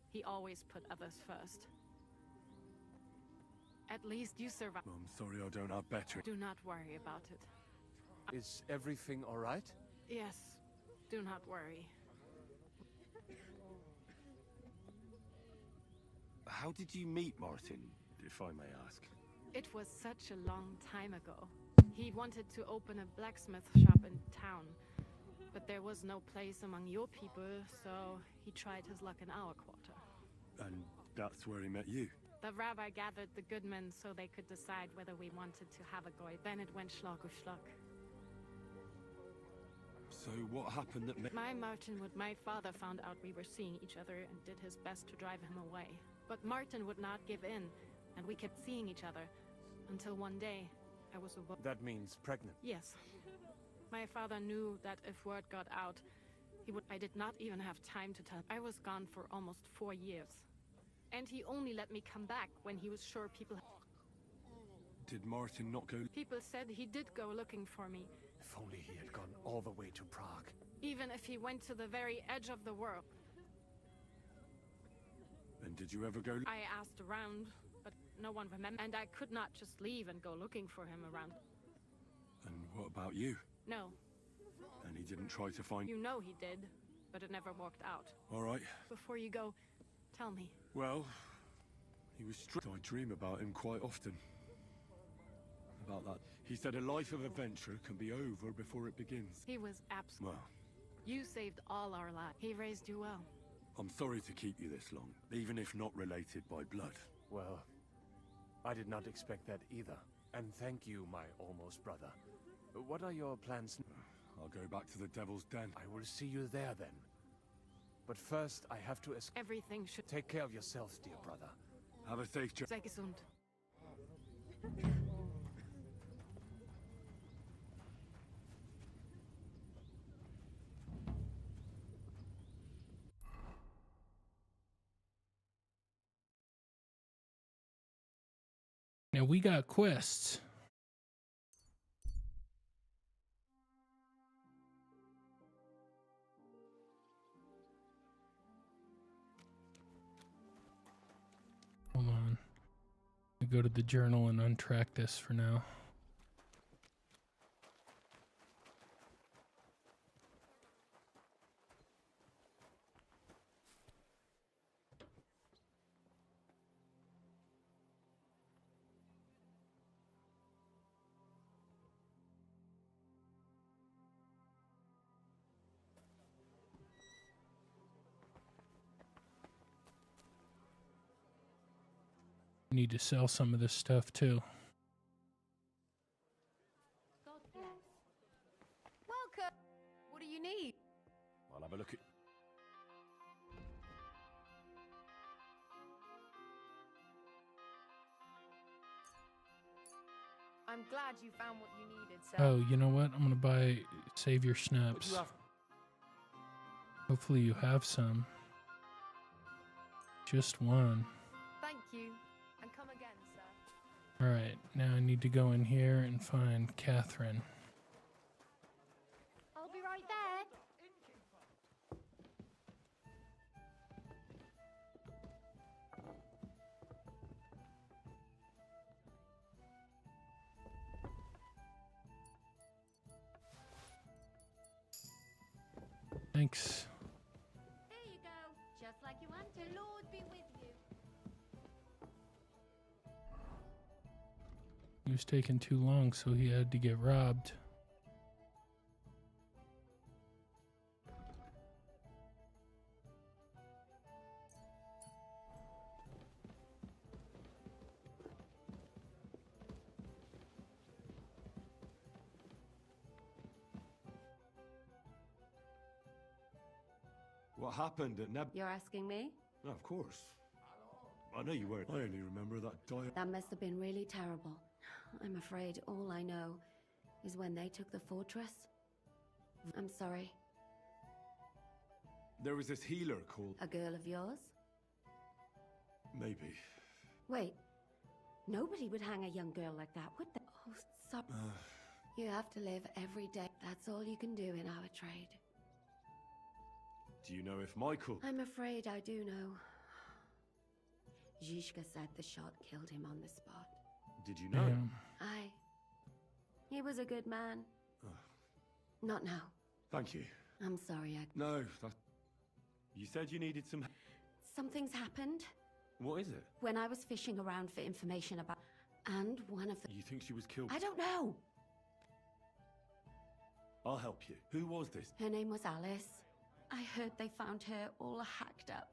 He always put others first. At least you survived. I'm sorry I don't have better. Do not worry about it. Is everything all right? Yes, do not worry. How did you meet Martin, if I may ask? It was such a long time ago. He wanted to open a blacksmith shop in town, but there was no place among your people, so he tried his luck in our quarter. And that's where he met you? The rabbi gathered the good men so they could decide whether we wanted to have a goy. Then it went schlag auf schlag. So what happened that My Martin my father found out we were seeing each other and did his best to drive him away. But Martin would not give in, and we kept seeing each other, until one day, I was awoke. That means pregnant. Yes. My father knew that if word got out, he would... I did not even have time to tell. I was gone for almost 4 years. And he only let me come back when he was sure people... Did Martin not go... People said he did go looking for me. If only he had gone all the way to Prague. Even if he went to the very edge of the world. And did you ever go... I asked around, but no one remembered. And I could not just leave and go looking for him around. And what about you? No. And he didn't try to find... You know he did, but it never worked out. All right. Before you go, tell me. Well, he was strict. I dream about him quite often. About that. He said a life of adventure can be over before it begins. He was absolute. Well, You saved all our lives. He raised you well. I'm sorry to keep you this long, even if not related by blood. Well, I did not expect that either. And thank you, my almost brother. What are your plans? I'll go back to the Devil's Den. I will see you there then. But first, I have to escape. Everything should... Take care of yourself, dear brother. Have a safe journey. Sei gesund. Now we got quests. Hold on. I go to the journal and untrack this for now. Need to sell some of this stuff too. God bless. Welcome. What do you need? I'll have a look at... I'm glad you found what you needed, sir. Oh, you know what? I'm gonna buy Savior Snaps. Hopefully you have some. Just one. Thank you. And come again, sir. Alright, now I need to go in here and find Catherine. I'll be right there. Thanks. There you go. Just like you want. The Lord be with you. He was taking too long, so he had to get robbed. What happened at Neb... You're asking me? No, of course. I know you weren't. I only remember that diet. That must have been really terrible. I'm afraid all I know is when they took the fortress. I'm sorry. There was this healer called... A girl of yours? Maybe. Wait. Nobody would hang a young girl like that, would they? Oh, sorry. You have to live every day. That's all you can do in our trade. Do you know if Michael... I'm afraid I do know. Zhishka said the shot killed him on the spot. Did you know? Aye. He was a good man. Not now. Thank you. I'm sorry, No, that... You said you needed some... Something's happened. What is it? When I was fishing around for information about... And one of the... You think she was killed? I don't know. I'll help you. Who was this? Her name was Alice. I heard they found her all hacked up.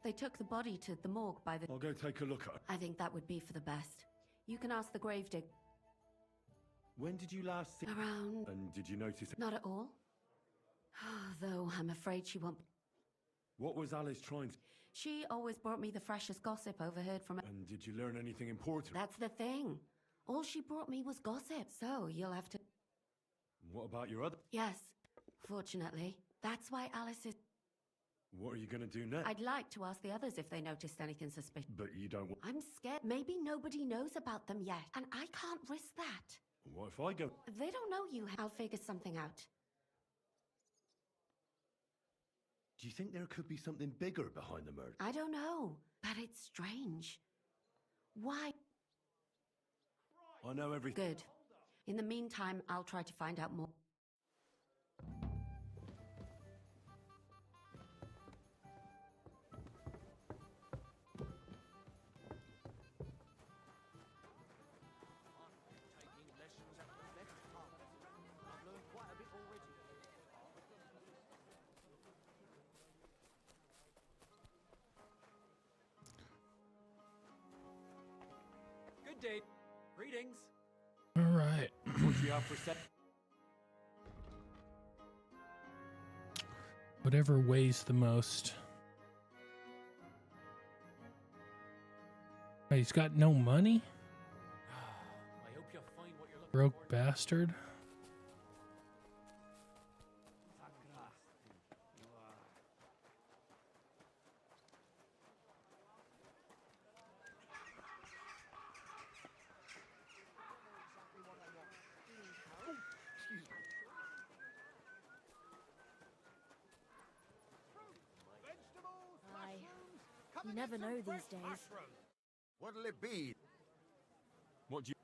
They took the body to the morgue by the... I'll go take a look at her. I think that would be for the best. You can ask the gravedigger. When did you last see... Around... And did you notice... Not at all. Though I'm afraid she won't... What was Alice trying to... She always brought me the freshest gossip overheard from... And did you learn anything important? That's the thing. All she brought me was gossip, so you'll have to... What about your other... Yes. Fortunately. That's why Alice is... What are you going to do next? I'd like to ask the others if they noticed anything suspicious. But you don't... I'm scared. Maybe nobody knows about them yet, and I can't risk that. What if I go... They don't know you. I'll figure something out. Do you think there could be something bigger behind the murder? I don't know, but it's strange. Why? I know everything. Good. In the meantime, I'll try to find out more. Good day. Greetings. All right. What do you have for set? Whatever weighs the most. Oh, he's got no money? I hope you'll find what you're looking Broke bastard. You never know these days. What'll it be? What do you...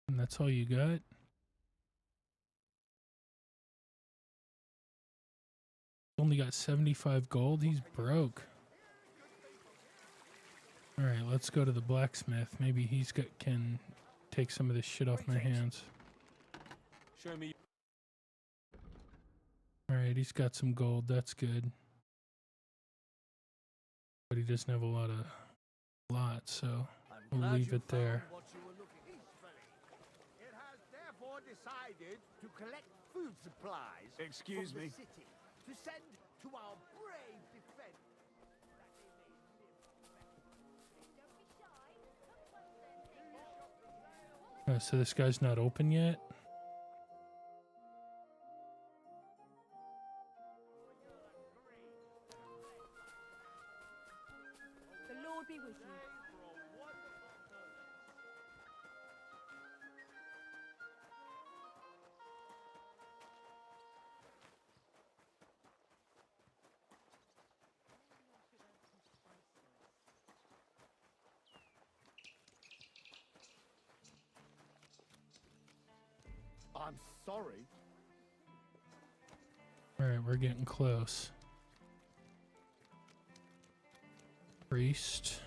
And that's all you got? Only got 75 gold. He's broke. All right, let's go to the blacksmith. Maybe he's got can take some of this shit off my hands. Show me. All right, he's got some gold. That's good. But he doesn't have a lot, so we'll leave it there. It has therefore decided to collect food supplies Excuse from me. the city to send to our brave defense. So this guy's not open yet? The Lord be with you. I'm sorry. All right, we're getting close. Priest.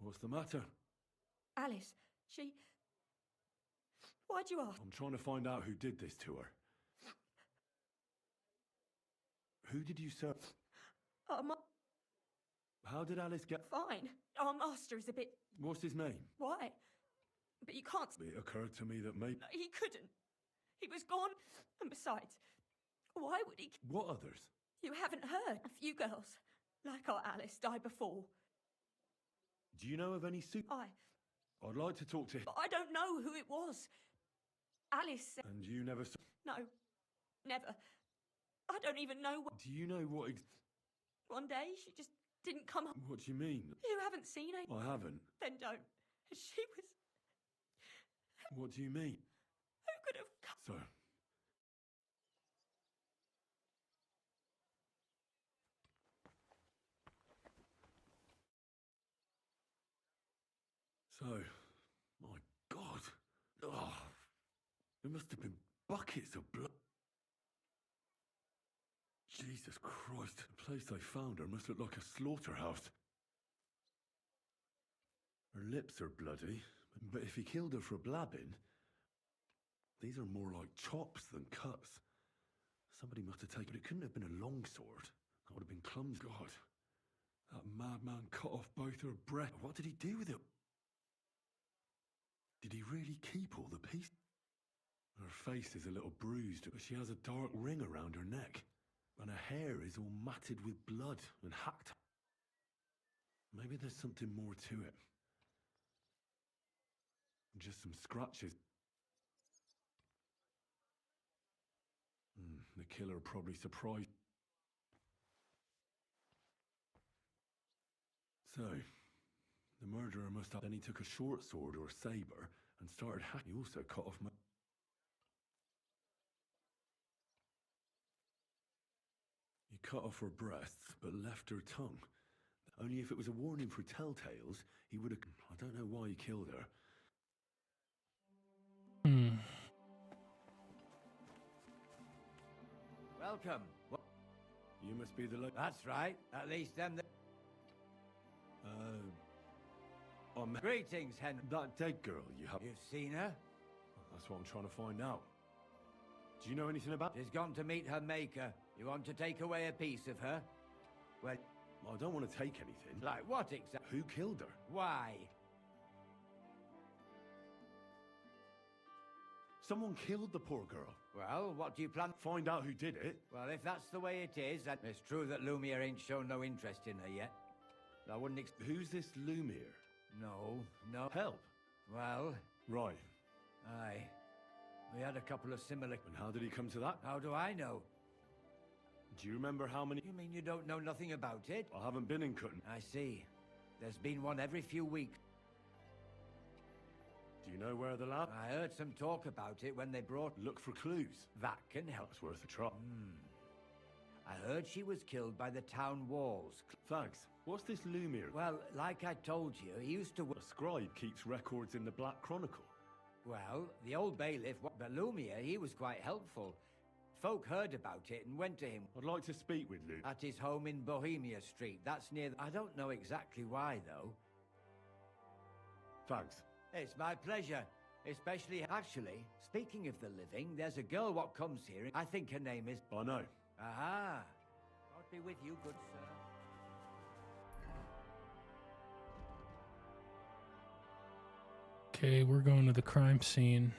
What's the matter? Alice, she... Why'd you ask? I'm trying to find out who did this to her. Who did you serve? How did Alice get... Fine. Our master is a bit... What's his name? Why? But you can't... It occurred to me that maybe... He couldn't. He was gone. And besides, why would he... What others? You haven't heard. A few girls, like our Alice, died before. Do you know of any soup? I'd like to talk to him. But I don't know who it was. Alice said... And you never saw... No. Never. I don't even know what... Do you know what... One day, she just didn't come home. What do you mean? You haven't seen her? I haven't. Then don't. She was... What do you mean? Who could have come... So, my God. Oh, there must have been buckets of blood. Jesus Christ, the place they found her must look like a slaughterhouse. Her lips are bloody, but if he killed her for blabbing, these are more like chops than cuts. Somebody must have taken it. It couldn't have been a long sword. That would have been clumsy. God, that madman cut off both her breasts. What did he do with it? Did he really keep all the pieces? Her face is a little bruised, but she has a dark ring around her neck. And her hair is all matted with blood and hacked. Maybe there's something more to it. Just some scratches. The killer probably surprised. So, the murderer must have... Then he took a short sword or saber and started hacking. He also cut off my... He cut off her breasts, but left her tongue. Only if it was a warning for telltales, he would have... I don't know why he killed her. Welcome. You must be the... That's right. At least them... Greetings, Henry. That dead girl you have... You've seen her? That's what I'm trying to find out. Do you know anything about... She's gone to meet her maker. You want to take away a piece of her? Well... I don't want to take anything. Like what exactly? Who killed her? Why? Someone killed the poor girl. Well, what do you plan? Find out who did it. Well, if that's the way it is, then it's true that Lumiere ain't shown no interest in her yet. I wouldn't Who's this Lumiere? No. Help? Well... Right. Aye. We had a couple of similar... And how did he come to that? How do I know? Do you remember how many? You mean you don't know nothing about it? I haven't been in Cutton. I see. There's been one every few weeks. Do you know where the lab? I heard some talk about it when they brought... Look for clues. That can help. That's worth a try. I heard she was killed by the town walls. Thanks. What's this Lumiere? Well, like I told you, he used to... A scribe keeps records in the Black Chronicle. Well, the old bailiff, but Lumiere, he was quite helpful. Folk heard about it and went to him. I'd like to speak with Luke. At his home in Bohemia Street. That's near... I don't know exactly why, though. Thanks. It's my pleasure. Especially... Actually, speaking of the living, there's a girl what comes here. I think her name is... I know. Aha. God be with you, good sir. Okay, we're going to the crime scene.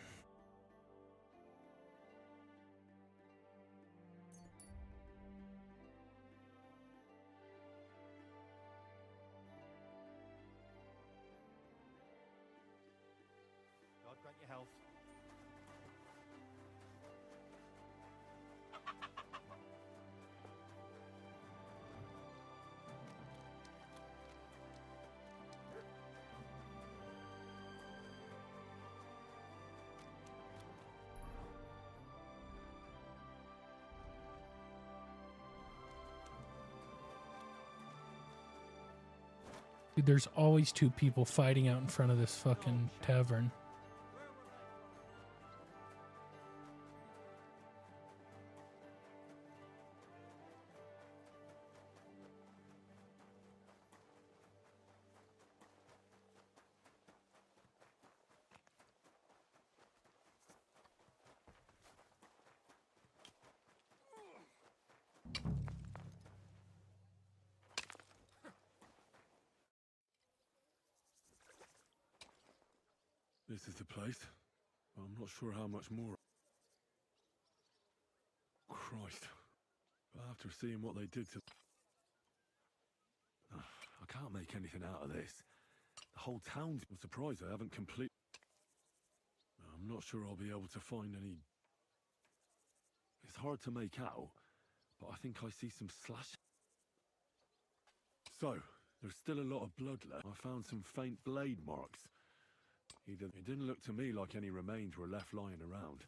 God grant you health. Dude, there's always two people fighting out in front of this fucking tavern. This is the place. I'm not sure how much more. Christ. But after seeing what they did to... I can't make anything out of this. The whole town's... I'm surprised I haven't complete... I'm not sure I'll be able to find any... It's hard to make out, but I think I see some slash... So, there's still a lot of blood left. I found some faint blade marks. It didn't look to me like any remains were left lying around.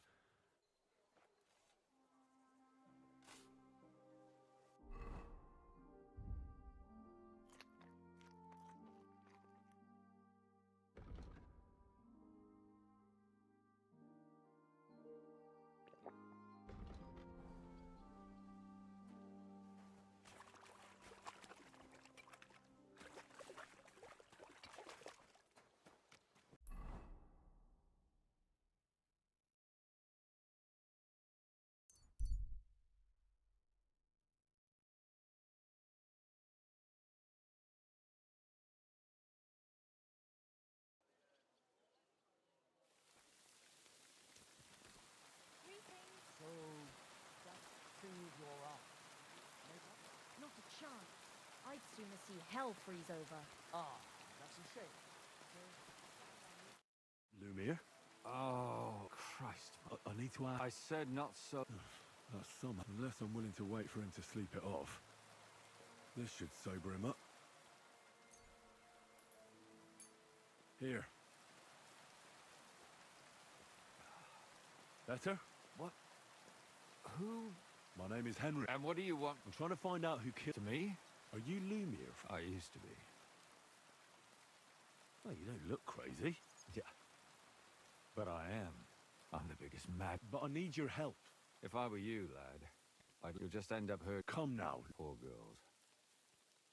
Not a chance. I'd sooner see hell freeze over. Ah, that's a shame. Lumiere? Oh, Christ. I need to ask... I said not so... That's some... Unless I'm willing to wait for him to sleep it off. This should sober him up. Here. Better? What? Who? My name is Henry. And what do you want? I'm trying to find out who killed... To me? Are you Lumiere? I used to be. Oh, you don't look crazy. Yeah. But I am. I'm the biggest mad... But I need your help. If I were you, lad, you'll just end up hurt. Come now. Poor girls.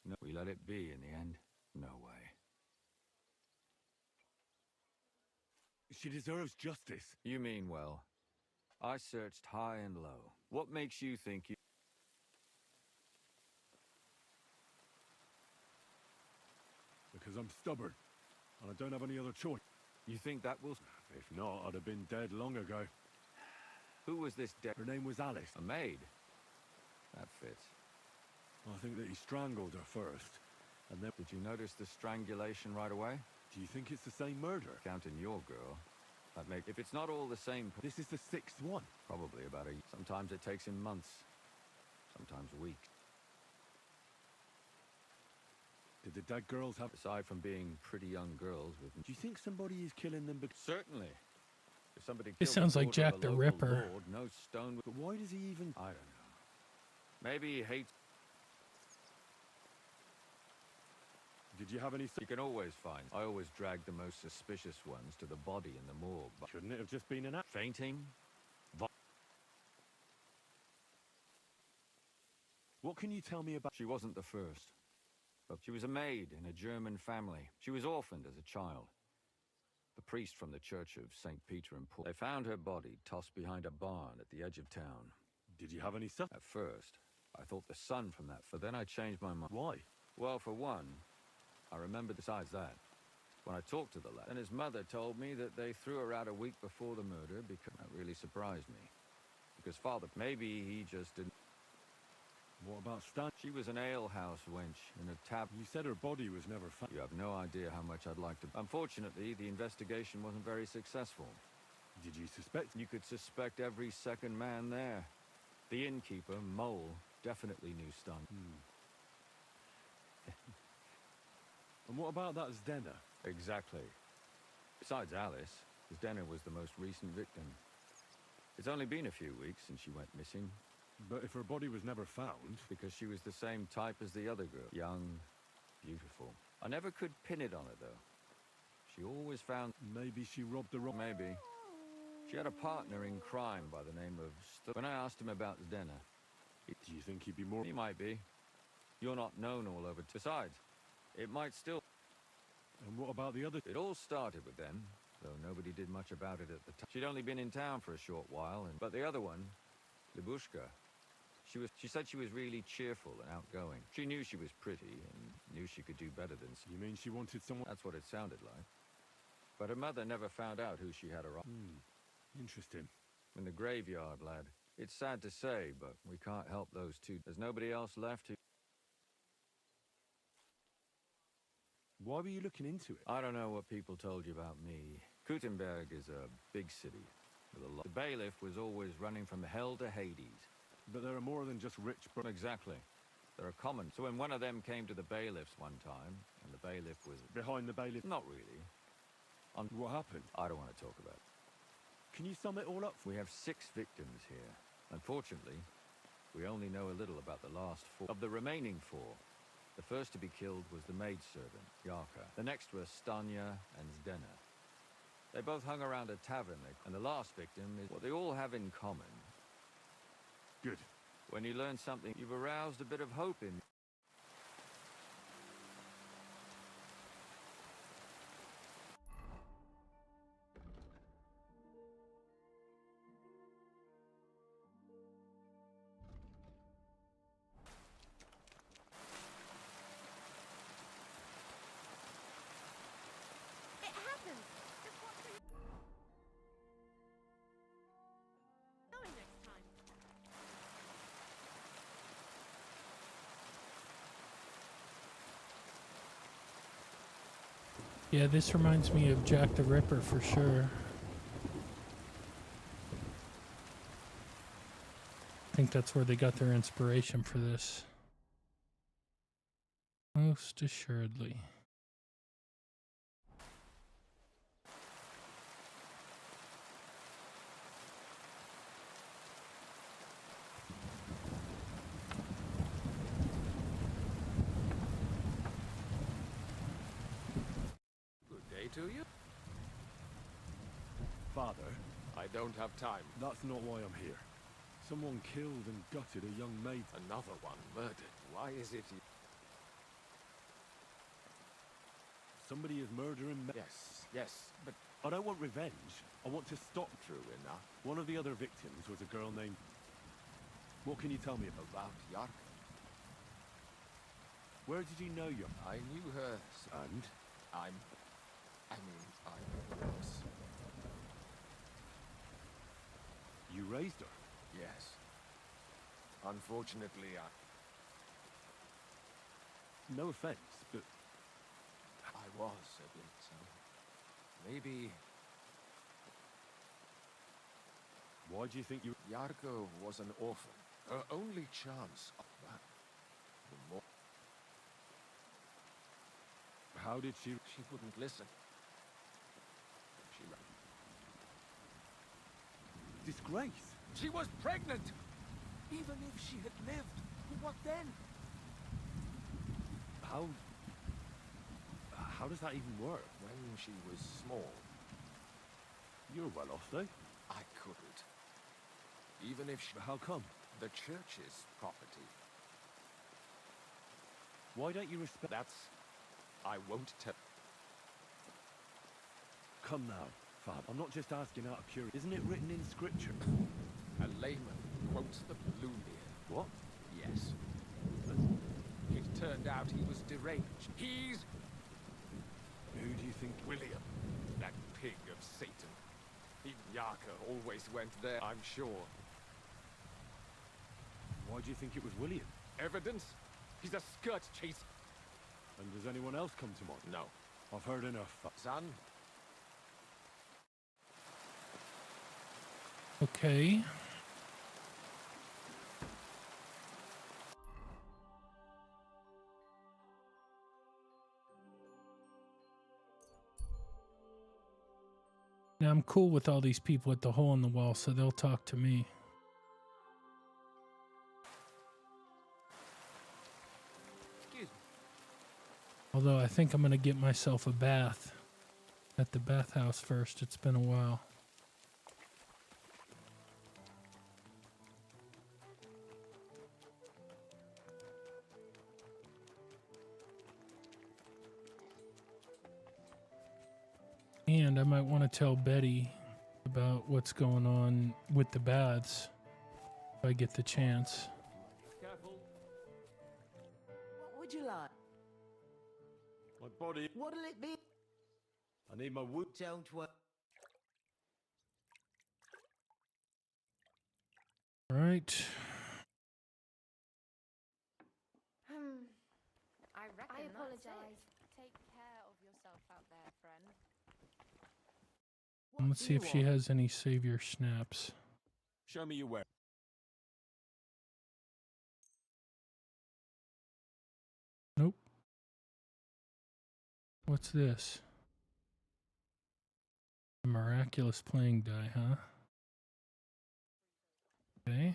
No, we let it be in the end. No way. She deserves justice. You mean well. I searched high and low. What makes you think you... Because I'm stubborn. And I don't have any other choice. You think that will... If not, I'd have been dead long ago. Who was this dead? Her name was Alice. A maid? That fits. I think that he strangled her first. And then... Did you notice the strangulation right away? Do you think it's the same murder? Counting your girl. That make... If it's not all the same... This is the 6th one. Probably about a... Sometimes it takes him months. sometimes weeks. Did the dead girls have... Aside from being pretty young girls with... Do you think somebody is killing them because... Certainly. If somebody This killed sounds the like daughter of Jack a the local Ripper. lord, no stone... But why does he even... I don't know. Maybe he hates... Did you have any... You can always find. I always drag the most suspicious ones to the body in the morgue. But Shouldn't it have just been an... fainting? What can you tell me about... She wasn't the first. But she was a maid in a German family. She was orphaned as a child. The priest from the church of St. Peter and Paul. They found her body tossed behind a barn at the edge of town. Did you have any stuff? At first, I thought the son from that, but then I changed my mind. Why? Well, for one, I remember besides that. When I talked to the lad, and his mother told me that they threw her out a week before the murder because that really surprised me. Because father, maybe he just didn't. What about Stan? She was an alehouse wench in a tab. You said her body was never found. You have no idea how much I'd like to... Unfortunately, the investigation wasn't very successful. Did you suspect? You could suspect every second man there. The innkeeper, Mole, definitely knew Stan. And what about that Zdena? Exactly. Besides Alice, Zdena was the most recent victim. It's only been a few weeks since she went missing. But if her body was never found... Because she was the same type as the other girl. Young, beautiful. I never could pin it on her, though. She always found... Maybe she robbed the wrong... Maybe. She had a partner in crime by the name of... When I asked him about Zdena... Do you think he'd be more... He might be. You're not known all over... Besides, it might still... And what about the other... It all started with them, though nobody did much about it at the time. She'd only been in town for a short while, but the other one, Libushka... She said she was really cheerful and outgoing. She knew she was pretty and knew she could do better than... You mean she wanted someone... That's what it sounded like. But her mother never found out who she had her on. Interesting. In the graveyard, lad. It's sad to say, but we can't help those two. There's nobody else left who... Why were you looking into it? I don't know what people told you about me. Gutenberg is a big city with a lot... The bailiff was always running from hell to Hades. But there are more than just rich... Exactly. There are common. So when one of them came to the bailiffs one time, and the bailiff was... Behind the bailiff? Not really. What happened? I don't want to talk about it. Can you sum it all up? We have 6 victims here. Unfortunately, we only know a little about the last 4. Of the remaining 4, the first to be killed was the maidservant, Yarka. The next were Stanya and Zdena. They both hung around a tavern, and the last victim is... What they all have in common... Good. When you learn something, you've aroused a bit of hope in... It happens. Just watch where you're going next time. Yeah, this reminds me of Jack the Ripper for sure. I think that's where they got their inspiration for this. Most assuredly. To you? Father? I don't have time. That's not why I'm here. Someone killed and gutted a young maid. Another one murdered. Why is it you... Somebody is murdering me. Yes, but... I don't want revenge. I want to stop. True enough. One of the other victims was a girl named... What can you tell me about? Yark? Where did you know your... I knew her... And? I was... You raised her? Yes. Unfortunately, No offense, but... I was a bit, maybe... Why do you think you... Yarko was an orphan. Her only chance of that. The more... How did she... She wouldn't listen. She ran. Disgrace? She was pregnant! Even if she had lived, what then? How does that even work? When she was small, You're well off, though. I couldn't. Even if she... How come? The church's property. Why don't you respect... That's... I won't tell... Come now, Fab. I'm not just asking out of curiosity. Isn't it written in scripture? A layman quotes the Blue-Beard. What? Yes. It turned out he was deranged. He's... Who do you think... William. That pig of Satan. Even Yarka always went there, I'm sure. Why do you think it was William? Evidence? He's a skirt chaser. And does anyone else come to mind? No. I've heard enough. Son? Okay. Now I'm cool with all these people at the hole in the wall, so they'll talk to me. Excuse me. Although I think I'm going to get myself a bath at the bathhouse first. It's been a while. And I might want to tell Betty about what's going on with the baths if I get the chance. Careful. What would you like? My body. What'll it be? I need my wood. Don't worry. Right. I reckon I that's apologize. it. Take care of yourself out there, friend. Let's see if she has any savior snaps. Show me your weapon. Nope. What's this? A miraculous playing die, huh? Okay.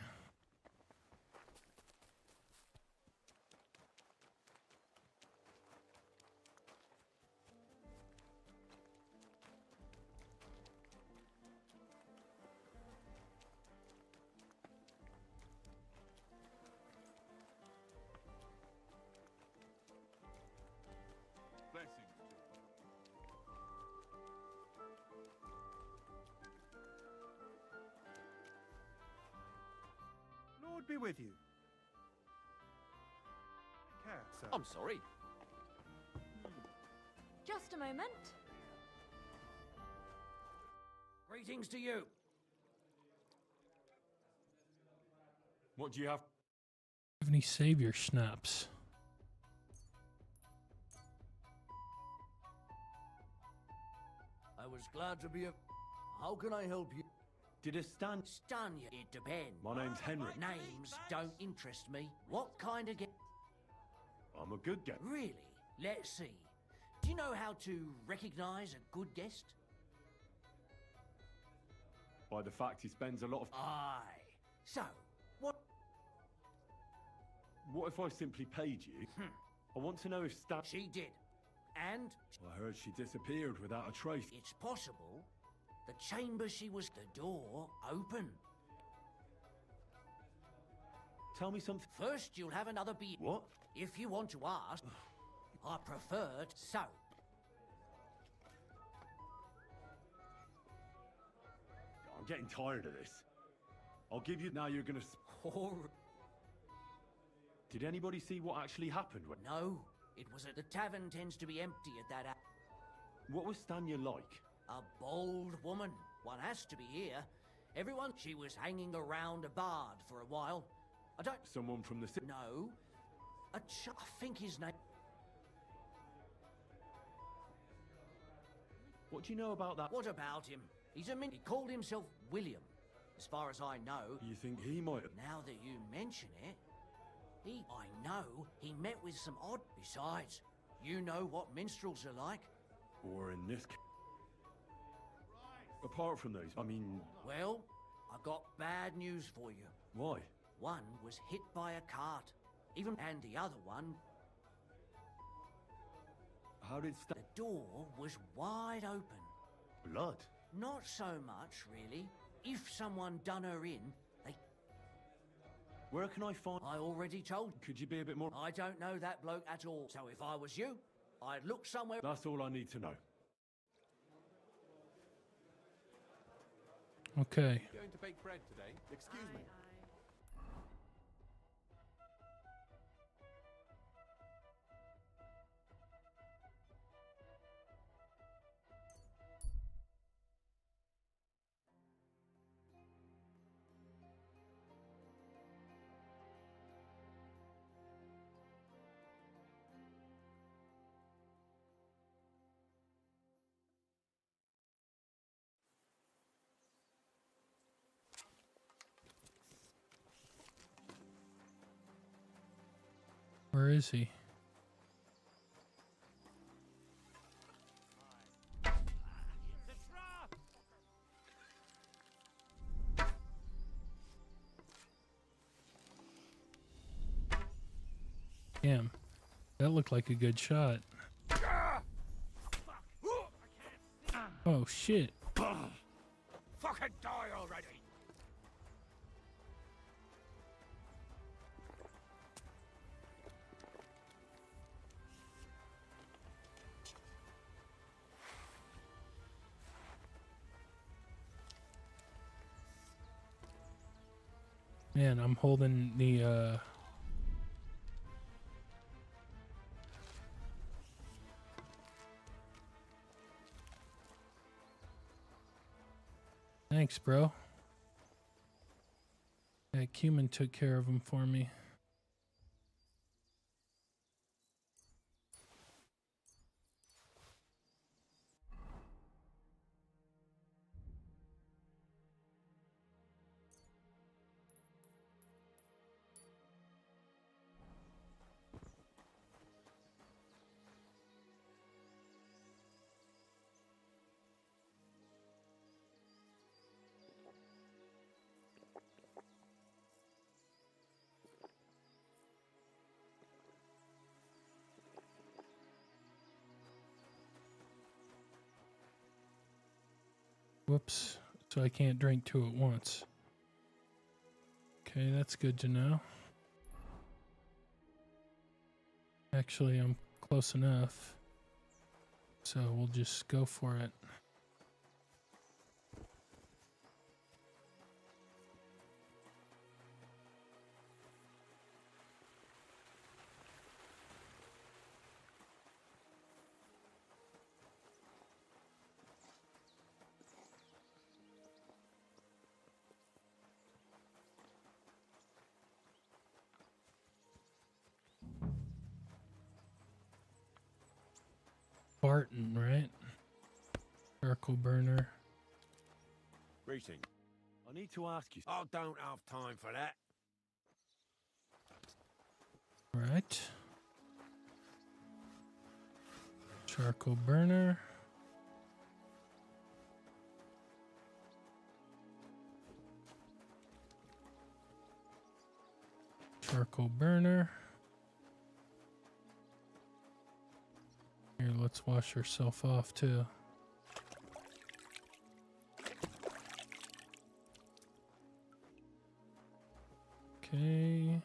Lord be with you. Care, sir. I'm sorry. Just a moment. Greetings to you. What do you have? Have any savior snaps? I was glad to be a... How can I help you? Did a stand... Stun you. It depends. My name's Henry. Names don't interest me. What kind of get... I'm a good guest. Really? Let's see. Do you know how to recognize a good guest? By the fact he spends a lot of... Aye. So, what... What if I simply paid you? I want to know if Stan... She did. And... I heard she disappeared without a trace. It's possible the chamber she was... The door open. Tell me something... First, you'll have another beer. What? If you want to ask, I preferred so. I'm getting tired of this. I'll give you... Now you're gonna... Did anybody see what actually happened when... No, it was at the tavern tends to be empty at that hour. What was Stanya like? A bold woman. One has to be here. Everyone... She was hanging around a bard for a while. I don't... Someone from the... No. I think his name... What do you know about that? What about him? He's a min... He called himself William. As far as I know... You think he might have... Now that you mention it, I know he met with some odd... Besides, you know what minstrels are like. Or in this case... Apart from those, I mean... Well, I got bad news for you. Why? One was hit by a cart. And the other one... How did... The door was wide open. Blood? Not so much, really. If someone done her in, they... Where can I find... I already told you. Could you be a bit more... I don't know that bloke at all. So if I was you, I'd look somewhere... That's all I need to know. Okay. Going to bake bread today? Excuse me. Where is he? Damn, that looked like a good shot. Oh shit. Fucking die already! Man, I'm holding the Thanks, bro. That Cumin took care of him for me. Whoops, so I can't drink two at once. Okay, that's good to know. Actually, I'm close enough. So we'll just go for it. Barton, right? Charcoal burner. Greeting. I need to ask you... I don't have time for that. Right. Charcoal burner. Charcoal burner. Here, let's wash herself off too. Okay.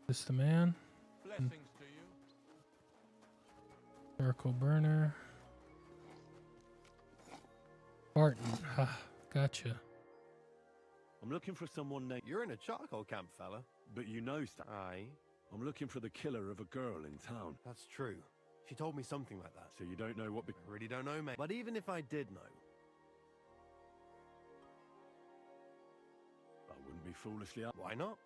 This the man? Blessings to you. Charcoal burner. Barton. Ha, gotcha. I'm looking for someone named... You're in a charcoal camp, fella. But you know stuff. Aye. I'm looking for the killer of a girl in town. That's true. She told me something like that. So you don't know what... I really don't know, mate. But even if I did know... I wouldn't be foolishly out. Why not?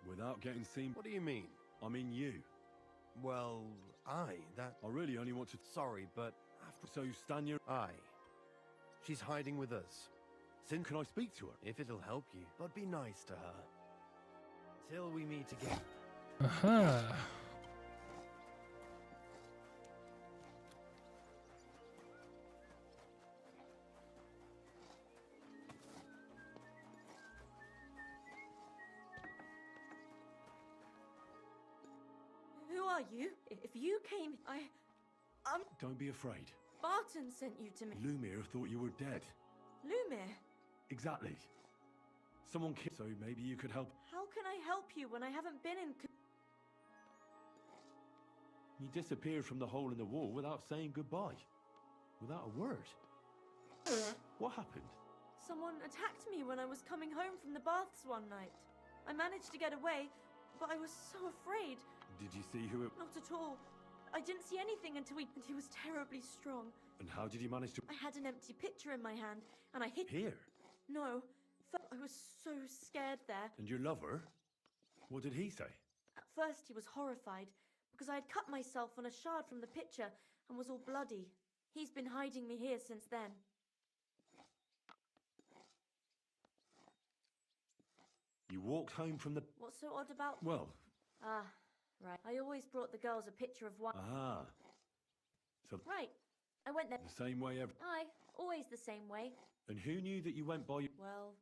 Without getting seen. What do you mean? I mean you. Well, aye, that... I really only want to... Sorry, but... So Stanya... Aye. She's hiding with us. Sin, can I speak to her? If it'll help you, but be nice to her. Till we meet again. Aha. Who are you? If you came, Don't be afraid. Barton sent you to me. Lumiere thought you were dead. Lumiere? Exactly. Someone killed, so maybe you could help. How can I help you when I haven't been in... You disappeared from the hole in the wall without saying goodbye. Without a word. What happened? Someone attacked me when I was coming home from the baths one night. I managed to get away, but I was so afraid. Did you see who it... Not at all. I didn't see anything until and he was terribly strong. And how did you manage to... I had an empty pitcher in my hand, and I hit... Here? No. I was so scared there. And your lover? What did he say? At first he was horrified, because I had cut myself on a shard from the pitcher and was all bloody. He's been hiding me here since then. You walked home from the... What's so odd about... Well... Ah, right. I always brought the girls a picture of wine. Ah. So... Right. I went there... The same way every... Aye, always the same way. And who knew that you went by... Well,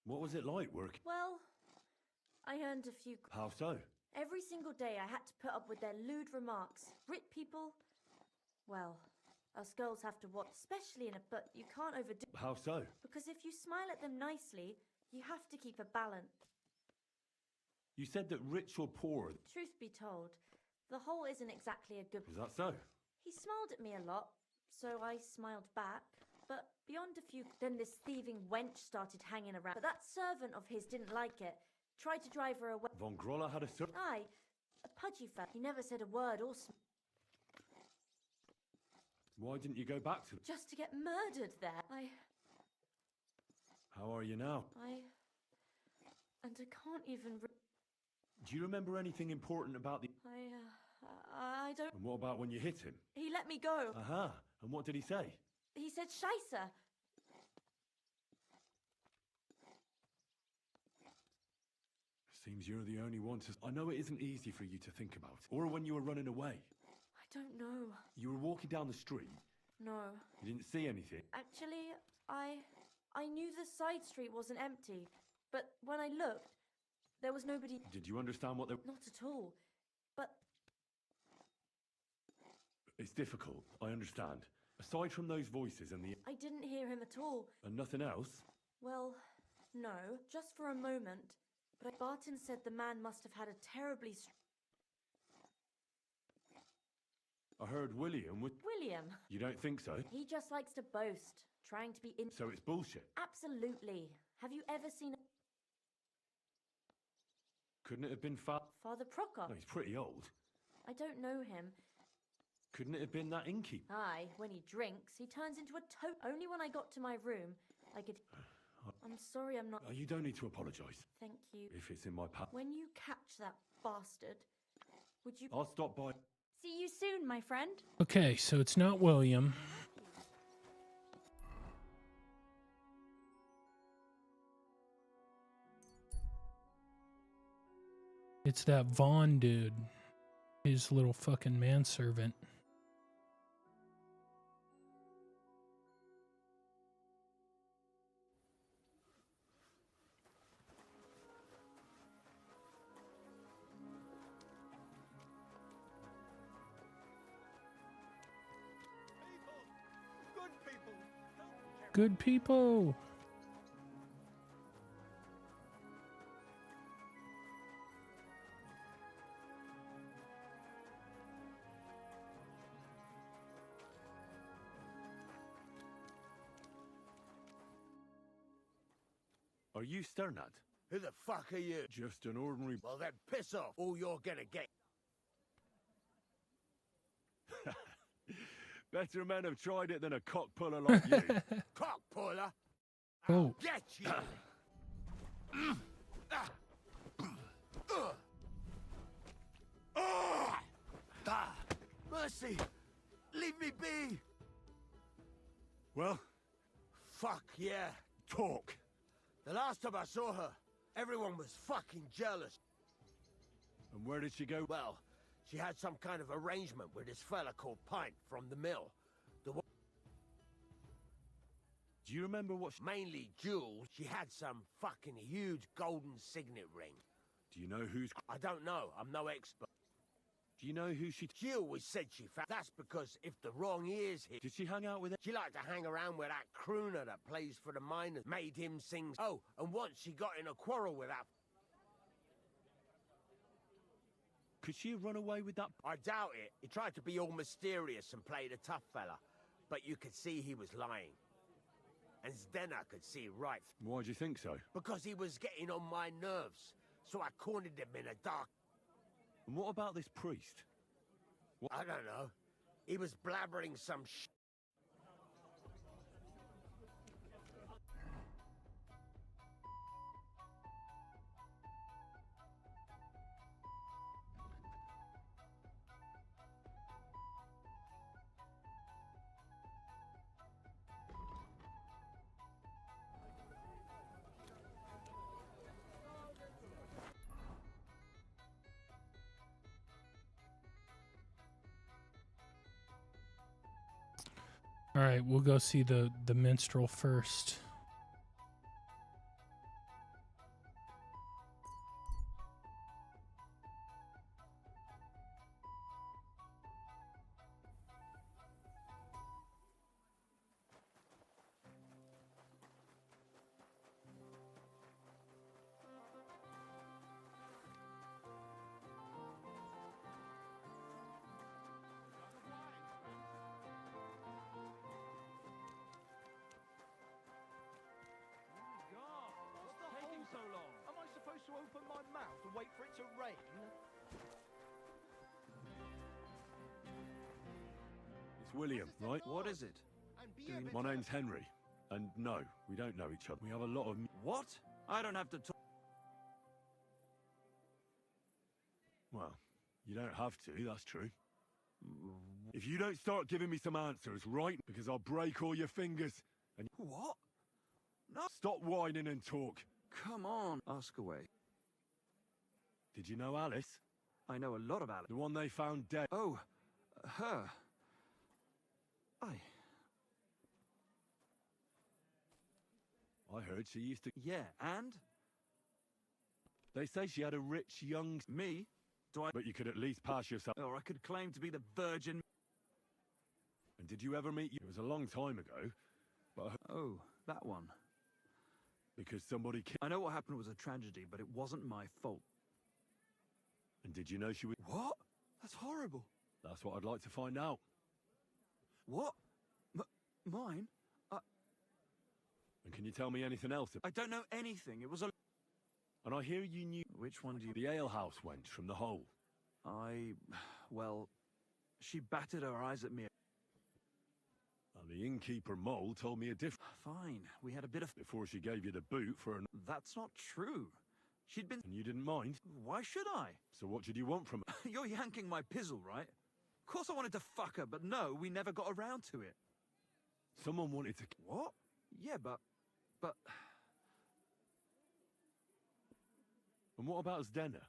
What was it like working? Well, I earned a few... How so? Every single day I had to put up with their lewd remarks. Brit people... Well, us girls have to watch, especially in a... But you can't overdo... How so? Because if you smile at them nicely, you have to keep a balance. You said that rich or poor... Truth be told, the whole isn't exactly a good... Is that so? He smiled at me a lot, so I smiled back. But beyond a few... Then this thieving wench started hanging around. But that servant of his didn't like it. Tried to drive her away. Von Groller had a servant? Aye, a pudgy fella. He never said a word or... Why didn't you go back to... Just to get murdered there. How are you now? And I can't even... Do you remember anything important about the... I don't... And what about when you hit him? He let me go. Aha. And what did he say? He said, Scheisse. Seems you're the only one to... I know it isn't easy for you to think about. Or when you were running away. I don't know. You were walking down the street. No. You didn't see anything. Actually, I knew the side street wasn't empty. But when I looked, there was nobody... Did you understand what they... Not at all. But... It's difficult, I understand. Aside from those voices and the... I didn't hear him at all. And nothing else? Well, no. Just for a moment. But Barton said the man must have had a terribly... I heard William would... William? You don't think so? He just likes to boast. Trying to be in... So it's bullshit? Absolutely. Have you ever seen... Couldn't it have been Father Prokop? No, he's pretty old. I don't know him. Couldn't it have been that innkeeper? Aye, when he drinks, he turns into a Only when I got to my room, I could... I'm sorry I'm not... You don't need to apologise. Thank you. If it's in my power. When you catch that bastard, would you... I'll stop by. See you soon, my friend. Okay, so it's not William. It's that Vaughn dude. His little fucking manservant. Good people. Are you Sternad? Who the fuck are you? Just an ordinary... Well then piss off, all you're gonna get. Better men have tried it than a cock puller like you. Cock puller? Oh. Get you! Mercy! Leave me be! Well, Fuck, yeah. Talk. The last time I saw her, everyone was fucking jealous. And where did she go? Well, she had some kind of arrangement with this fella called Pint from the mill. Do you remember what Mainly jewels. She had some fucking huge golden signet ring. Do you know who's... I don't know. I'm no expert. Do you know who she... She always said she found... That's because if the wrong ears hit... Did she hang out with... She liked to hang around with that crooner that plays for the miners. Made him sing... Oh, and once she got in a quarrel with that... Could she have run away with that... I doubt it. He tried to be all mysterious and played a tough fella. But you could see he was lying. And Zdena could see right. Why do you think so? Because he was getting on my nerves. So I cornered him in a dark... And what about this priest? What? I don't know. He was blabbering some shit. All right, we'll go see the minstrel first. So long. Am I supposed to open my mouth and wait for it to rain? It's William, right? What is it? My name's Henry. And no, we don't know each other. We have a lot of... What? I don't have to talk. Well, you don't have to, that's true. If you don't start giving me some answers, right? Because I'll break all your fingers. And... What? No. Stop whining and talk. Come on, ask away. Did you know Alice? I know a lot about it. The one they found dead. Oh, her. I heard she used to... Yeah, and? They say she had a rich young... Me? Do I... But you could at least pass yourself... Or I could claim to be the virgin... And did you ever meet you? It was a long time ago, but... Oh, that one. Because somebody... I know what happened was a tragedy, but it wasn't my fault. And did you know she was... What? That's horrible. That's what I'd like to find out. What? Mine? And can you tell me anything else? I don't know anything. It was a... And I hear you knew... Which one do you... The alehouse wench from the hole. Well... She batted her eyes at me. And the innkeeper mole told me a different... Fine. We had a bit of... Before she gave you the boot for an... That's not true. She'd been... And you didn't mind? Why should I? So what did you want from her? You're yanking my pizzle, right? Of course I wanted to fuck her, but no, we never got around to it. Someone wanted to... What? Yeah, but... And what about Zdena?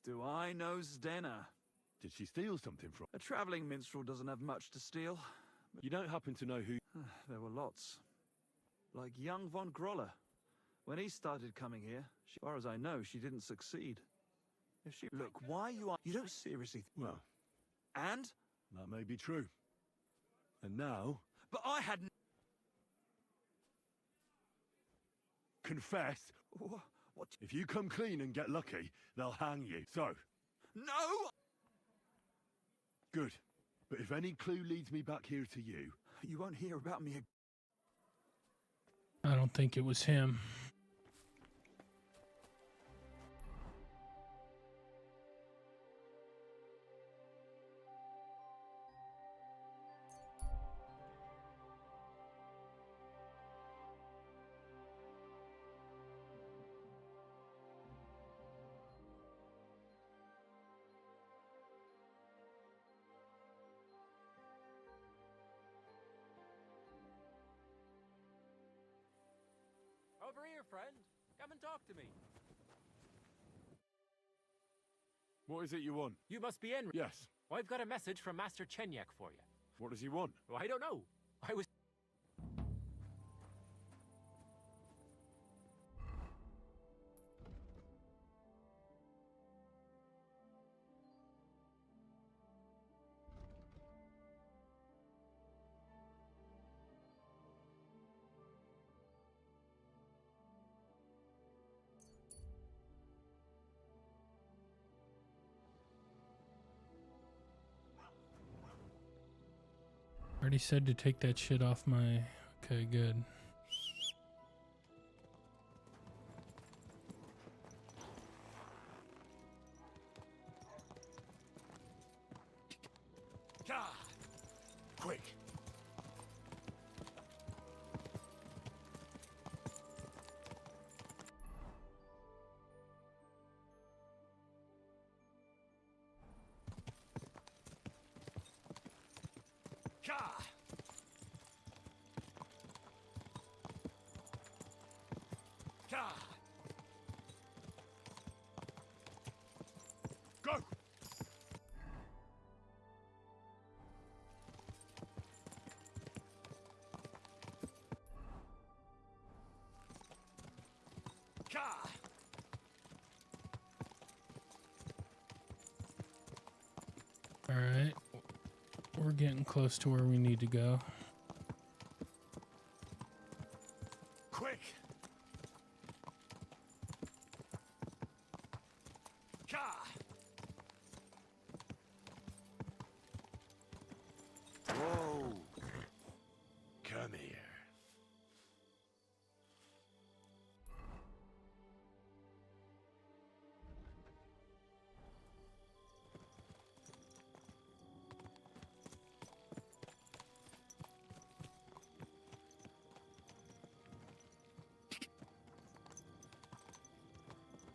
Do I know Zdena? Did she steal something from... A traveling minstrel doesn't have much to steal. You don't happen to know who... There were lots. Like young von Groller. When he started coming here, as far as I know, she didn't succeed. If she... Look, why you are... You don't seriously... Well... And? That may be true. And now... But I had... Confess. What? If you come clean and get lucky, they'll hang you. So... No! Good. But if any clue leads me back here to you... You won't hear about me again. I don't think it was him. Over here, friend. Come and talk to me. What is it you want? You must be Henry. Yes. Well, I've got a message from Master Chenyak for you. What does he want? Well, I don't know. I was... Already said to take that shit off my... Okay, good. Quick! Go! All right. We're getting close to where we need to go. Quick! Whoa! Come here.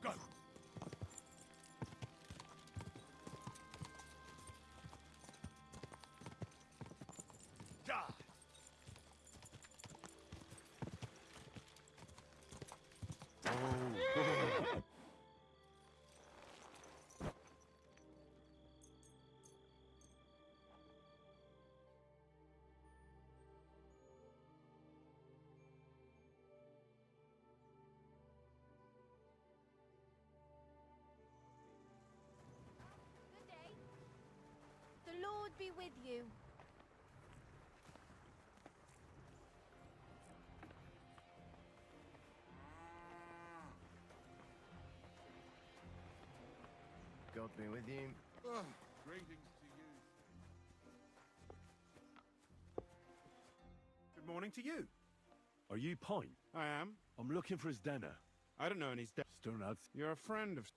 Go! Good day. The Lord be with you. God be with you. Greetings to you. Good morning to you. Are you Pine? I am. I'm looking for his dinner. I don't know any Sternad. You're a friend of...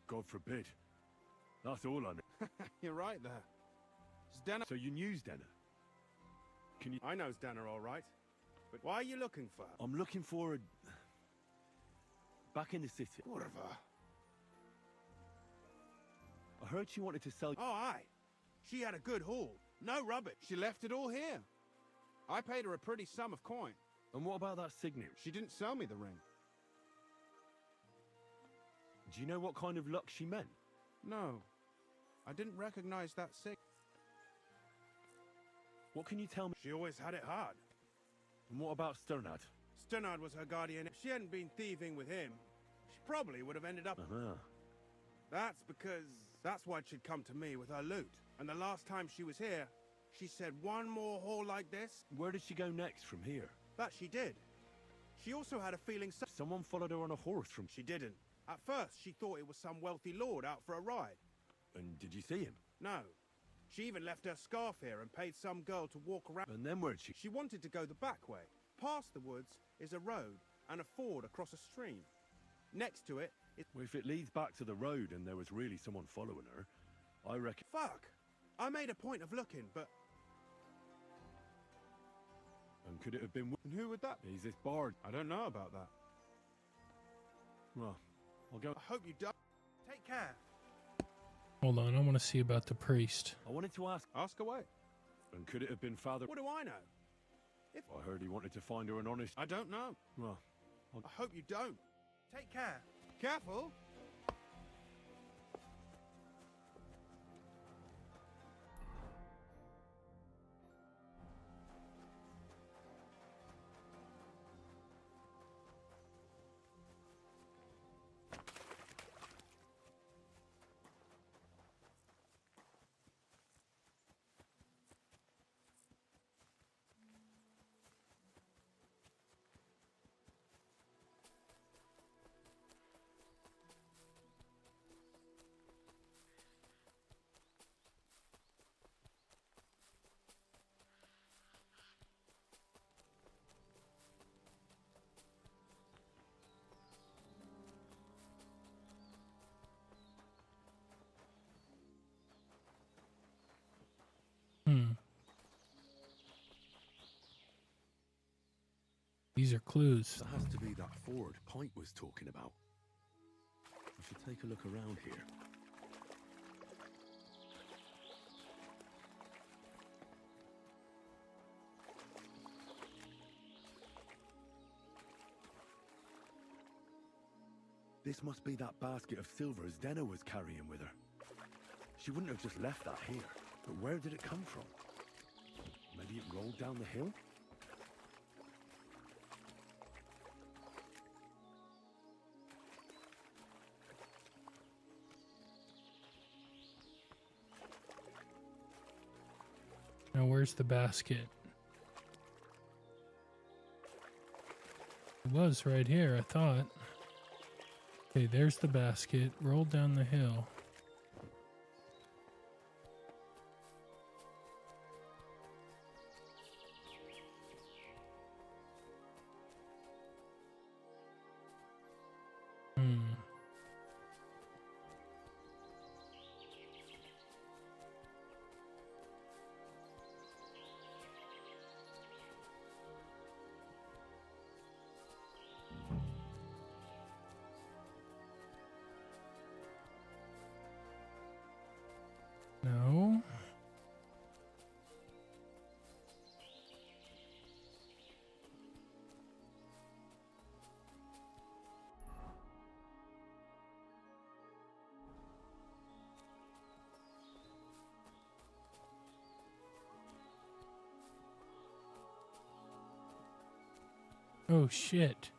God forbid. That's all I know. You're right there. Zdenna... So you knew Zdenna? Can you... I know Zdenna all right. But why are you looking for her? I'm looking for a... Back in the city. Whatever. I heard she wanted to sell... Oh, aye. She had a good haul. No rubbish. She left it all here. I paid her a pretty sum of coin. And what about that signet? She didn't sell me the ring. Do you know what kind of luck she meant? No. I didn't recognize that signet. What can you tell me? She always had it hard. And what about Sternad? Sternad was her guardian. If she hadn't been thieving with him, she probably would have ended up... That's because... That's why she'd come to me with her loot. And the last time she was here, she said one more haul like this. Where did she go next from here? That she did. She also had a feeling... Someone followed her on a horse from... She didn't. At first, she thought it was some wealthy lord out for a ride. And did you see him? No. She even left her scarf here and paid some girl to walk around. And then where'd she... She wanted to go the back way. Past the woods is a road and a ford across a stream. Next to it is... Well, if it leads back to the road and there was really someone following her, I reckon... Fuck! I made a point of looking, but... And could it have been... And who would that be? He's this bard. I don't know about that. Well, I'll go... I hope you don't... Take care. Hold on, I want to see about the priest. I wanted to ask... Ask away. And could it have been Father... What do I know? I heard he wanted to find her an honest... I don't know. Well, I hope you don't. Take care. Careful. These are clues. That has to be that Ford Pike was talking about. I should take a look around here. This must be that basket of silver Zdena was carrying with her. She wouldn't have just left that here. But where did it come from? Maybe it rolled down the hill? Now, where's the basket? It was right here, I thought. Okay, there's the basket. Roll down the hill. No. Oh shit.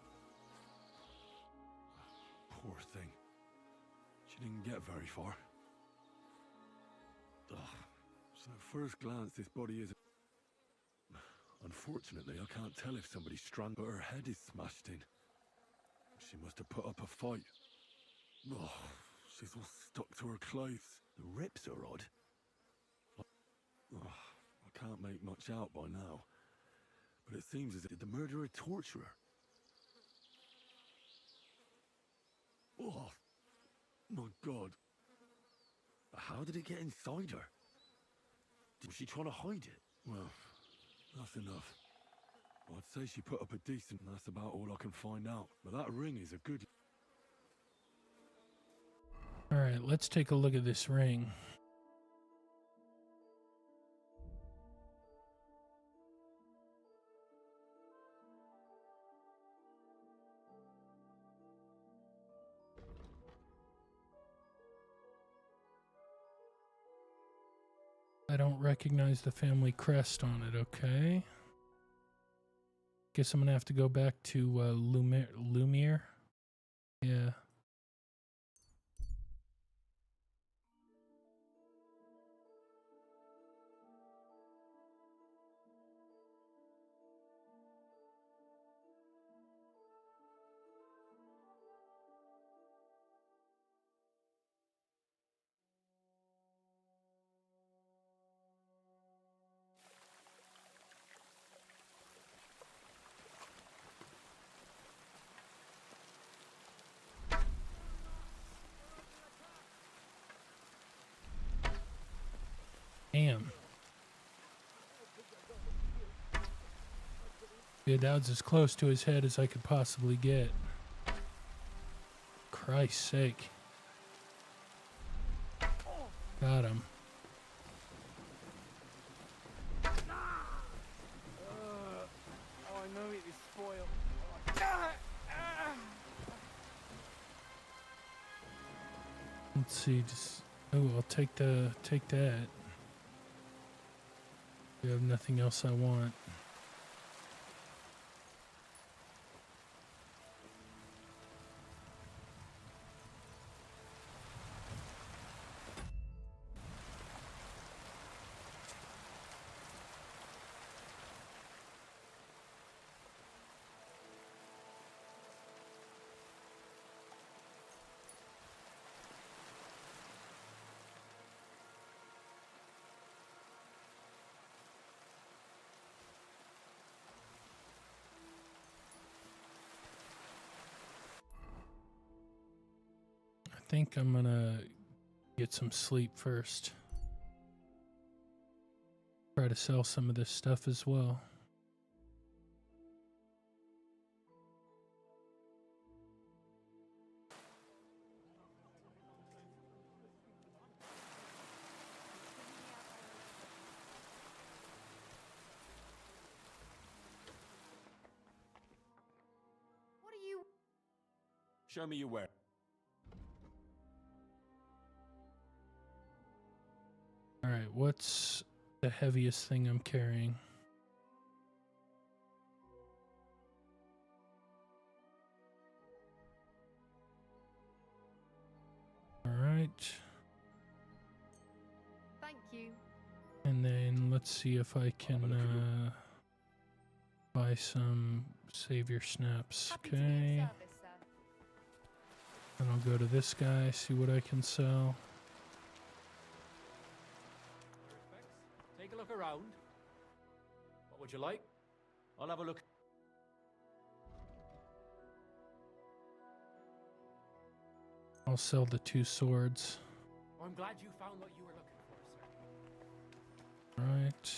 Poor thing. She didn't get very far. Ugh. So at first glance, this body is... Unfortunately, I can't tell if somebody's stranded, but her head is smashed in. She must have put up a fight. Ugh. She's all stuck to her clothes. The rips are odd. Ugh. I can't make much out by now. But it seems as if did the murderer torture her? Oh, my God. How did it get inside her? Was she trying to hide it? Well, that's enough. I'd say she put up a decent, and that's about all I can find out. But that ring is a good... All right, let's take a look at this ring. I don't recognize the family crest on it, okay? Guess I'm gonna have to go back to Lumiere. Yeah. Damn. Yeah, that was as close to his head as I could possibly get. Christ's sake. Got him. Let's see. Just I'll take that. You have nothing else I want. I think I'm gonna get some sleep first. Try to sell some of this stuff as well. What are you... Show me your wear. All right, what's the heaviest thing I'm carrying? All right. Thank you. And then let's see if I can buy some savior snaps. Okay. And I'll go to this guy, see what I can sell. Take a look around. What would you like? I'll have a look. I'll sell the 2 swords. I'm glad you found what you were looking for, sir. Right.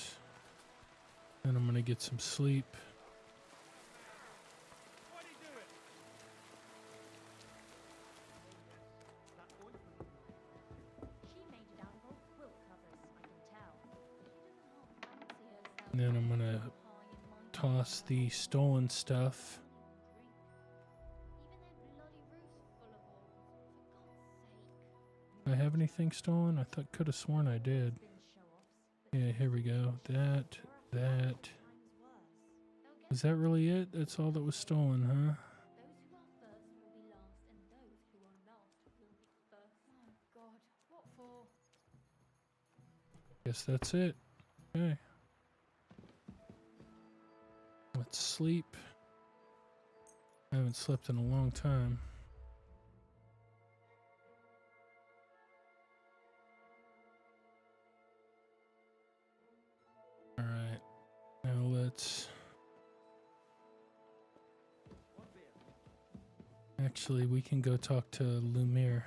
Then I'm gonna get some sleep. And then I'm gonna toss the stolen stuff. Do I have anything stolen? I could have sworn I did. Yeah, here we go. That. Is that really it? That's all that was stolen, huh? Guess that's it. Okay. Let's sleep. I haven't slept in a long time. All right. Now let's... Actually, we can go talk to Lumiere.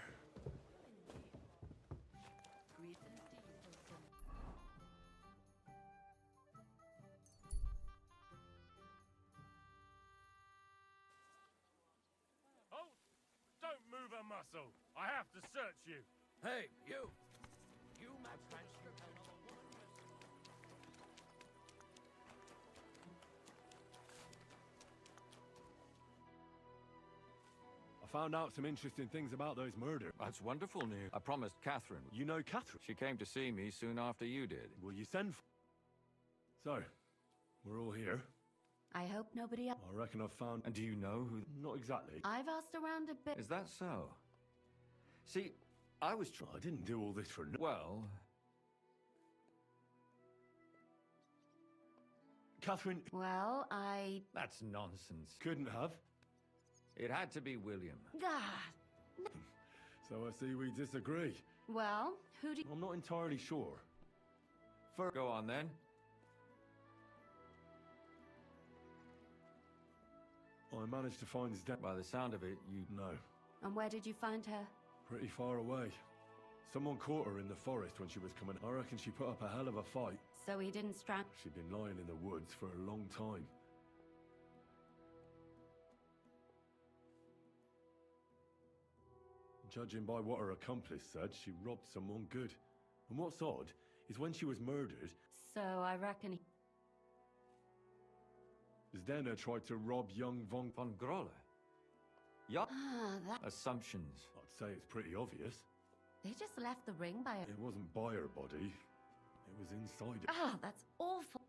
Muscle. I have to search you. Hey, you! You match transcript. I found out some interesting things about those murders. That's wonderful news. I promised Catherine. You know Catherine? She came to see me soon after you did. Will you send for... So, we're all here. I hope nobody else... I reckon I've found... And do you know who... Not exactly. I've asked around a bit. Is that so? See, I was I didn't do all this for... Well... Catherine... Well, That's nonsense. Couldn't have. It had to be William. God. So I see we disagree. Well, who do you... I'm not entirely sure. Go on then. I managed to find his death. By the sound of it, you... No. And where did you find her? Pretty far away. Someone caught her in the forest when she was coming. I reckon she put up a hell of a fight. So he didn't strangle... She'd been lying in the woods for a long time. Judging by what her accomplice said, she robbed someone good. And what's odd is when she was murdered... So I reckon Zdenna tried to rob young von Grolle. Yeah. that... Assumptions. I'd say it's pretty obvious. They just left the ring by It wasn't by her body. It was inside it. Ah, that's awful.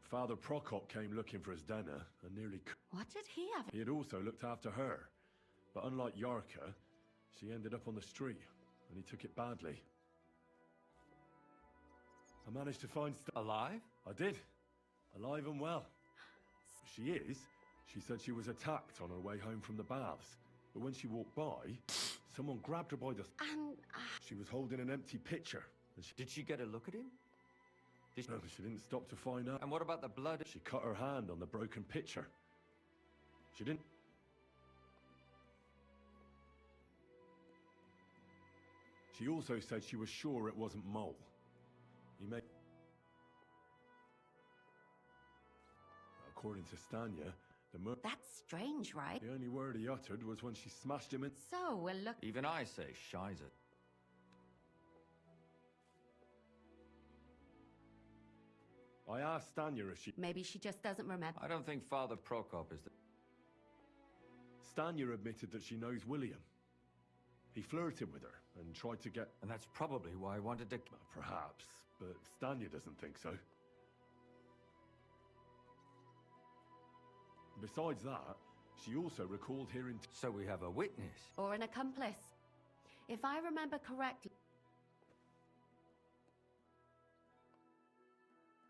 Father Prokop came looking for Zdena and nearly... What did he have? He had also looked after her. But unlike Yarka, she ended up on the street, and he took it badly. I managed to find... Alive? I did. Alive and well. She is. She said she was attacked on her way home from the baths. But when she walked by, someone grabbed her by the... She was holding an empty pitcher. And Did she get a look at him? No, she didn't stop to find out. And what about the blood? She cut her hand on the broken pitcher. She didn't... She also said she was sure it wasn't Mole. He made... According to Stanya, That's strange, right? the only word he uttered was when she smashed him in... So, well, look... Even I say Shiza. I asked Stanya if she... Maybe she just doesn't remember. I don't think Father Prokop is the... Stanya admitted that she knows William. He flirted with her and tried to get... And that's probably why I wanted to... Perhaps, but Stanya doesn't think so. Besides that, she also recalled hearing... So we have a witness. Or an accomplice. If I remember correctly...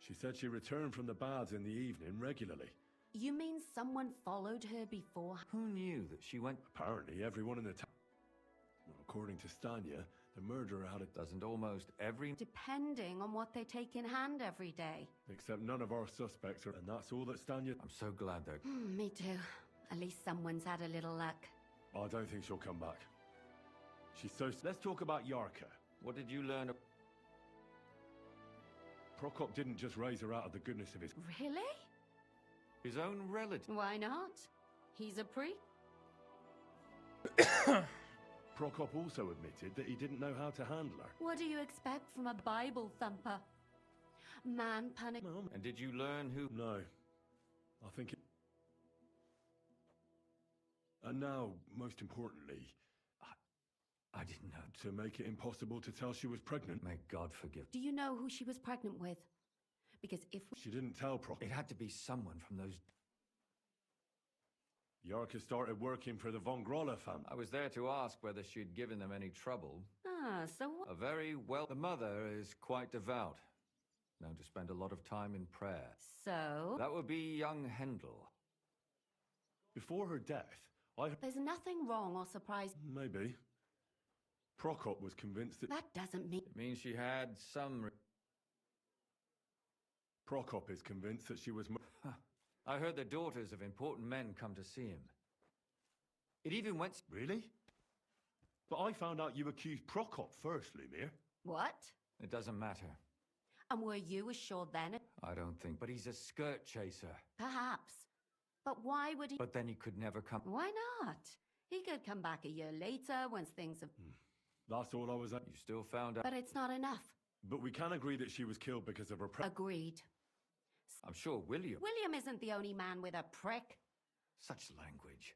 She said she returned from the baths in the evening regularly. You mean someone followed her before? Who knew that she went... Apparently, everyone in the town... According to Stanya, the murderer had a... Doesn't almost every... Depending on what they take in hand every day. Except none of our suspects are... And that's all that Stanya... I'm so glad they're... Me too. At least someone's had a little luck. I don't think she'll come back. She's so... Let's talk about Yarka. What did you learn? Prokop didn't just raise her out of the goodness of his... Really? His own relative. Why not? He's a priest. Prokop also admitted that he didn't know how to handle her. What do you expect from a Bible thumper? Man panic... No. And did you learn who... No. I think it... And now, most importantly... I didn't know. To make it impossible to tell she was pregnant. May God forgive. Do you know who she was pregnant with? Because if... She didn't tell Prokop. It had to be someone from those... Yarka started working for the von Groller family. I was there to ask whether she'd given them any trouble. Ah, so what? A very well... The mother is quite devout. Known to spend a lot of time in prayer. So? That would be young Hendel. Before her death, There's nothing wrong or surprising. Maybe. Prokop was convinced that... That doesn't mean... It means she had some... Prokop is convinced that she was... I heard the daughters of important men come to see him. It even went... Really? But I found out you accused Prokop first, Lumir. What? It doesn't matter. And were you assured then? I don't think... But he's a skirt chaser. Perhaps. But why would he... But then he could never come... Why not? He could come back a year later once things have... That's all I was at. You still found out... But it's not enough. But we can agree that she was killed because of her Agreed. I'm sure William... William isn't the only man with a prick. Such language.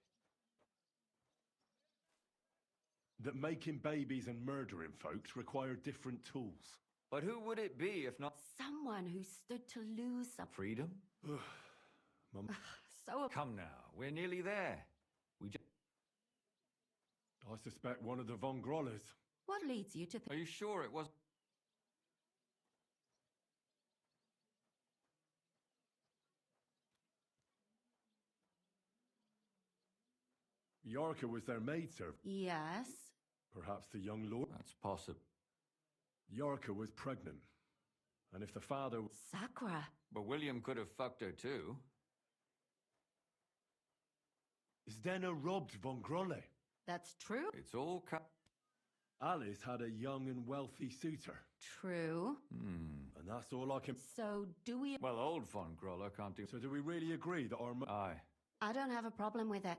That making babies and murdering folks require different tools. But who would it be if not... Someone who stood to lose some... Freedom? Mum. So... Come now, we're nearly there. We just... I suspect one of the von Grollers. What leads you to think... Are you sure it was... Yarka was their maidservant. Yes. Perhaps the young lord? That's possible. Yarka was pregnant. And if the father... Sakura. But William could have fucked her too. Zdena robbed von Grolle. That's true. It's all Alice had a young and wealthy suitor. True. And that's all I can... So, do we... Well, old von Groller can't do... So do we really agree that our... Aye. I don't have a problem with it.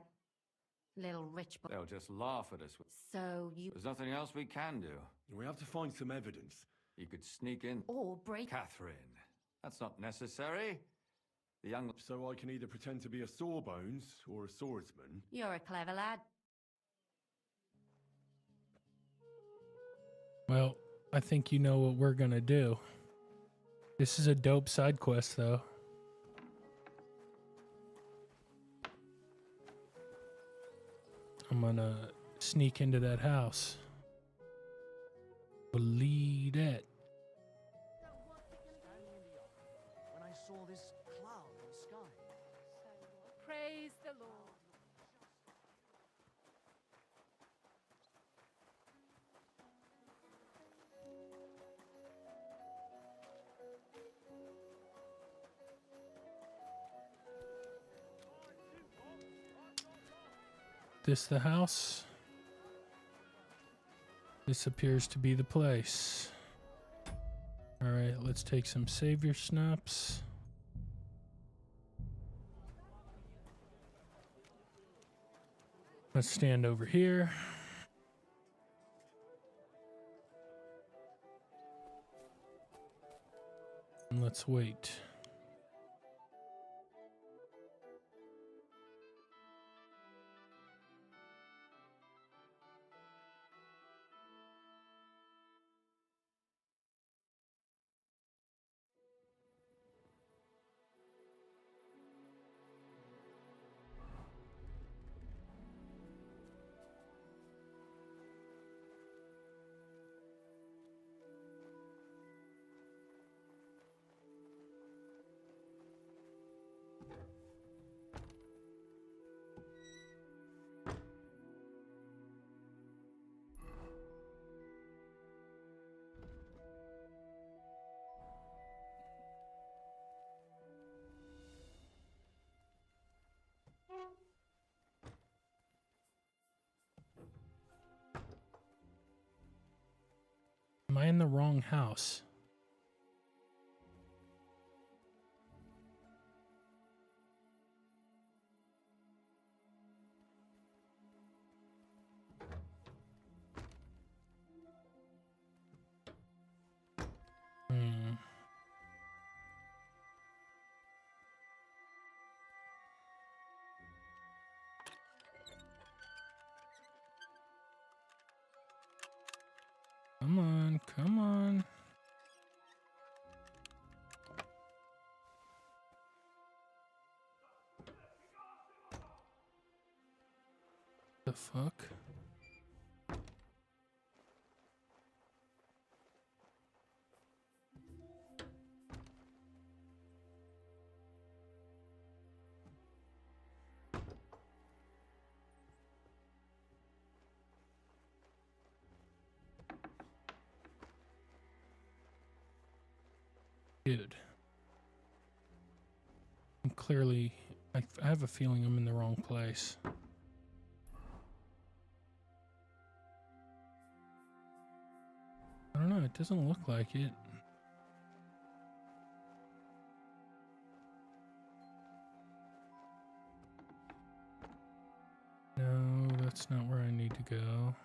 Little rich boy. They'll just laugh at us. So you... There's nothing else we can do. We have to find some evidence. You could sneak in... Or break... Catherine. That's not necessary. The young... So I can either pretend to be a sawbones or a swordsman. You're a clever lad. Well, I think you know what we're gonna do. This is a dope side quest, though. I'm gonna sneak into that house. Believe that. When I saw this cloud in the sky. Praise the Lord. This the house? This appears to be the place. Alright, let's take some savior snaps. Let's stand over here. And let's wait. Am I in the wrong house? Come on, come on. The fuck? Dude. I'm clearly, I have a feeling I'm in the wrong place. I don't know, it doesn't look like it. No, that's not where I need to go.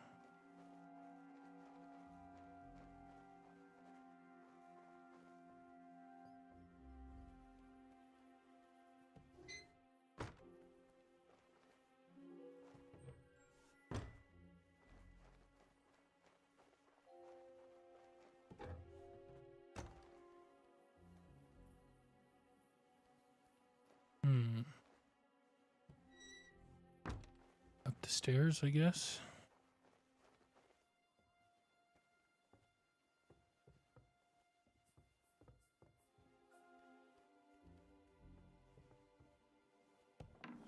Up the stairs, I guess.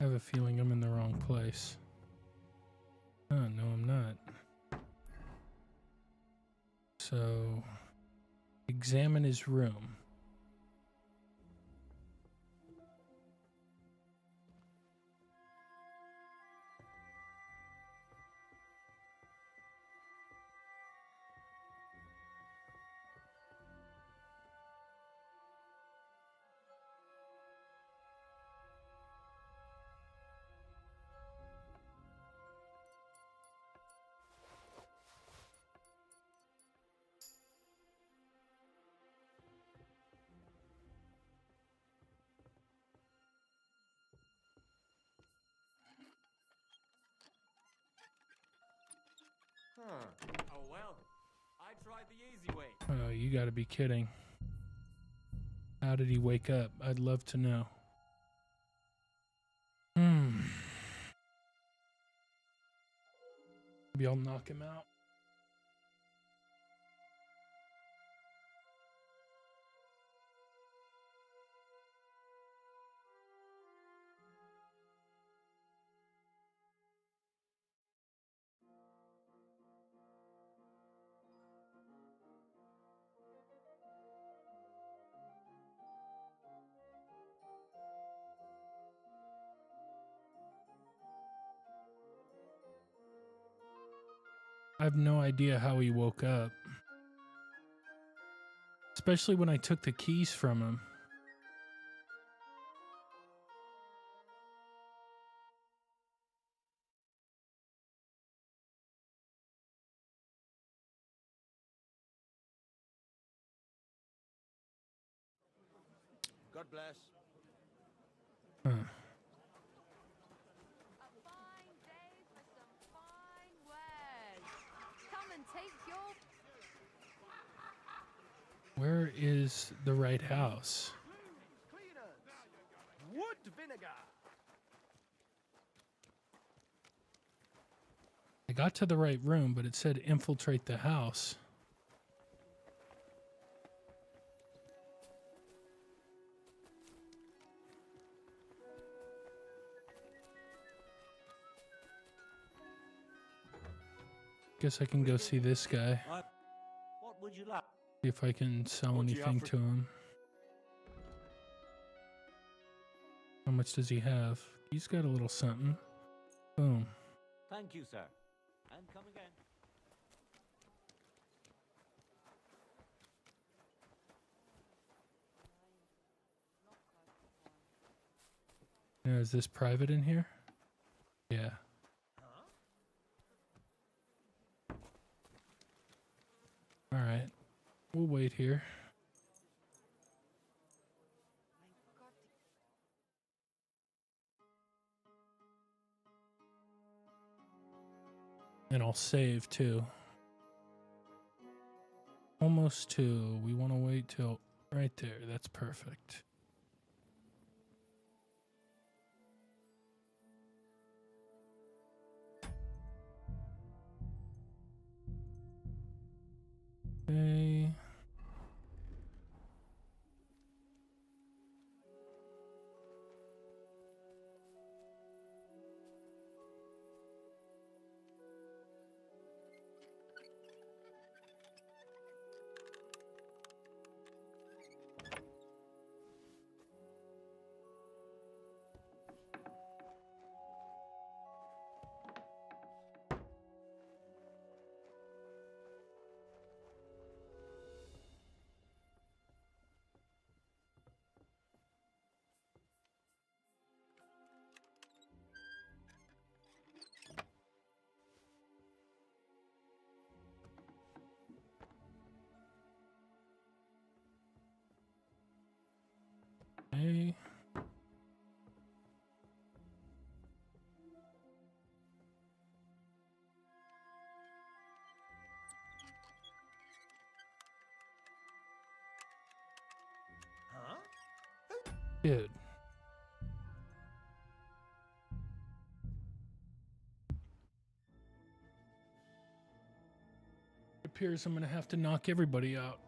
I have a feeling I'm in the wrong place. Oh, no, I'm not. So, examine his room. Huh. Oh well. I'd tried the easy way. Oh, you gotta be kidding. How did he wake up? I'd love to know. Maybe I'll knock him out. I have no idea how he woke up. Especially when I took the keys from him. God bless. Huh. Come and take your... Where is the right house? Wood vinegar. I got to the right room, but it said infiltrate the house. Guess I can go see this guy. What would you like? See if I can sell What do you have anything for- to him. How much does he have? He's got a little something. Boom. Thank you, sir. And come again. Now, is this private in here? Yeah. All right. We'll wait here. And I'll save too. Almost 2. We want to wait till right there. That's perfect. Okay. Okay. Dude. It appears I'm going to have to knock everybody out.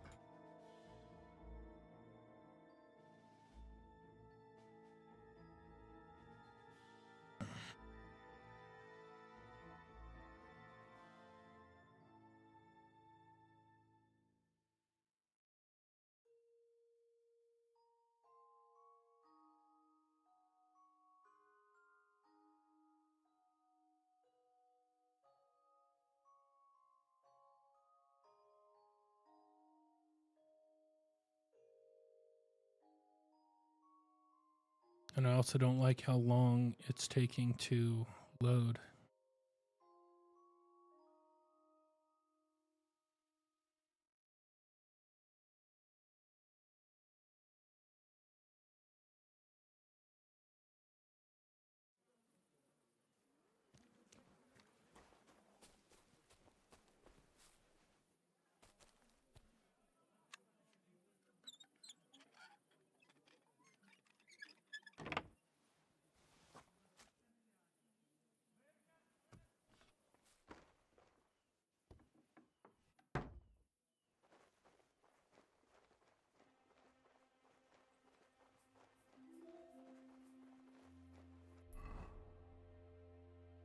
And I also don't like how long it's taking to load.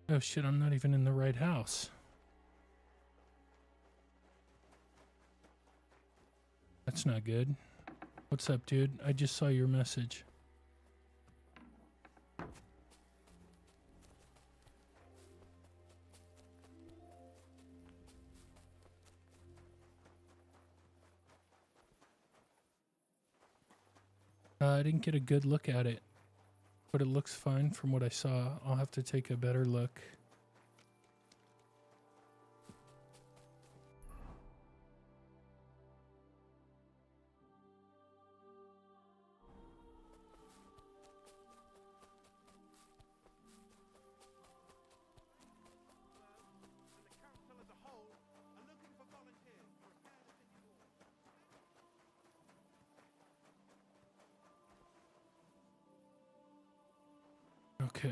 Oh shit, I'm not even in the right house. That's not good. What's up, dude? I just saw your message. I didn't get a good look at it, but it looks fine from what I saw. I'll have to take a better look. Okay.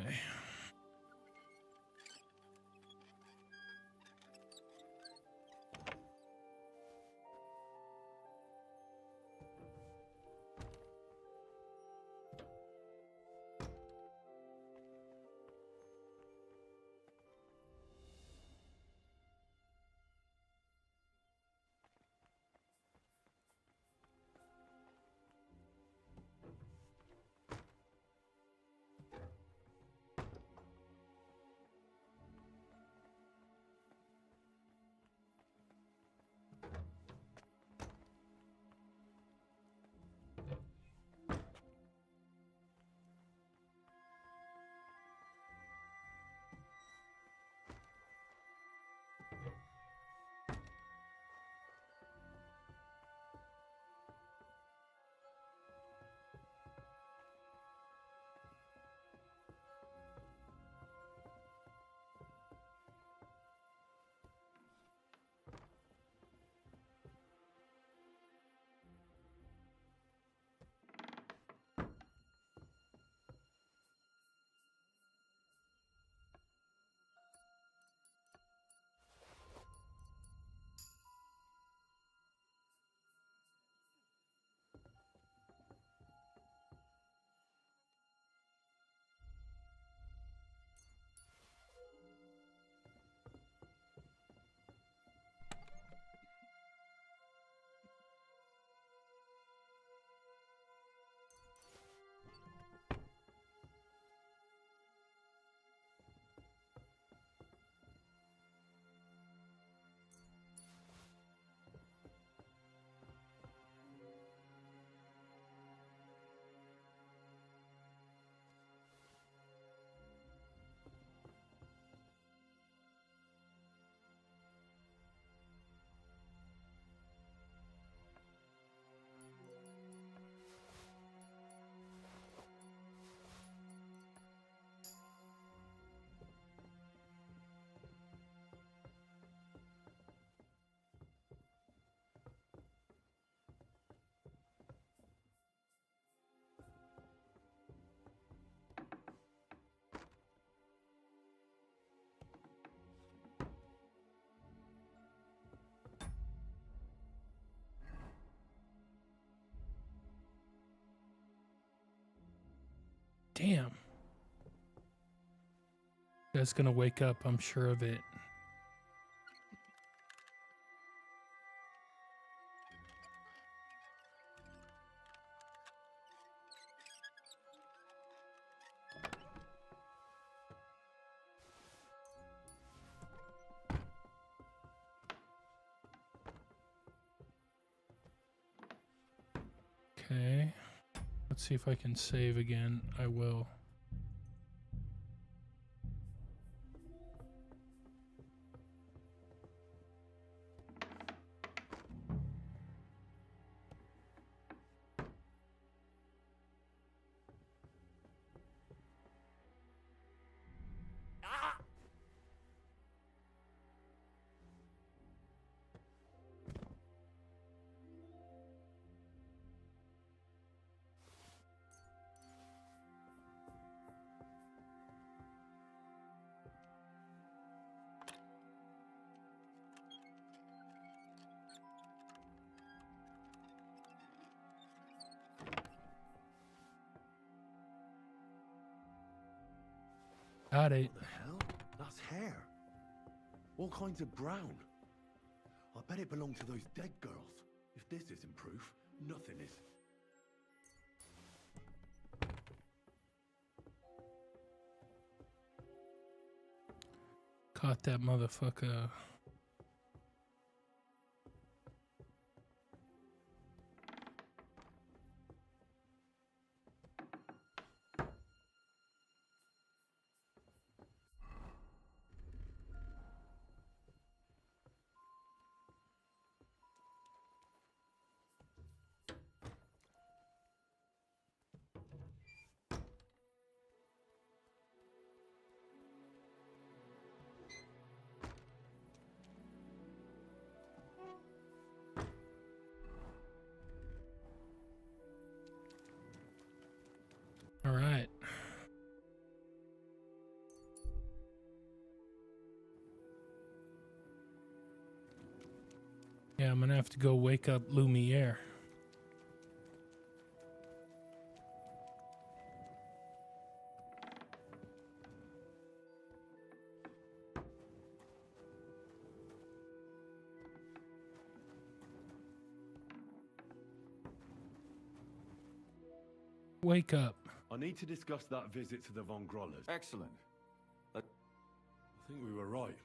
Damn. That's gonna wake up, I'm sure of it. Okay. Let's see if I can save again. I will. Got it. What the hell? That's hair. All kinds of brown. I bet it belonged to those dead girls. If this isn't proof, nothing is. Caught that motherfucker. All right. Yeah, I'm gonna have to go wake up Lumiere. Wake up. I need to discuss that visit to the Von Grollers. Excellent. I think we were right.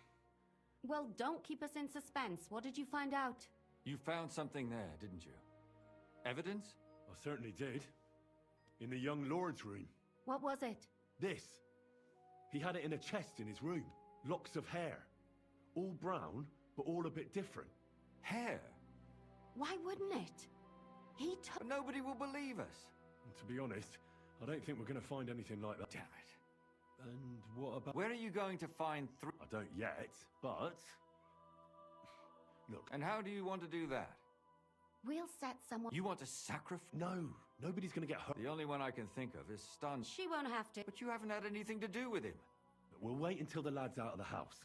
Well, don't keep us in suspense. What did you find out? You found something there, didn't you? Evidence? I certainly did. In the young lord's room. What was it? This. He had it in a chest in his room. Locks of hair. All brown, but all a bit different. Hair? Why wouldn't it? But nobody will believe us. And to be honest, I don't think we're going to find anything like that. Damn it. And what about... Where are you going to find three? I don't yet, but... Look. And how do you want to do that? We'll set someone... You want to sacrifice? No, nobody's going to get hurt. The only one I can think of is Stun. She won't have to. But you haven't had anything to do with him. We'll wait until the lad's out of the house.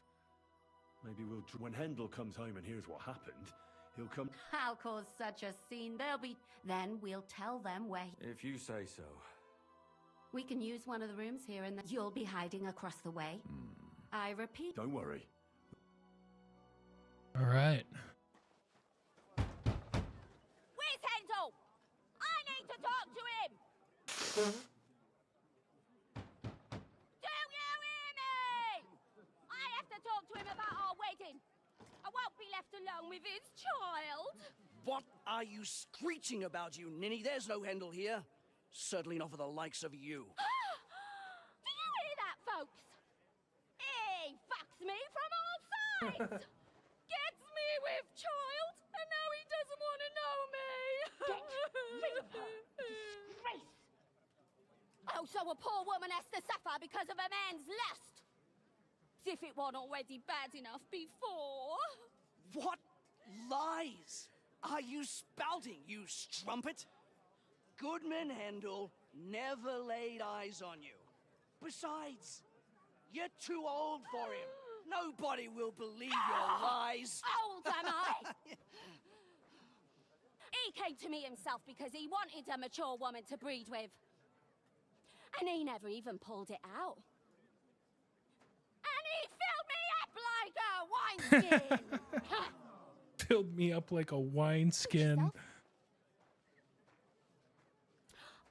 Maybe we'll... When Hendel comes home and hears what happened, he'll come... I'll cause such a scene. They'll be... Then we'll tell them where... If you say so. We can use one of the rooms here and you'll be hiding across the way. I repeat... Don't worry. All right. Where's Hendel? I need to talk to him! Do you hear me? I have to talk to him about our wedding. I won't be left alone with his child. What are you screeching about, you ninny? There's no Hendel here. Certainly not for the likes of you. Do you hear that, folks? He fucks me from all sides. Gets me with child, and now he doesn't want to know me. Get rid of her. Disgrace. Oh, so a poor woman has to suffer because of a man's lust. As if it wasn't already bad enough before. What lies are you spouting, you strumpet? Goodman Hendel never laid eyes on you. Besides, you're too old for him. Nobody will believe your lies. Old am I? He came to me himself because he wanted a mature woman to breed with. And he never even pulled it out. And he filled me up like a wineskin. Filled me up like a wineskin.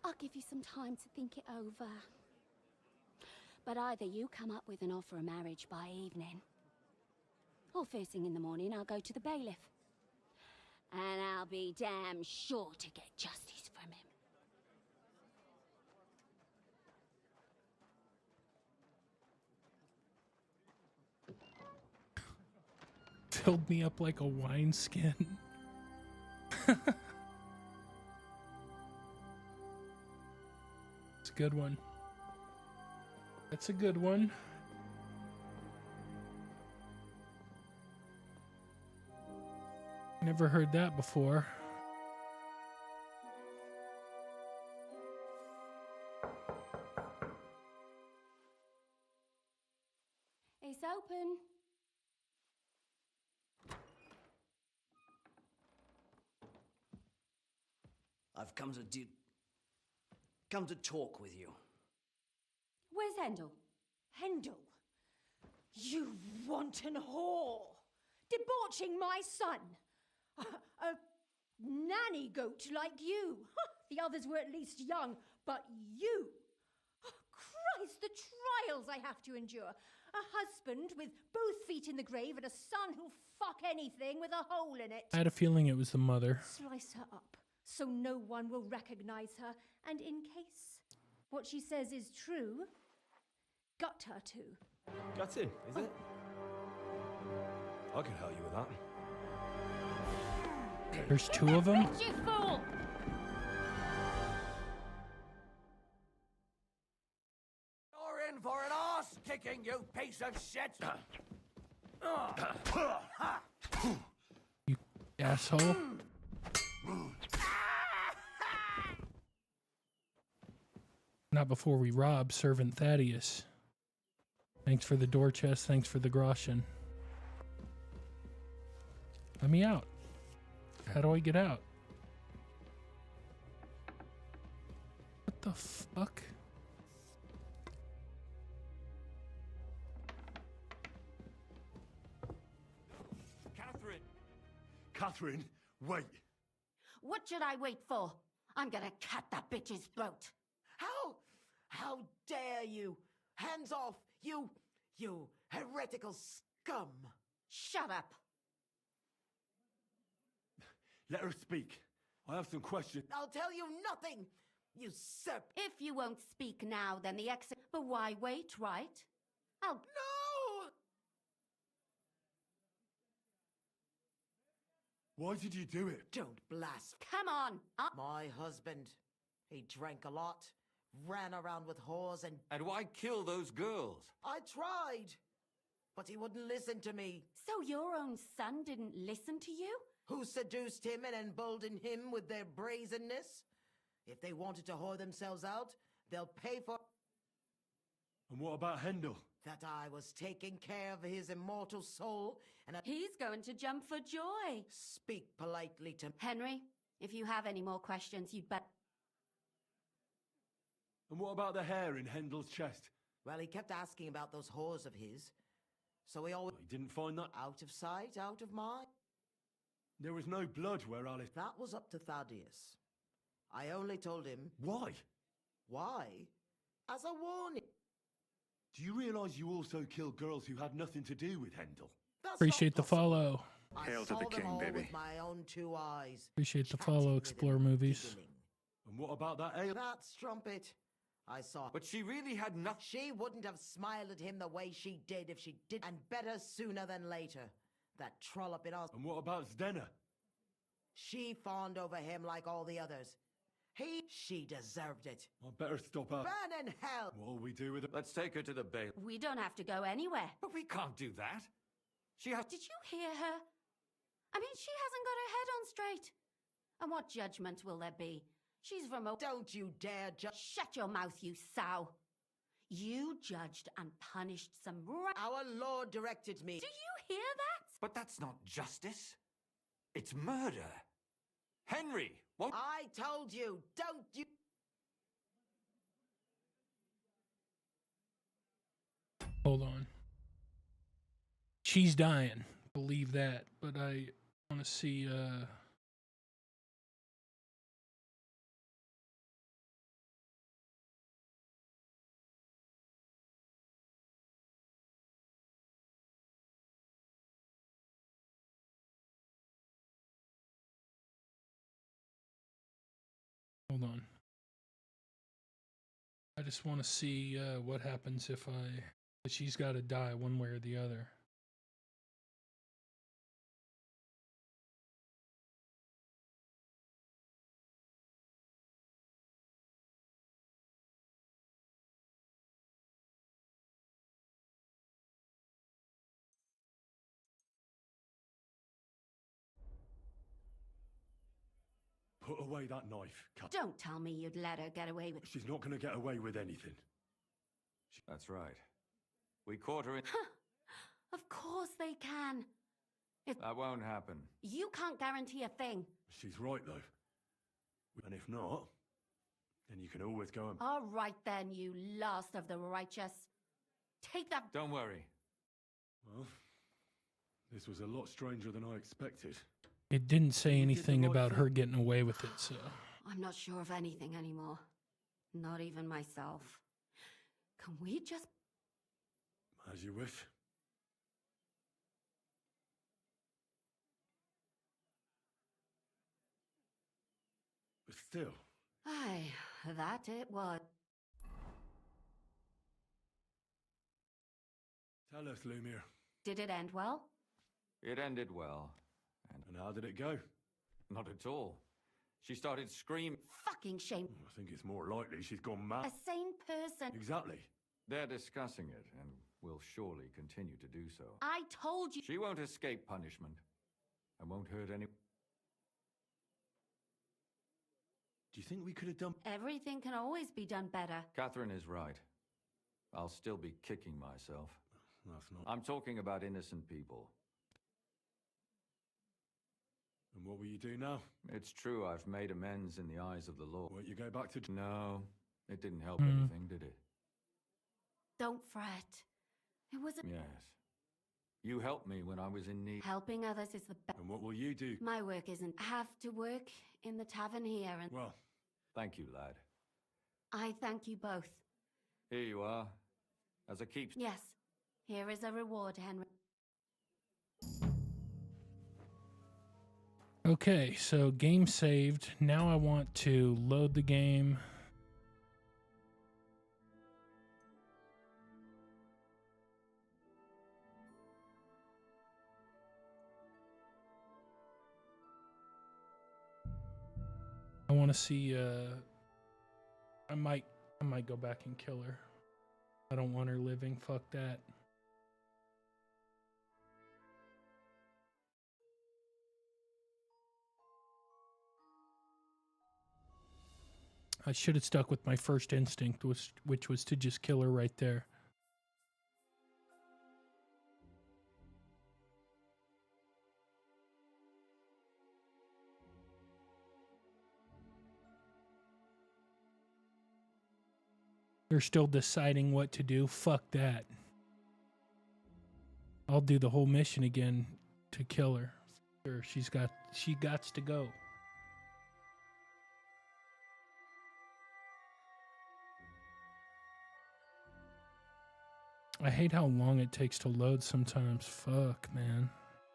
I'll give you some time to think it over. But either you come up with an offer of marriage by evening, or first thing in the morning I'll go to the bailiff. And I'll be damn sure to get justice from him. Filled me up like a wineskin. It's a good one. That's a good one. Never heard that before. It's open. I've come to talk with you. Where's Hendel? Hendel? You wanton whore! Debauching my son! A nanny goat like you! The others were at least young, but you! Christ, the trials I have to endure! A husband with both feet in the grave and a son who'll fuck anything with a hole in it! I had a feeling it was the mother. Slice her up, so no one will recognize her, and in case what she says is true, gut her too. Gutting, is it? I can help you with that. There's two of them? You fool! You're in for an arse kicking, you piece of shit! You asshole. Not before we rob Servant Thaddeus. Thanks for the door chest, thanks for the groschen. Let me out. How do I get out? What the fuck? Catherine! Catherine, wait! What should I wait for? I'm gonna cut that bitch's throat. How dare you? Hands off, you heretical scum! Shut up. Let her speak. I have some questions. I'll tell you nothing, you serp. If you won't speak now, then the exit. But why wait, right? I'll. No! Why did you do it? Don't blaspheme. Come on. My husband, he drank a lot, ran around with whores and... And why kill those girls? I tried, but he wouldn't listen to me. So your own son didn't listen to you? Who seduced him and emboldened him with their brazenness? If they wanted to whore themselves out, they'll pay for... And what about Hendel? That I was taking care of his immortal soul, and He's going to jump for joy. Speak politely to... Henry, if you have any more questions, you'd better... And what about the hair in Hendel's chest? Well, he kept asking about those whores of his, so we always... He didn't find that? Out of sight, out of mind. There was no blood where Alice... That was up to Thaddeus. I only told him... Why? Why? As a warning. Do you realise you also killed girls who had nothing to do with Hendel? That's Appreciate the follow. I saw them all with my own 2 eyes. Appreciate the follow, Explore Movies. And what about that ale? That strumpet. I saw. But she really had nothing. She wouldn't have smiled at him the way she did if she did. And better sooner than later. That trollop in us. And what about Zdenna? She fawned over him like all the others. She deserved it. I better stop her. Burn in hell! What'll we do with her? Let's take her to the bail. We don't have to go anywhere. But we can't do that. She has... Did you hear her? I mean, she hasn't got her head on straight. And what judgment will there be? She's from a... Don't you dare Shut your mouth, you sow. You judged and punished some... Our Lord directed me. Do you hear that? But that's not justice. It's murder. Henry, what? I told you, don't you... Hold on. She's dying. Believe that. But I want to see... Hold on. I just want to see what happens if she's got to die one way or the other. Put away that knife, Cat. Don't tell me you'd let her get away with... She's not going to get away with anything. That's right. We caught her in... Of course they can. That won't happen. You can't guarantee a thing. She's right, though. And if not, then you can always go and... All right then, you last of the righteous. Take that... Don't worry. Well, this was a lot stranger than I expected. It didn't say anything about her getting away with it, so. I'm not sure of anything anymore. Not even myself. Can we just... As you wish. But still. Aye, that it was. Tell us, Lumiere. Did it end well? It ended well. And how did it go? Not at all. She started screaming. Fucking shame. I think it's more likely she's gone mad. A sane person. Exactly. They're discussing it, and will surely continue to do so. I told you. She won't escape punishment, and won't hurt any... Do you think we could have done... Everything can always be done better. Catherine is right. I'll still be kicking myself. That's not... I'm talking about innocent people. And what will you do now? It's true, I've made amends in the eyes of the law. Won't you go back to... No, it didn't help anything, did it? Don't fret. It was a... Yes. You helped me when I was in need. Helping others is the best. And what will you do? My work isn't... Have to work in the tavern here and... Well... Thank you, lad. I thank you both. Here you are. As a keep... Yes. Here is a reward, Henry. Okay, so game saved. Now I want to load the game. I want to see I might go back and kill her. I don't want her living. Fuck that. I should have stuck with my first instinct, which was to just kill her right there. They're still deciding what to do. Fuck that. I'll do the whole mission again to kill her. Sure, she gots to go. I hate how long it takes to load sometimes. Fuck, man.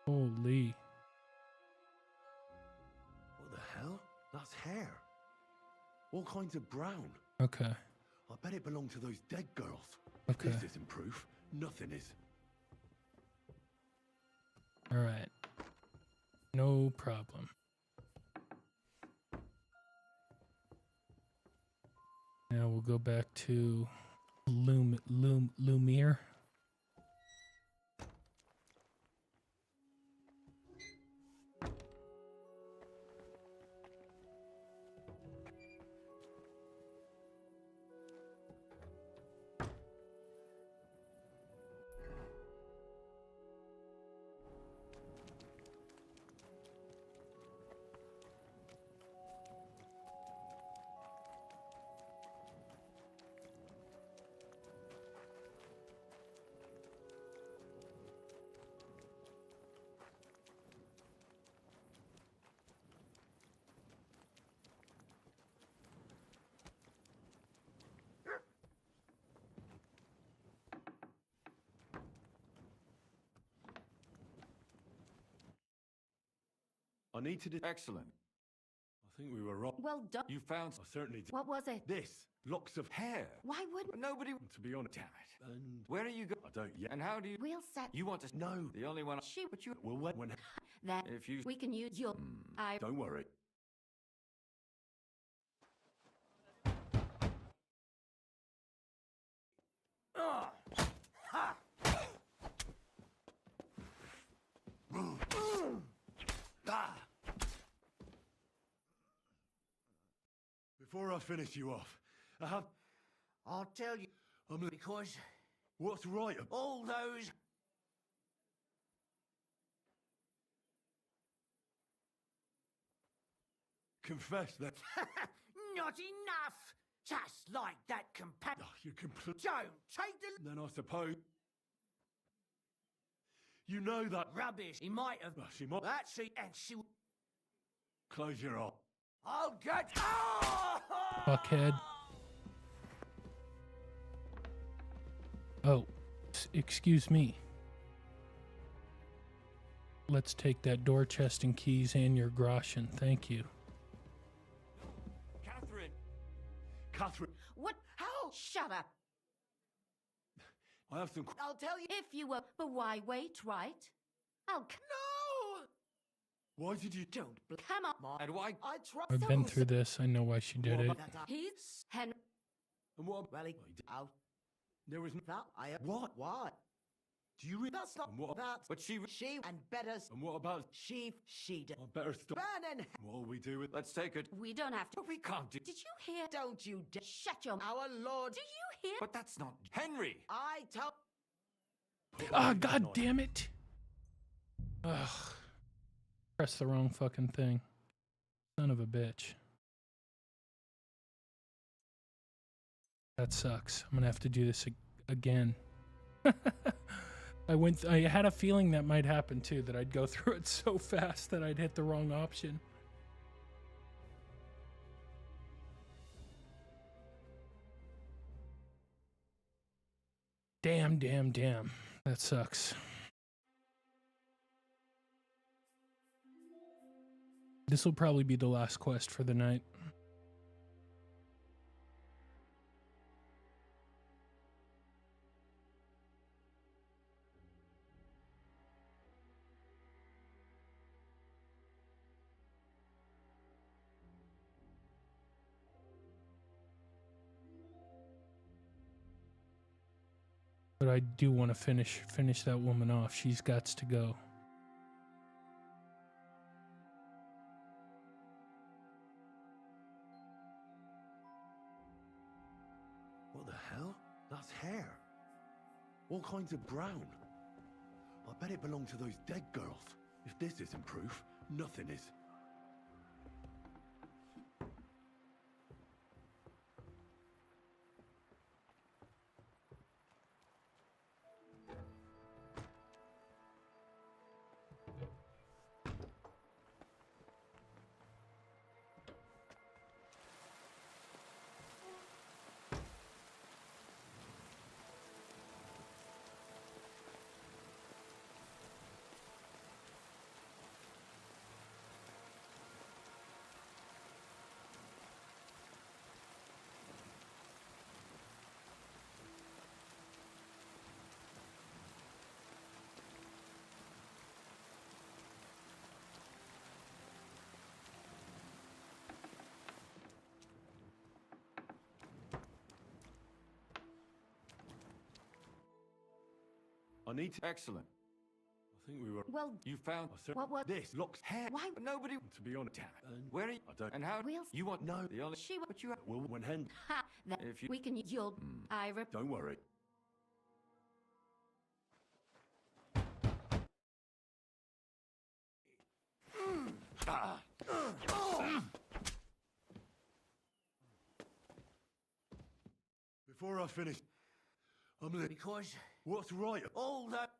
Holy. What the hell? That's hair. All kinds of brown. Okay. I bet it belonged to those dead girls. Okay. This isn't proof. Nothing is. All right. No problem. Now we'll go back to Lumiere. I need to... Excellent. I think we were wrong. Well done. You found... I certainly did. What was it? This. Locks of hair. Why wouldn't... Nobody... To be honest... Damn it. And... Where are you going? I don't yet. And how do you... We'll set... You want to... No. The only one... Shoot. But you... Well, when... Then If you... we can use your... Don't worry. Before I finish you off, I have... I'll tell you, because... What's right? All those... Confess that... Not enough! Just like that companion. Oh, you complete... Don't take the... Then I suppose... You know that. Rubbish. He might have. She might. That's she. And she. Close your eye. I'll get. Oh! Fuckhead. Oh, excuse me. Let's take that door chest and keys and your groschen. Thank you. Catherine. What? How? Shut up. I have some. I'll tell you if you were. But why wait, right? Oh, No! Why did you? Don't. come on. And why? I tried. I've been through this. I know why she did it. He's Henry. And what? Well, he out. There was That I. What? What? Do you read? That's not And what? that. But she and better. And what about? She did. I better stop. Burn and. What will we do with? Let's take it. We don't have to. But we can't do. Did you hear? Don't you dare. Shut your mouth. Our Lord. Do you hear? But that's not Henry. I tell. Ah, god damn it. Ugh. Press the wrong fucking thing. Son of a bitch. That sucks. I'm gonna have to do this again. I had a feeling that might happen too, that I'd go through it so fast that I'd hit the wrong option. Damn. That sucks. This will probably be the last quest for the night. But I do want to finish that woman off. She's got to go. What the hell? That's hair. All kinds of brown. I bet it belonged to those dead girls. If this isn't proof, nothing is. I need to. Excellent. I think we were. Well, You found what? This looks hair. Why? But nobody. To be honest, Where are you? I don't. And how? We'll You want No. the only. She. But you have. Well, when Hen. Ha! That If you. we can. You'll. Ira. Don't worry. Before I finish, Because what's right? all that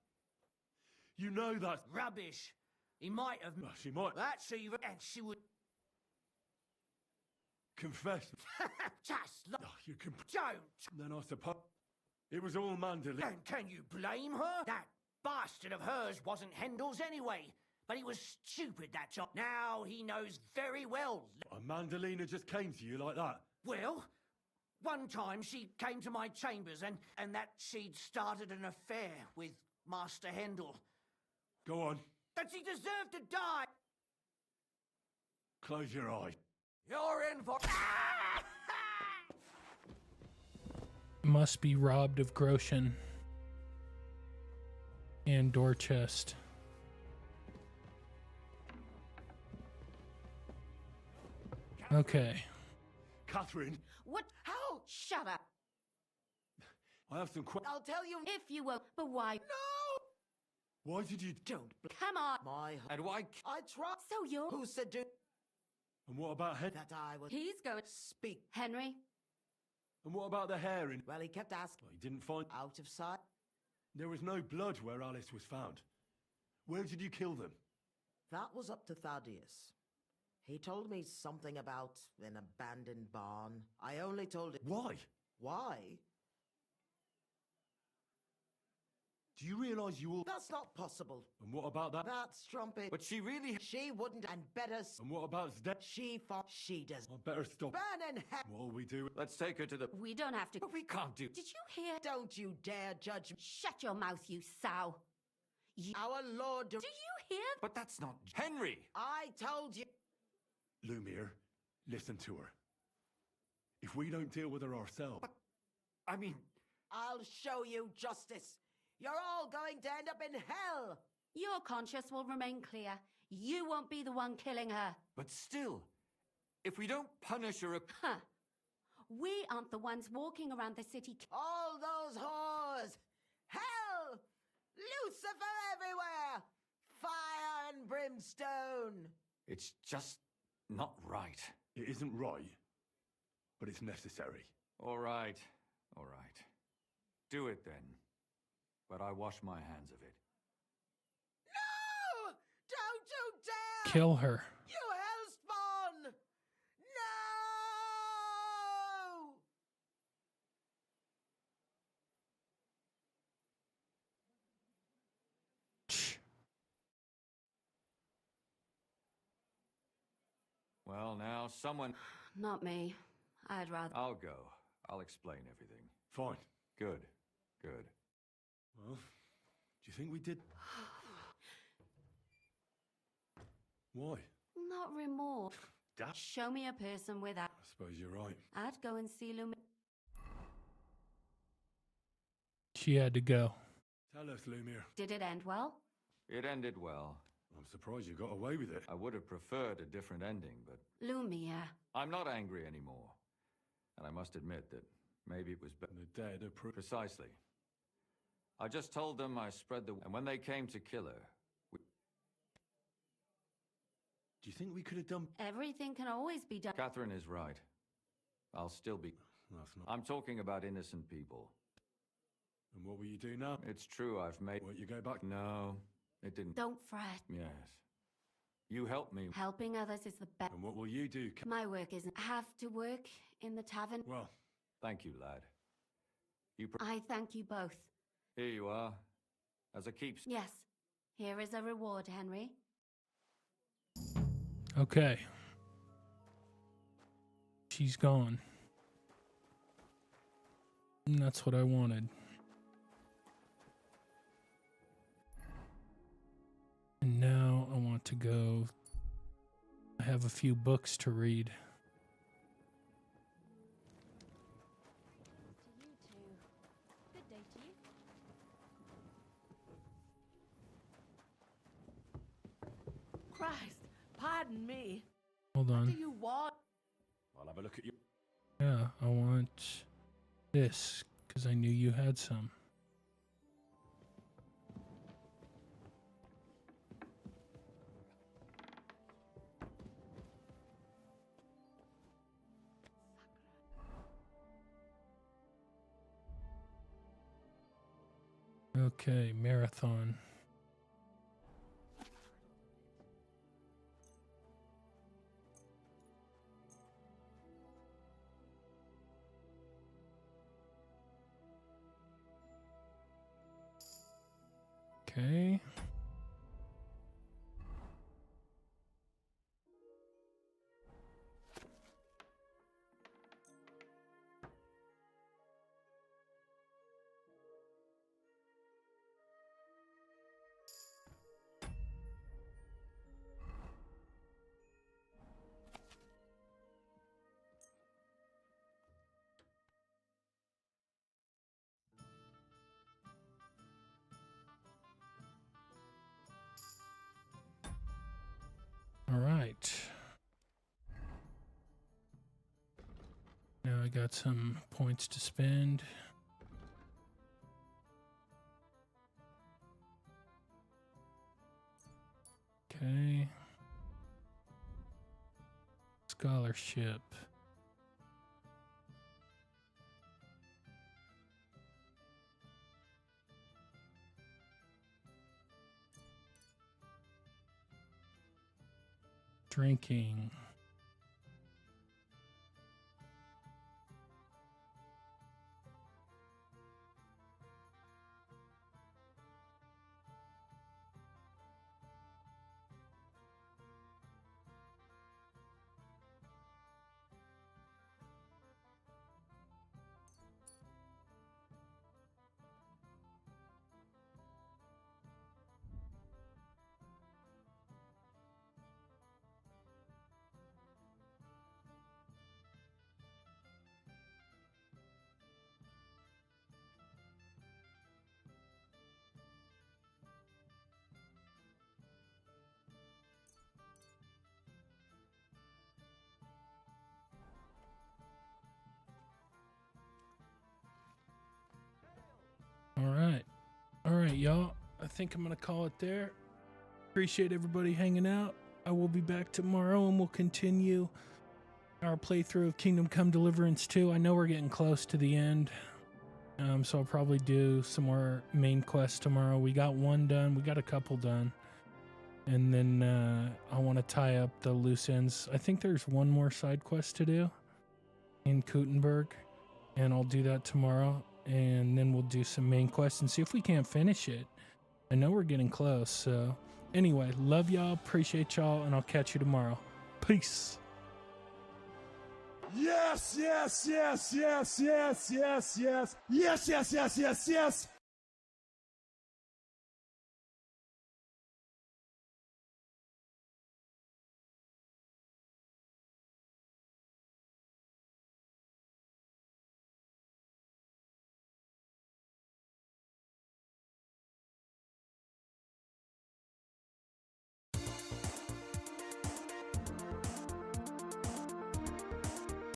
You know that's. rubbish. He might have. She might That's even. And she would. confess. Just like. Oh, you can. Don't. Then I suppose it was all mandolin. And can you blame her? That bastard of hers wasn't Hendel's anyway. But he was stupid that time. Now he knows very well. A mandolina just came to you like that. Well, one time she came to my chambers and that she'd started an affair with Master Hendel. Go on, That she deserved to die. close your eye. You're in for. Must be robbed of groschen and door chest. Okay. Catherine, What? How? Shut up. I have some questions. I'll tell you if you were. But why? No! Why did you? Don't. Come on. My. And why? I tried. So you're. Who said do And what about Hen? that I would He's going. speak? Henry. And what about the hair Well, he kept asking. Well, he didn't find. Out of sight. There was no blood where Alice was found. Where did you kill them? That was up to Thaddeus. He told me something about an abandoned barn. I only told him... Why? Why? Do you realize you all... That's not possible. And what about that? That strumpet... But she really... She wouldn't, and better... And what about Zde... She thought she does... I better stop. Burn in hell! What'll we do? Let's take her to the... We don't have to. But we can't do... Did you hear? Don't you dare judge me. Shut your mouth, you sow. Our Lord... Do you hear? But that's not... Henry! I told you... Lumiere, listen to her. If we don't deal with her ourselves... But, I mean... I'll show you justice. You're all going to end up in hell. Your conscience will remain clear. You won't be the one killing her. But still, if we don't punish her... Huh. We aren't the ones walking around the city... All those whores! Hell! Lucifer everywhere! Fire and brimstone! It's just not right. It isn't right, but it's necessary. All right. All right. Do it then. But I wash my hands of it. No! Don't you dare! Kill her. You hellspawn! No! Well, now, someone... Not me. I'd rather... I'll go. I'll explain everything. Fine. Good. Good. Well, do you think we did... Why? Not remorse. Dad? Show me a person with that. I suppose you're right. I'd go and see Lumiere. She had to go. Tell us, Lumiere. Did it end well? It ended well. I'm surprised you got away with it. I would have preferred a different ending, but... Lumiere. I'm not angry anymore. And I must admit that maybe it was better... The dead are Precisely. I just told them I spread the... And when they came to kill her... Do you think we could have done... Everything can always be done. Catherine is right. I'll still be... That's not... I'm talking about innocent people. And what will you do now? It's true, I've made... Won't you go back? No, it didn't... Don't fret. Yes. You helped me. Helping others is the best. And what will you do? My work isn't... Have to work in the tavern. Well... Thank you, lad. I thank you both. Here you are. As a keeps... Yes. Here is a reward, Henry. Okay. She's gone. And that's what I wanted. And now I want to go. I have a few books to read. To you too. Good day to you. Christ, pardon me. Hold What on. do you want? I'll have a look at you. Yeah, I want this because I knew you had some. Okay, marathon. Okay. All right. Now I got some points to spend. Okay. Scholarship. shrinking. All right, y'all. I think I'm going to call it there. Appreciate everybody hanging out. I will be back tomorrow and we'll continue our playthrough of Kingdom Come Deliverance 2. I know we're getting close to the end. So I'll probably do some more main quests tomorrow. We got one done. We got a couple done. And then I want to tie up the loose ends. I think there's one more side quest to do in Kuttenberg. And I'll do that tomorrow. And then we'll do some main quests and see if we can't finish it. I know we're getting close. So anyway, love y'all. Appreciate y'all. And I'll catch you tomorrow. Peace. Yes, yes, yes, yes, yes, yes, yes, yes, yes, yes, yes, yes.